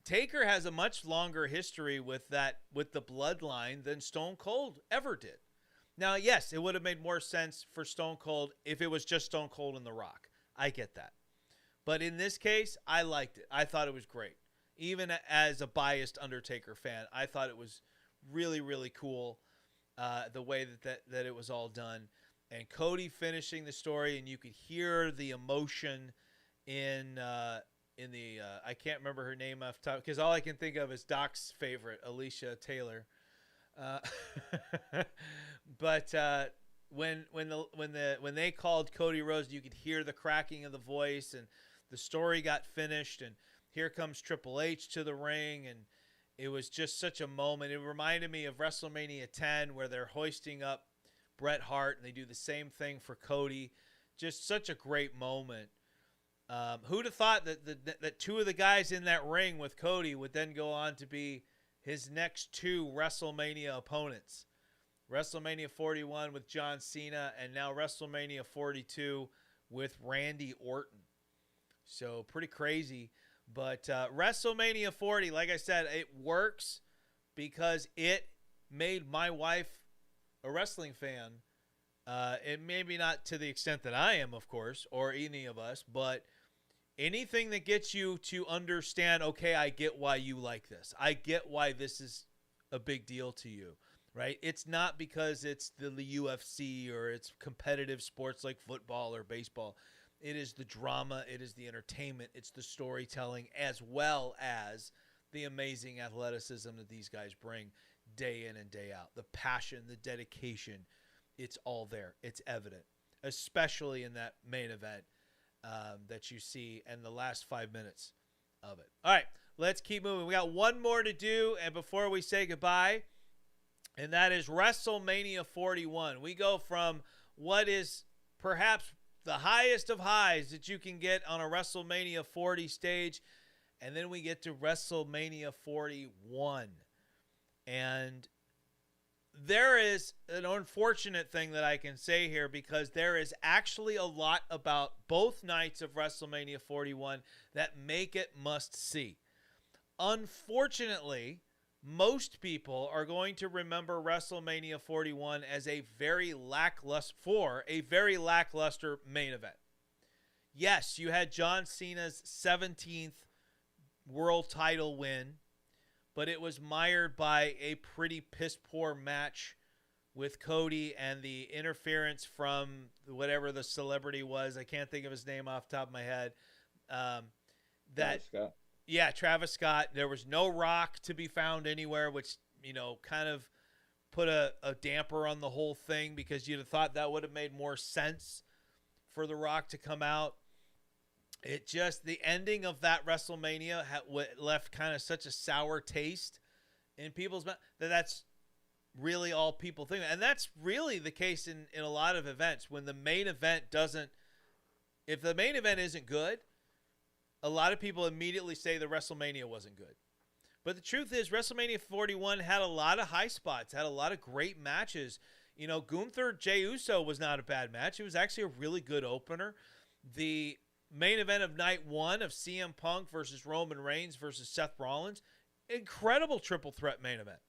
S1: Taker has a much longer history with the bloodline than Stone Cold ever did. Now, yes, it would have made more sense for Stone Cold if it was just Stone Cold and The Rock. I get that. But in this case, I liked it. I thought it was great. Even as a biased Undertaker fan, I thought it was really, really cool the way that it was all done. And Cody finishing the story, and you could hear the emotion in the I can't remember her name off the top because all I can think of is Doc's favorite, Alicia Taylor. But when they called Cody Rhodes, you could hear the cracking of the voice, and the story got finished, and here comes Triple H to the ring, and it was just such a moment. It reminded me of WrestleMania 10 where they're hoisting up Bret Hart, and they do the same thing for Cody. Just such a great moment. Who'd have thought that two of the guys in that ring with Cody would then go on to be his next two WrestleMania opponents? WrestleMania 41 with John Cena, and now WrestleMania 42 with Randy Orton. So pretty crazy. But WrestleMania 40, like I said, it works because it made my wife a wrestling fan. It maybe not to the extent that I am, of course, or any of us, but anything that gets you to understand, okay, I get why you like this. I get why this is a big deal to you, right? It's not because it's the UFC or it's competitive sports like football or baseball. It is the drama. It is the entertainment. It's the storytelling, as well as the amazing athleticism that these guys bring day in and day out. The passion, the dedication, it's all there. It's evident, especially in that main event that you see in the last 5 minutes of it. All right, let's keep moving. We got one more to do, and before we say goodbye, and that is WrestleMania 41. We go from what is perhaps the highest of highs that you can get on a WrestleMania 40 stage, and then we get to WrestleMania 41. And there is an unfortunate thing that I can say here because there is actually a lot about both nights of WrestleMania 41 that make it must see. Unfortunately, most people are going to remember WrestleMania 41 as a very lackluster main event. Yes, you had John Cena's 17th world title win, but it was mired by a pretty piss-poor match with Cody and the interference from whatever the celebrity was. I can't think of his name off the top of my head.
S3: Travis Scott.
S1: Yeah, Travis Scott. There was no Rock to be found anywhere, which, kind of put a damper on the whole thing because you'd have thought that would have made more sense for The Rock to come out. It just, the ending of that WrestleMania left kind of such a sour taste in people's mouth that's really all people think. And that's really the case in a lot of events when the main event if the main event isn't good, a lot of people immediately say the WrestleMania wasn't good. But the truth is WrestleMania 41 had a lot of high spots, had a lot of great matches. Gunther Jey Uso was not a bad match. It was actually a really good opener. The main event of night one of CM Punk versus Roman Reigns versus Seth Rollins, incredible triple threat main event.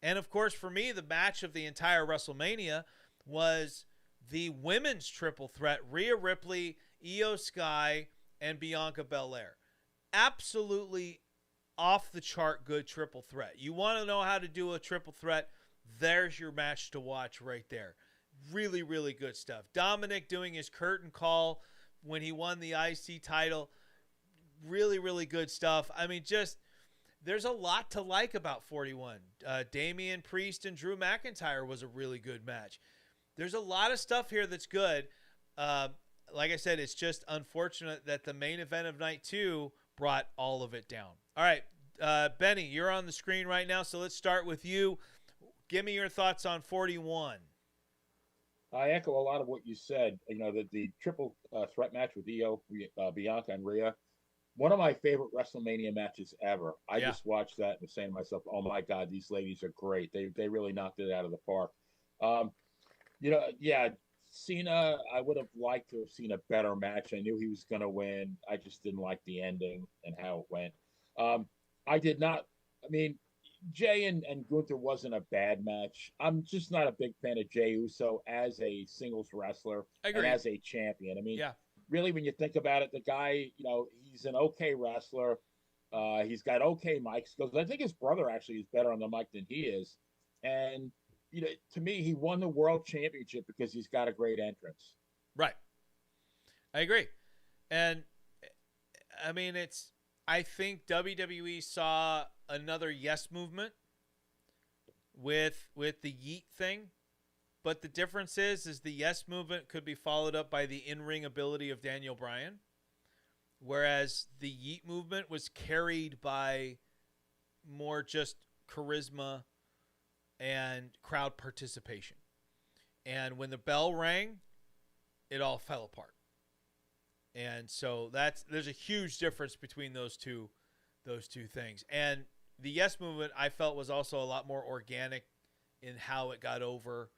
S1: And of course, for me, the match of the entire WrestleMania was the women's triple threat, Rhea Ripley, Io Sky, and Bianca Belair. absolutely off the chart good triple threat. You want to know how to do a triple threat? There's your match to watch right there. Really, really good stuff. Dominic doing his curtain call when he won the IC title. Really, really good stuff. I mean, just there's a lot to like about 41. Damian Priest and Drew McIntyre was a really good match. There's a lot of stuff here that's good. Like I said, it's just unfortunate that the main event of night 2 brought all of it down. All right, Benny, you're on the screen right now, so let's start with you. Give me your thoughts on 41.
S3: I echo a lot of what you said. You know, the triple threat match with Io, Bianca, and Rhea, one of my favorite WrestleMania matches ever. I just watched that and was saying to myself, oh my God, these ladies are great. They really knocked it out of the park. Cena, I would have liked to have seen a better match. I knew he was going to win. I just didn't like the ending and how it went. I did not, I mean, Jay and Gunther wasn't a bad match. I'm just not a big fan of Jey Uso as a singles wrestler and as a champion. I mean, really, when you think about it, the guy, you know, he's an okay wrestler. He's got okay mic skills. I think his brother actually is better on the mic than he is. And, you know, to me, he won the world championship because he's got a great entrance.
S1: Right. I agree. And, I mean, I think WWE saw another yes movement with the yeet thing. But the difference is the yes movement could be followed up by the in-ring ability of Daniel Bryan, whereas the yeet movement was carried by more just charisma and crowd participation. And when the bell rang, it all fell apart. And so there's a huge difference between those two things. And the yes movement I felt was also a lot more organic in how it got over.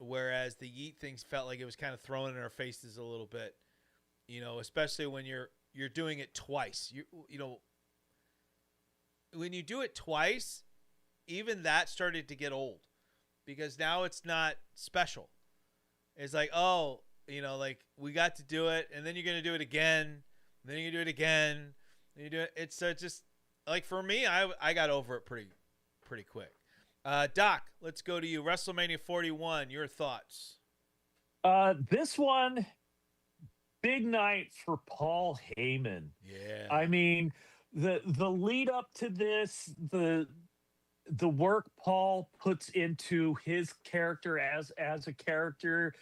S1: Whereas the yeet things felt like it was kind of thrown in our faces a little bit, you know, especially when you're doing it twice. You know, when you do it twice, even that started to get old because now it's not special. It's like, oh, you know, like we got to do it, and then you're gonna do it again, and then you do it again, and you do it. It's just like for me, I got over it pretty quick. Doc, let's go to you. WrestleMania 41, your thoughts.
S4: This one, big night for Paul Heyman.
S1: Yeah.
S4: I mean, the lead up to this, the work Paul puts into his character as a character,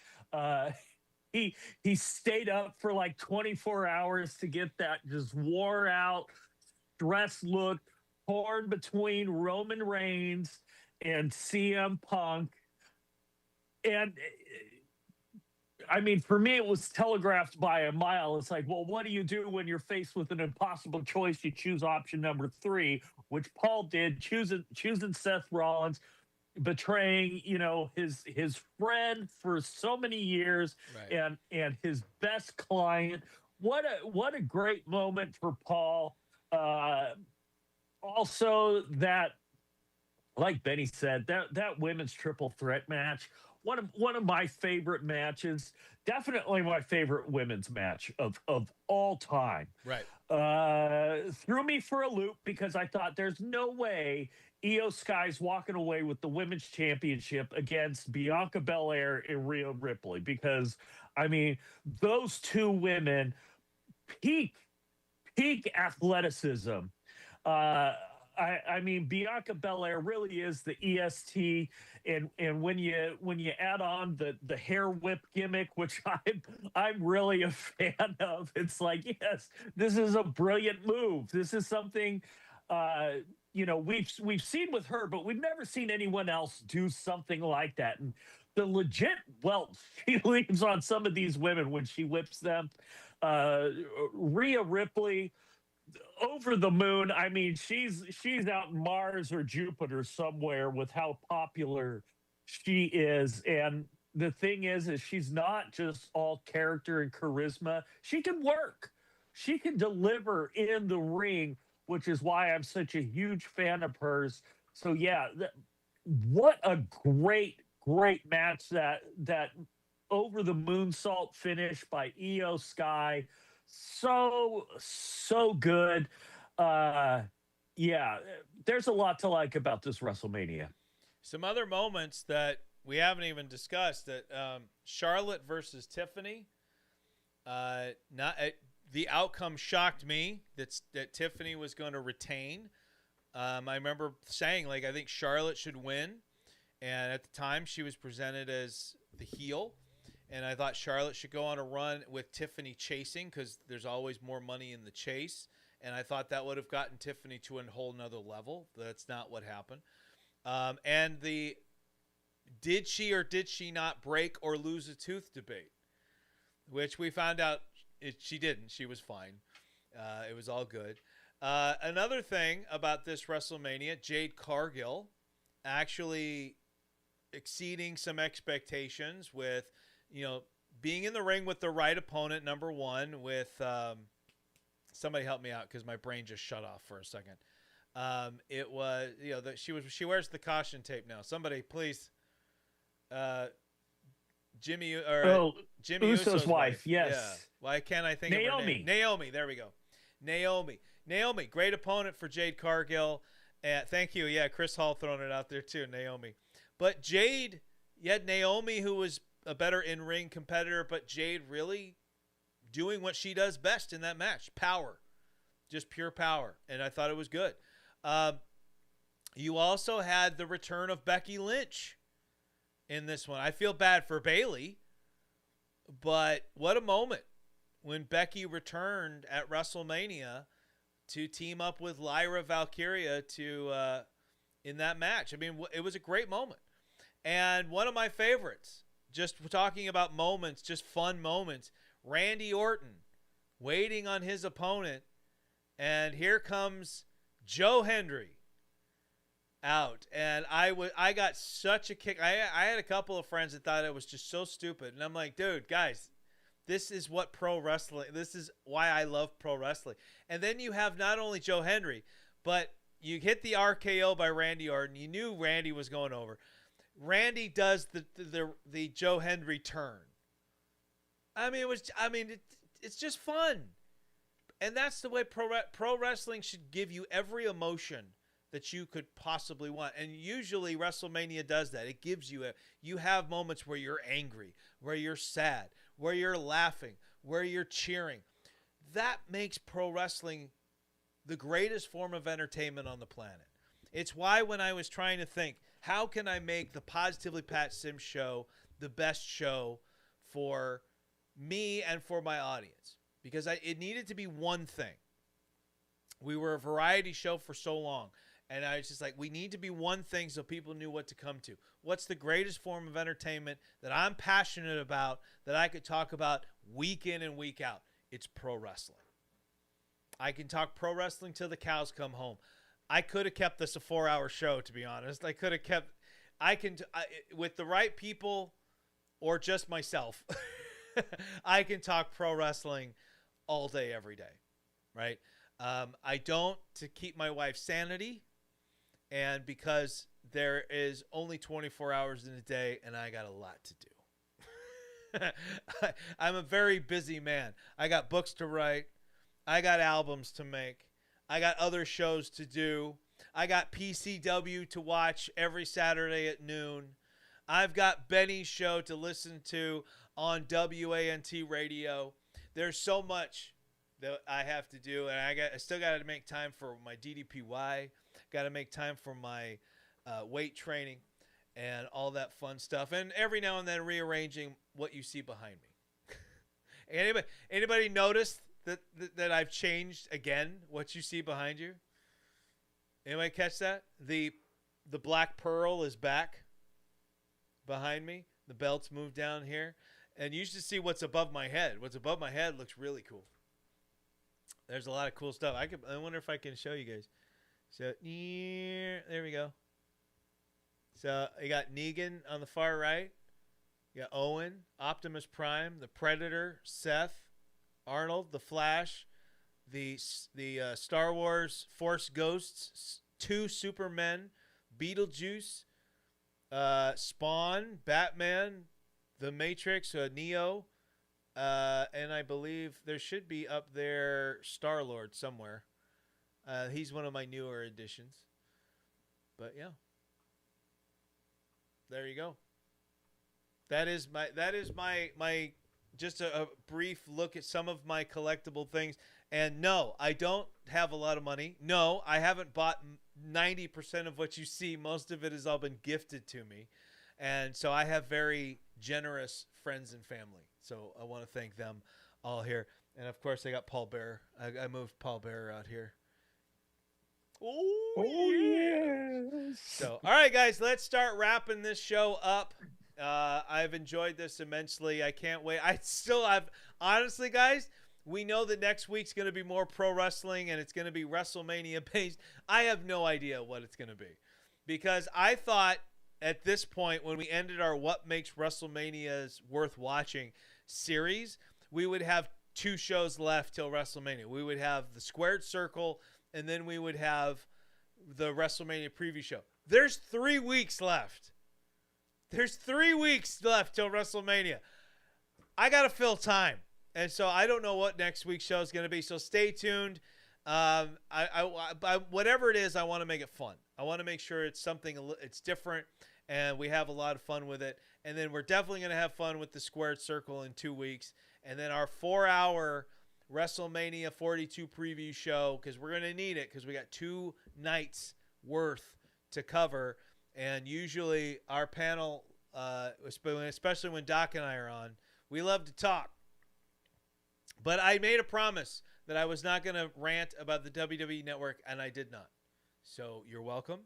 S4: he stayed up for like 24 hours to get that just wore out dress look torn between Roman Reigns and CM Punk. And I mean, for me, it was telegraphed by a mile. It's like, well, what do you do when you're faced with an impossible choice? You choose option number 3, which Paul did, choosing Seth Rollins, betraying, you know, his friend for so many years, right, and his best client. What a great moment for Paul. Also, that, like Benny said, that women's triple threat match, one of my favorite matches, definitely my favorite women's match of all time.
S1: Right.
S4: Threw me for a loop because I thought there's no way Io Sky's walking away with the women's championship against Bianca Belair and Rhea Ripley, because I mean, those two women, peak athleticism. I mean, Bianca Belair really is the EST, and when you add on the hair whip gimmick, which I'm really a fan of, it's like, yes, this is a brilliant move. This is something you know, we've seen with her, but we've never seen anyone else do something like that. And the legit welt she leaves on some of these women when she whips them. Rhea Ripley, over the moon. I mean, she's out in Mars or Jupiter somewhere with how popular she is. And the thing is she's not just all character and charisma. She can work. She can deliver in the ring, which is why I'm such a huge fan of hers. So yeah, what a great match that over the moonsault finish by Io Sky So good. Uh, yeah, there's a lot to like about this WrestleMania.
S1: Some other moments that we haven't even discussed, that Charlotte versus Tiffany. Not the outcome shocked me that Tiffany was going to retain. I remember saying, like, I think Charlotte should win, and at the time she was presented as the heel, and I thought Charlotte should go on a run with Tiffany chasing, because there's always more money in the chase, and I thought that would have gotten Tiffany to a whole nother level. That's not what happened. And the did she or did she not break or lose a tooth debate, which we found out she didn't. She was fine. It was all good. Another thing about this WrestleMania, Jade Cargill actually exceeding some expectations with, being in the ring with the right opponent, number one, with somebody help me out because my brain just shut off for a second. It was, she wears the caution tape now. Somebody please, Jimmy
S4: Uso's wife. Yes.
S1: Yeah. Why can't I think
S4: Naomi.
S1: of her name? Naomi. There we go. Naomi. Great opponent for Jade Cargill. Thank you. Yeah, Chris Hall throwing it out there too. Naomi. But Jade, you had Naomi, who was a better in-ring competitor, but Jade really doing what she does best in that match. Power. Just pure power. And I thought it was good. You also had the return of Becky Lynch in this one. I feel bad for Bayley, but what a moment when Becky returned at WrestleMania to team up with Lyra Valkyria in that match. I mean, it was a great moment. And one of my favorites, just talking about moments, just fun moments, Randy Orton waiting on his opponent, and here comes Joe Hendry out, and I got such a kick. I had a couple of friends that thought it was just so stupid, and I'm like, dude, guys, this is what pro wrestling. This is why I love pro wrestling. And then you have not only Joe Hendry, but you hit the RKO by Randy Orton. You knew Randy was going over. Randy does the Joe Hendry turn. I mean, it's just fun, and that's the way pro wrestling should give you every emotion that you could possibly want. And usually WrestleMania does that. It gives you you have moments where you're angry, where you're sad, where you're laughing, where you're cheering. That makes pro wrestling the greatest form of entertainment on the planet. It's why when I was trying to think, how can I make the Positively Pat Sims show the best show for me and for my audience? Because it needed to be one thing. We were a variety show for so long. And I was just like, we need to be one thing so people knew what to come to. What's the greatest form of entertainment that I'm passionate about, that I could talk about week in and week out? It's pro wrestling. I can talk pro wrestling till the cows come home. I could have kept this a 4-hour show, to be honest. I could have kept, with the right people or just myself, I can talk pro wrestling all day, every day, right? I don't, to keep my wife's sanity, and because there is only 24 hours in a day and I got a lot to do. I'm a very busy man. I got books to write. I got albums to make. I got other shows to do. I got PCW to watch every Saturday at noon. I've got Benny's show to listen to on WANT radio. There's so much that I have to do, and I still got to make time for my DDPY. Got to make time for my weight training and all that fun stuff, and every now and then rearranging what you see behind me. Anybody notice that I've changed again? What you see behind you? Anybody catch that? The Black Pearl is back behind me. The belt's moved down here, and you should see what's above my head. What's above my head looks really cool. There's a lot of cool stuff. I wonder if I can show you guys. So there we go. So you got Negan on the far right. You got Owen, Optimus Prime, the Predator, Seth, Arnold, the Flash, the Star Wars Force Ghosts, 2 Supermen, Beetlejuice, Spawn, Batman, the Matrix, Neo, and I believe there should be up there Star-Lord somewhere. He's one of my newer additions. But yeah, there you go. That is my just a brief look at some of my collectible things. And no, I don't have a lot of money. No, I haven't bought 90% of what you see. Most of it has all been gifted to me. And so I have very generous friends and family. So I want to thank them all here. And of course, I got Paul Bearer. I moved Paul Bearer out here.
S4: Oh yes.
S1: So, all right, guys, let's start wrapping this show up. I've enjoyed this immensely. I can't wait. Honestly, guys, we know that next week's going to be more pro wrestling and it's going to be WrestleMania based. I have no idea what it's going to be, because I thought at this point, when we ended our What Makes WrestleManias Worth Watching series, we would have 2 shows left till WrestleMania. We would have the Squared Circle, and then we would have the WrestleMania preview show. There's 3 weeks left. There's 3 weeks left till WrestleMania. I got to fill time. And so I don't know what next week's show is going to be. So stay tuned. Whatever it is, I want to make it fun. I want to make sure it's something, it's different, and we have a lot of fun with it. And then we're definitely going to have fun with the Squared Circle in 2 weeks. And then our 4-hour WrestleMania 42 preview show, because we're going to need it, because we got 2 nights worth to cover. And usually our panel, especially when Doc and I are on, we love to talk. But I made a promise that I was not going to rant about the WWE Network, and I did not. So you're welcome.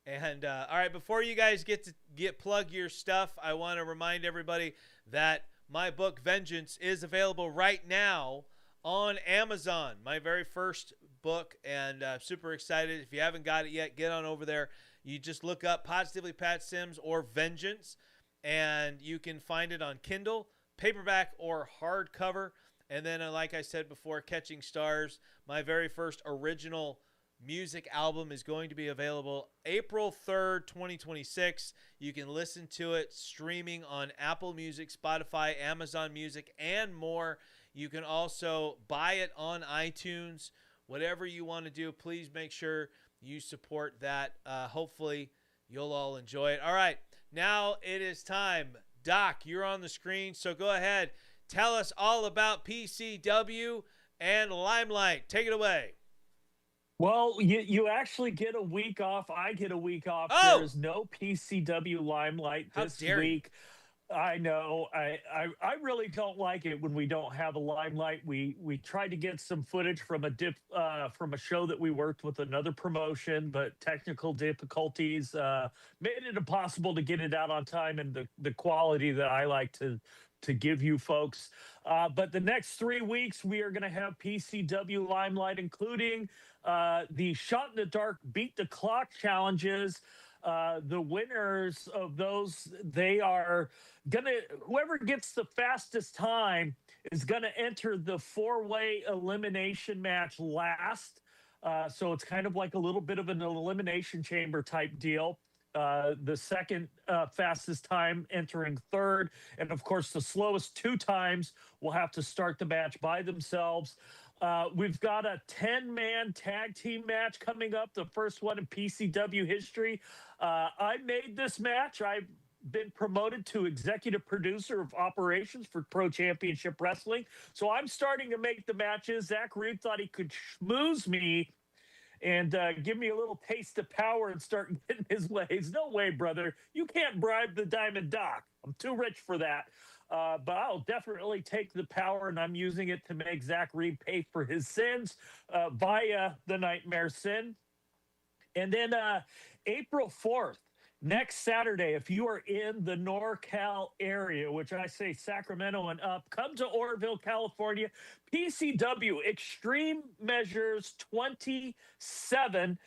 S1: And all right, before you guys get plug your stuff, I want to remind everybody that my book Vengeance is available right now on Amazon. My very first book, and super excited. If you haven't got it yet, get on over there. You just look up Positively Pat Sims or Vengeance, and you can find it on Kindle, paperback, or hardcover. And then, like I said before, Catching Stars, my very first original music album, is going to be available April 3rd, 2026. You can listen to it streaming on Apple Music, Spotify, Amazon Music, and more. You can also buy it on iTunes. Whatever you want to do, please make sure you support that. Hopefully, you'll all enjoy it. All right, now it is time. Doc, you're on the screen, so go ahead. Tell us all about PCW and Limelight. Take it away.
S4: Well, you actually get a week off. I get a week off.
S1: Oh!
S4: There is no PCW Limelight this week. I know. I really don't like it when we don't have a Limelight. We tried to get some footage from a show that we worked with another promotion, but technical difficulties made it impossible to get it out on time and the quality that I like to give you folks. But the next 3 weeks, we are going to have PCW Limelight, including the Shot in the Dark Beat the Clock challenges. The winners of those, they are going to, whoever gets the fastest time is going to enter the 4-way elimination match last. So it's kind of like a little bit of an elimination chamber type deal. The second fastest time entering third. And of course, the slowest 2 times will have to start the match by themselves. We've got a 10-man tag team match coming up, the first one in PCW history. I made this match. I've been promoted to executive producer of operations for Pro Championship Wrestling. So I'm starting to make the matches. Zach Reed thought he could schmooze me and give me a little taste of power and start getting his ways. No way, brother. You can't bribe the Diamond Doc. I'm too rich for that. But I'll definitely take the power, and I'm using it to make Zach Reed pay for his sins via the Nightmare Sin. And then April 4th, next Saturday, if you are in the NorCal area, which I say Sacramento and up, come to Oroville, California. PCW Extreme Measures 27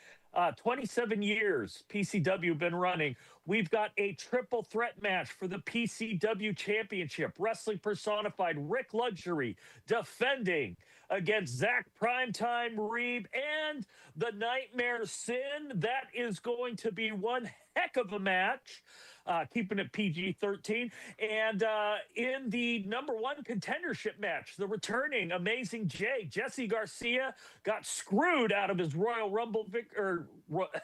S4: years PCW been running. We've got a triple threat match for the PCW Championship. Wrestling Personified Rick Luxury defending against Zach Primetime Reeb and the Nightmare Sin. That is going to be one heck of a match. Keeping it PG-13. And in the number one contendership match, the returning Amazing J, Jesse Garcia, got screwed out of his Royal Rumble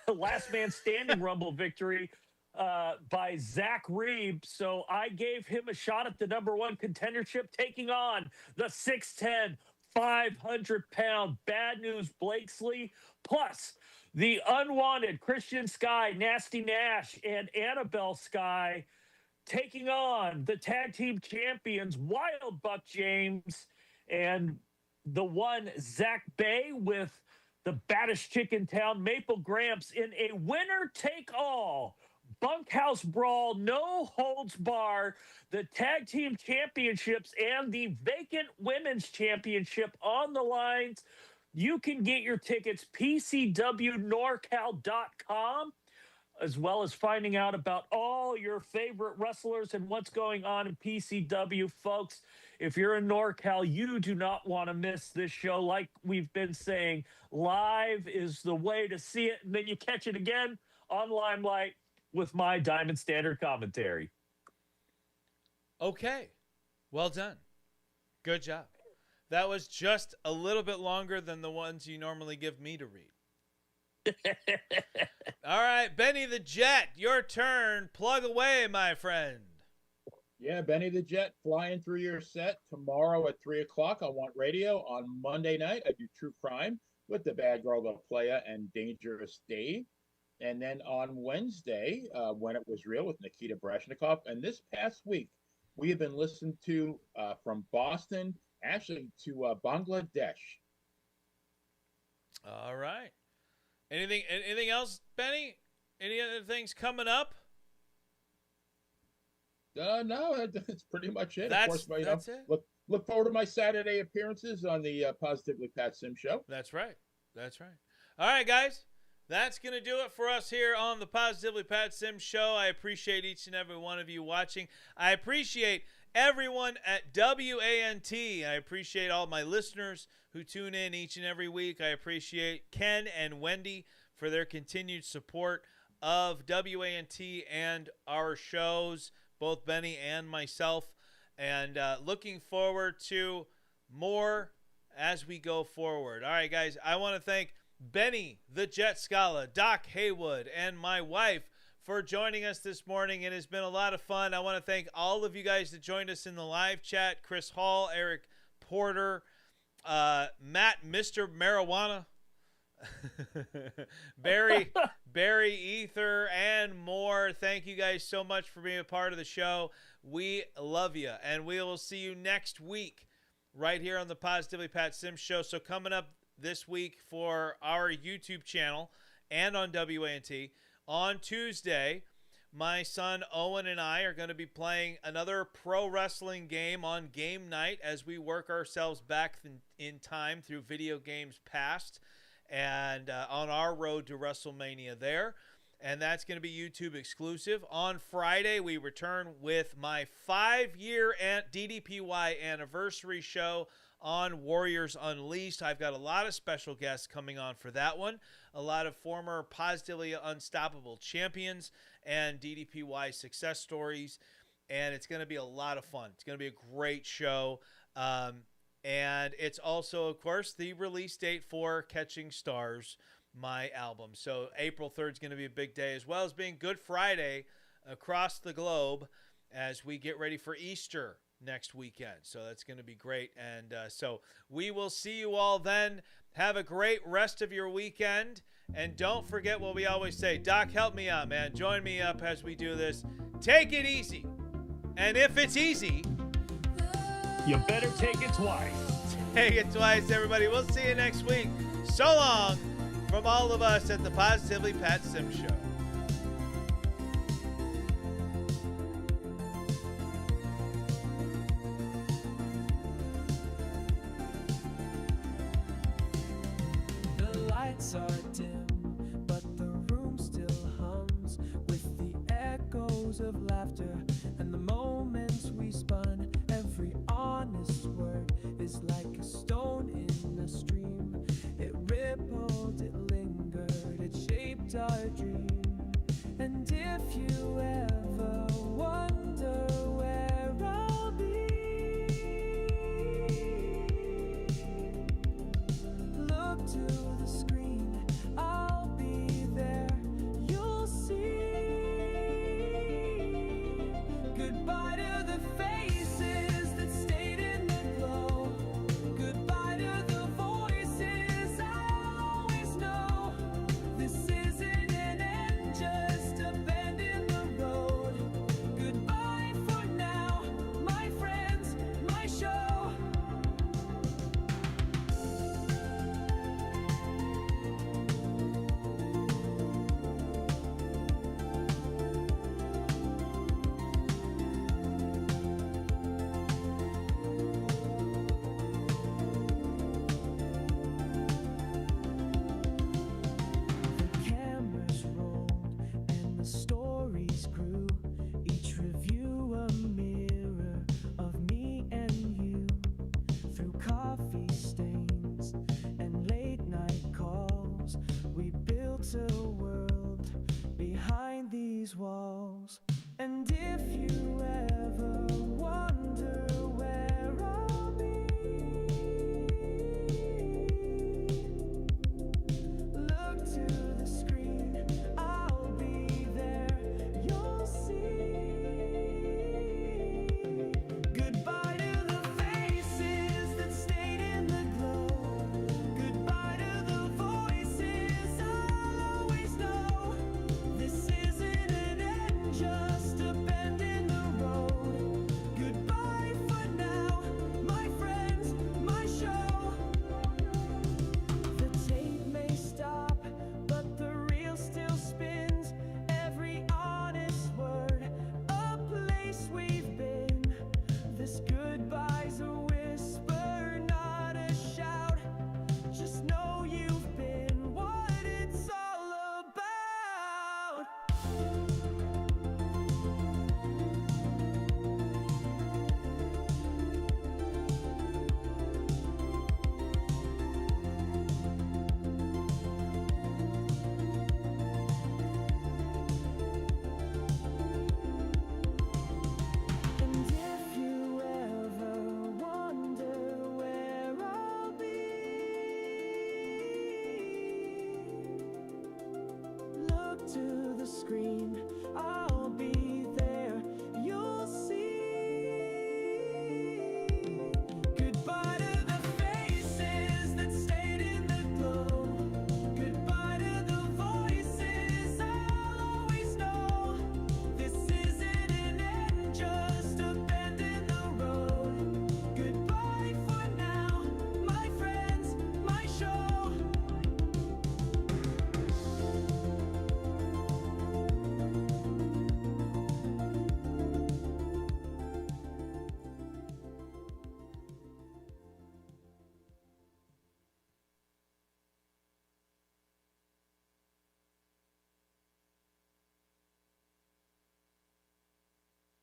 S4: last man standing Rumble victory by Zach Reeb. So I gave him a shot at the number one contendership, taking on the 6'10", 500-pound Bad News Blakesley, plus the unwanted Christian Sky, Nasty Nash, and Annabelle Sky, taking on the tag team champions Wild Buck James and the one Zach Bay with the baddest chick in town, Maple Gramps, in a winner-take-all bunkhouse brawl, no holds bar, the tag team championships and the vacant women's championship on the lines. You can get your tickets PCWNorcal.com, as well as finding out about all your favorite wrestlers and what's going on in PCW. Folks, if you're in NorCal, you do not want to miss this show. Like we've been saying, live is the way to see it, and then you catch it again on Limelight with my Diamond Standard commentary.
S1: Okay. Well done. Good job. That was just a little bit longer than the ones you normally give me to read. All right, Benny the Jet, your turn. Plug away, my friend.
S3: Yeah, Benny the Jet flying through your set tomorrow at 3 o'clock on Want Radio. On Monday night, I do True Crime with the Bad Girl, the Playa, and Dangerous Dave. And then on Wednesday, When It Was Real with Nikita Brashnikov. And this past week, we have been listening to from Boston, actually to Bangladesh.
S1: All right. Anything else, Benny? Any other things coming up?
S3: No, that's pretty much it.
S1: That's
S3: of course,
S1: it.
S3: Look forward to my Saturday appearances on the Positively Pat Sim show.
S1: That's right. That's right. All right, guys. That's going to do it for us here on the Positively Pat Sim show. I appreciate each and every one of you watching. I appreciate everyone at WANT. I appreciate all my listeners who tune in each and every week. I appreciate Ken and Wendy for their continued support of WANT and our shows, both Benny and myself, and looking forward to more as we go forward. All right, guys, I want to thank Benny the Jet Scala, Doc Haywood, and my wife for joining us this morning. It has been a lot of fun. I want to thank all of you guys that joined us in the live chat: Chris Hall, Eric Porter, Matt, Mr. Marijuana, Barry Ether, and more. Thank you guys so much for being a part of the show. We love you, and we will see you next week right here on the Positively Pat Sim show. So coming up this week for our YouTube channel and on WANT, on Tuesday, my son Owen and I are going to be playing another pro wrestling game on game night as we work ourselves back in time through video games past and on our road to Wrestlemania there. And that's going to be YouTube exclusive. On Friday, we return with my 5-year DDPY anniversary show on Warriors Unleashed. I've got a lot of special guests coming on for that one. A lot of former Positively Unstoppable champions and DDPY success stories. And it's going to be a lot of fun. It's going to be a great show. And it's also, of course, the release date for Catching Stars, my album. So April 3rd is going to be a big day, as well as being Good Friday across the globe as we get ready for Easter next weekend. So that's going to be great. And so we will see you all then. Have a great rest of your weekend. And don't forget what we always say. Doc, help me out, man. Join me up as we do this. Take it easy. And if it's easy,
S4: you better take it twice.
S1: Take it twice, everybody. We'll see you next week. So long from all of us at the Positively Pat Sim Show.
S5: The lights are dim, but the room still hums with the echoes of laughter and the moments we spun. Every honest word is like a stone in a stream. It rippled our dream. And if you ever wonder where I'll be, look to the screen.